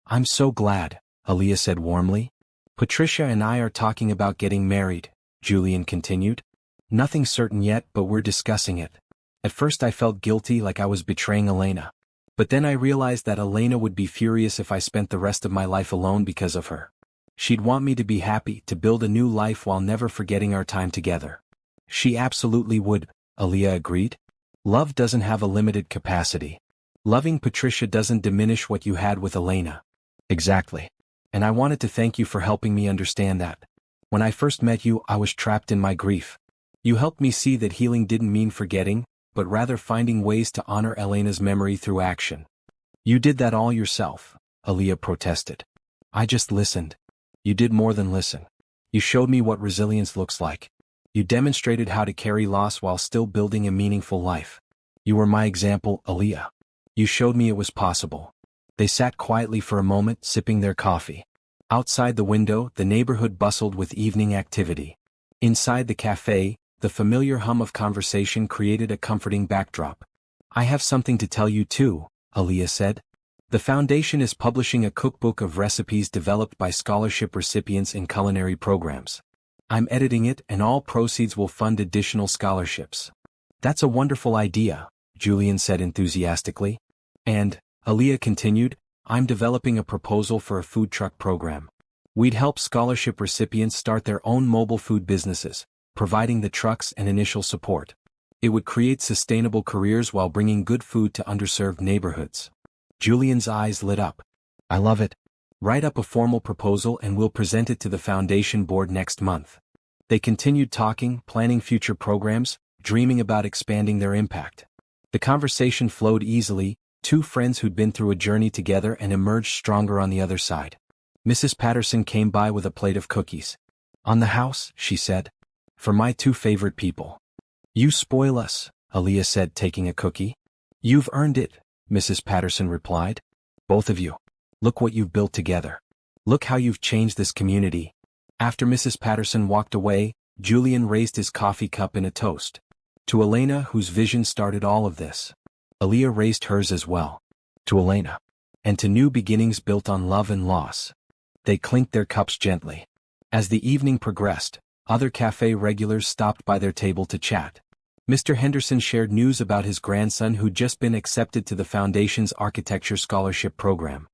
"I'm so glad," Aaliyah said warmly. "Patricia and I are talking about getting married," Julian continued. "Nothing certain yet, but we're discussing it. At first I felt guilty, like I was betraying Elena. But then I realized that Elena would be furious if I spent the rest of my life alone because of her. She'd want me to be happy, to build a new life while never forgetting our time together." "She absolutely would," Aaliyah agreed. "Love doesn't have a limited capacity. Loving Patricia doesn't diminish what you had with Elena." "Exactly. And I wanted to thank you for helping me understand that. When I first met you, I was trapped in my grief. You helped me see that healing didn't mean forgetting, but rather finding ways to honor Elena's memory through action." "You did that all yourself," Aaliyah protested. "I just listened." "You did more than listen. You showed me what resilience looks like. You demonstrated how to carry loss while still building a meaningful life. You were my example, Aaliyah." You showed me it was possible. They sat quietly for a moment, sipping their coffee. Outside the window, the neighborhood bustled with evening activity. Inside the cafe, the familiar hum of conversation created a comforting backdrop. I have something to tell you too, Aaliyah said. The foundation is publishing a cookbook of recipes developed by scholarship recipients in culinary programs. I'm editing it, and all proceeds will fund additional scholarships. That's a wonderful idea, Julian said enthusiastically. And, Aaliyah continued, I'm developing a proposal for a food truck program. We'd help scholarship recipients start their own mobile food businesses, providing the trucks and initial support. It would create sustainable careers while bringing good food to underserved neighborhoods. Julian's eyes lit up. I love it. Write up a formal proposal and we'll present it to the foundation board next month. They continued talking, planning future programs, dreaming about expanding their impact. The conversation flowed easily, two friends who'd been through a journey together and emerged stronger on the other side. Mrs. Patterson came by with a plate of cookies. On the house, she said. For my two favorite people. You spoil us, Aaliyah said, taking a cookie. You've earned it, Mrs. Patterson replied. Both of you. Look what you've built together. Look how you've changed this community. After Mrs. Patterson walked away, Julian raised his coffee cup in a toast. To Elena, whose vision started all of this. Aaliyah raised hers as well. To Elena. And to new beginnings built on love and loss. They clinked their cups gently. As the evening progressed, other cafe regulars stopped by their table to chat. Mr. Henderson shared news about his grandson who'd just been accepted to the Foundation's Architecture Scholarship Program.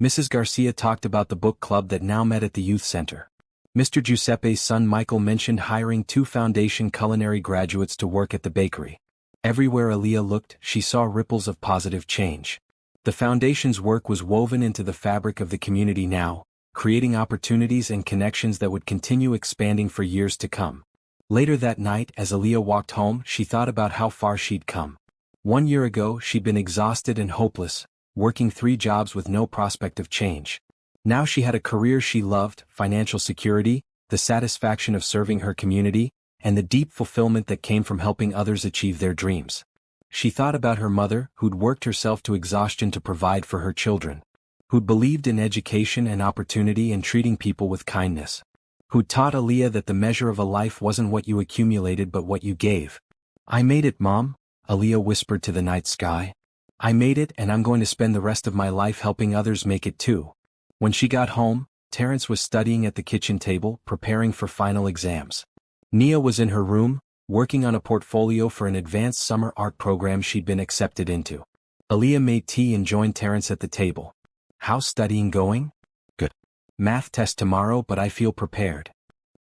Mrs. Garcia talked about the book club that now met at the youth center. Mr. Giuseppe's son Michael mentioned hiring 2 Foundation culinary graduates to work at the bakery. Everywhere Aaliyah looked, she saw ripples of positive change. The Foundation's work was woven into the fabric of the community now, creating opportunities and connections that would continue expanding for years to come. Later that night, as Aaliyah walked home, she thought about how far she'd come. 1 year ago, she'd been exhausted and hopeless, working 3 jobs with no prospect of change. Now she had a career she loved, financial security, the satisfaction of serving her community, and the deep fulfillment that came from helping others achieve their dreams. She thought about her mother, who'd worked herself to exhaustion to provide for her children. Who'd believed in education and opportunity and treating people with kindness. Who'd taught Aaliyah that the measure of a life wasn't what you accumulated but what you gave. I made it, Mom, Aaliyah whispered to the night sky. I made it, and I'm going to spend the rest of my life helping others make it too. When she got home, Terrence was studying at the kitchen table, preparing for final exams. Nia was in her room, working on a portfolio for an advanced summer art program she'd been accepted into. Aaliyah made tea and joined Terrence at the table. How's studying going? Good. Math test tomorrow, but I feel prepared.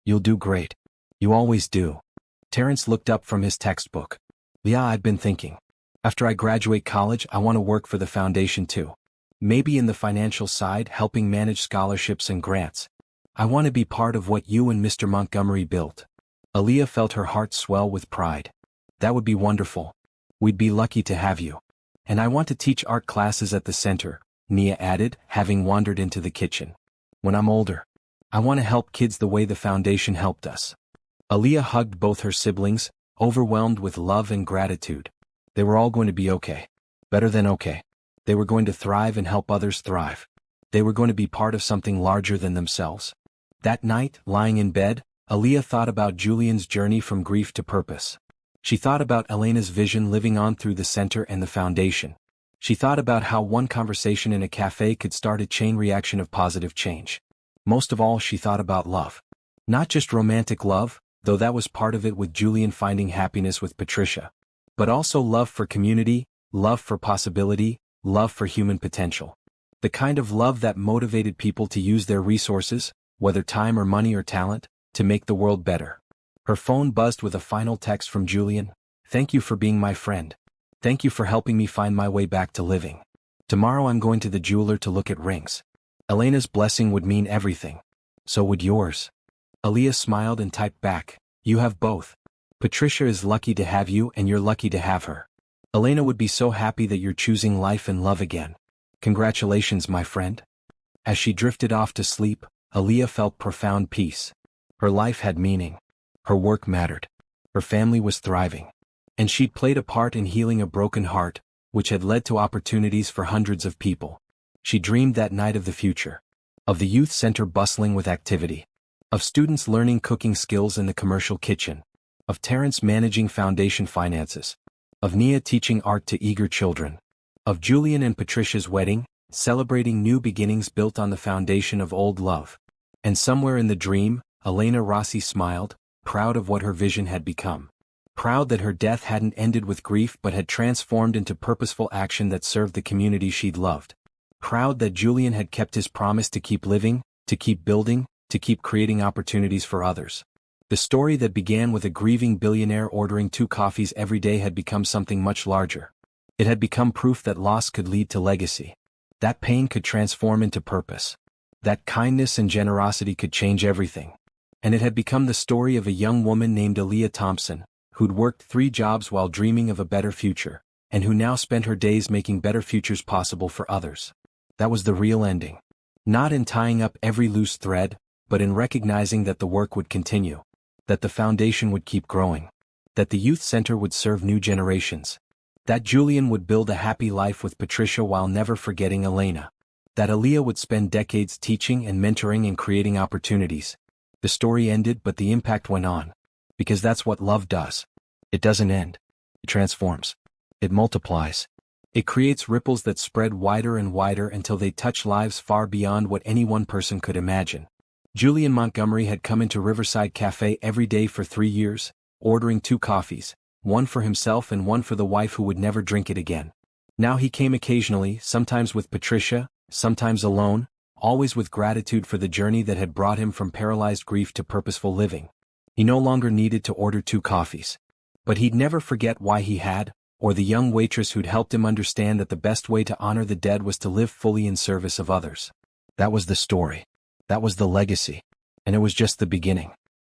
You'll do great. You always do. Terrence looked up from his textbook. Yeah, I've been thinking. After I graduate college, I want to work for the foundation too. Maybe in the financial side, helping manage scholarships and grants. I want to be part of what you and Mr. Montgomery built. Aaliyah felt her heart swell with pride. That would be wonderful. We'd be lucky to have you. And I want to teach art classes at the center, Nia added, having wandered into the kitchen. When I'm older, I want to help kids the way the foundation helped us. Aaliyah hugged both her siblings, overwhelmed with love and gratitude. They were all going to be okay. Better than okay. They were going to thrive and help others thrive. They were going to be part of something larger than themselves. That night, lying in bed, Aaliyah thought about Julian's journey from grief to purpose. She thought about Elena's vision living on through the center and the foundation. She thought about how one conversation in a cafe could start a chain reaction of positive change. Most of all, she thought about love. Not just romantic love, though that was part of it with Julian finding happiness with Patricia. But also love for community, love for possibility, love for human potential. The kind of love that motivated people to use their resources, whether time or money or talent, to make the world better. Her phone buzzed with a final text from Julian. Thank you for being my friend. Thank you for helping me find my way back to living. Tomorrow I'm going to the jeweler to look at rings. Elena's blessing would mean everything. So would yours. Aaliyah smiled and typed back, you have both. Patricia is lucky to have you and you're lucky to have her. Elena would be so happy that you're choosing life and love again. Congratulations, my friend. As she drifted off to sleep, Aaliyah felt profound peace. Her life had meaning. Her work mattered. Her family was thriving. And she'd played a part in healing a broken heart, which had led to opportunities for hundreds of people. She dreamed that night of the future. Of the youth center bustling with activity. Of students learning cooking skills in the commercial kitchen. Of Terrence managing foundation finances. Of Nia teaching art to eager children. Of Julian and Patricia's wedding, celebrating new beginnings built on the foundation of old love. And somewhere in the dream, Elena Rossi smiled, proud of what her vision had become. Proud that her death hadn't ended with grief but had transformed into purposeful action that served the community she'd loved. Proud that Julian had kept his promise to keep living, to keep building, to keep creating opportunities for others. The story that began with a grieving billionaire ordering 2 coffees every day had become something much larger. It had become proof that loss could lead to legacy. That pain could transform into purpose. That kindness and generosity could change everything. And it had become the story of a young woman named Aaliyah Thompson, who'd worked 3 jobs while dreaming of a better future, and who now spent her days making better futures possible for others. That was the real ending. Not in tying up every loose thread, but in recognizing that the work would continue. That the foundation would keep growing. That the youth center would serve new generations. That Julian would build a happy life with Patricia while never forgetting Elena. That Aaliyah would spend decades teaching and mentoring and creating opportunities. The story ended, but the impact went on. Because that's what love does. It doesn't end. It transforms. It multiplies. It creates ripples that spread wider and wider until they touch lives far beyond what any one person could imagine. Julian Montgomery had come into Riverside Cafe every day for 3 years, ordering 2 coffees, one for himself and one for the wife who would never drink it again. Now he came occasionally, sometimes with Patricia, sometimes alone, always with gratitude for the journey that had brought him from paralyzed grief to purposeful living. He no longer needed to order 2 coffees. But he'd never forget why he had, or the young waitress who'd helped him understand that the best way to honor the dead was to live fully in service of others. That was the story. That was the legacy. And it was just the beginning.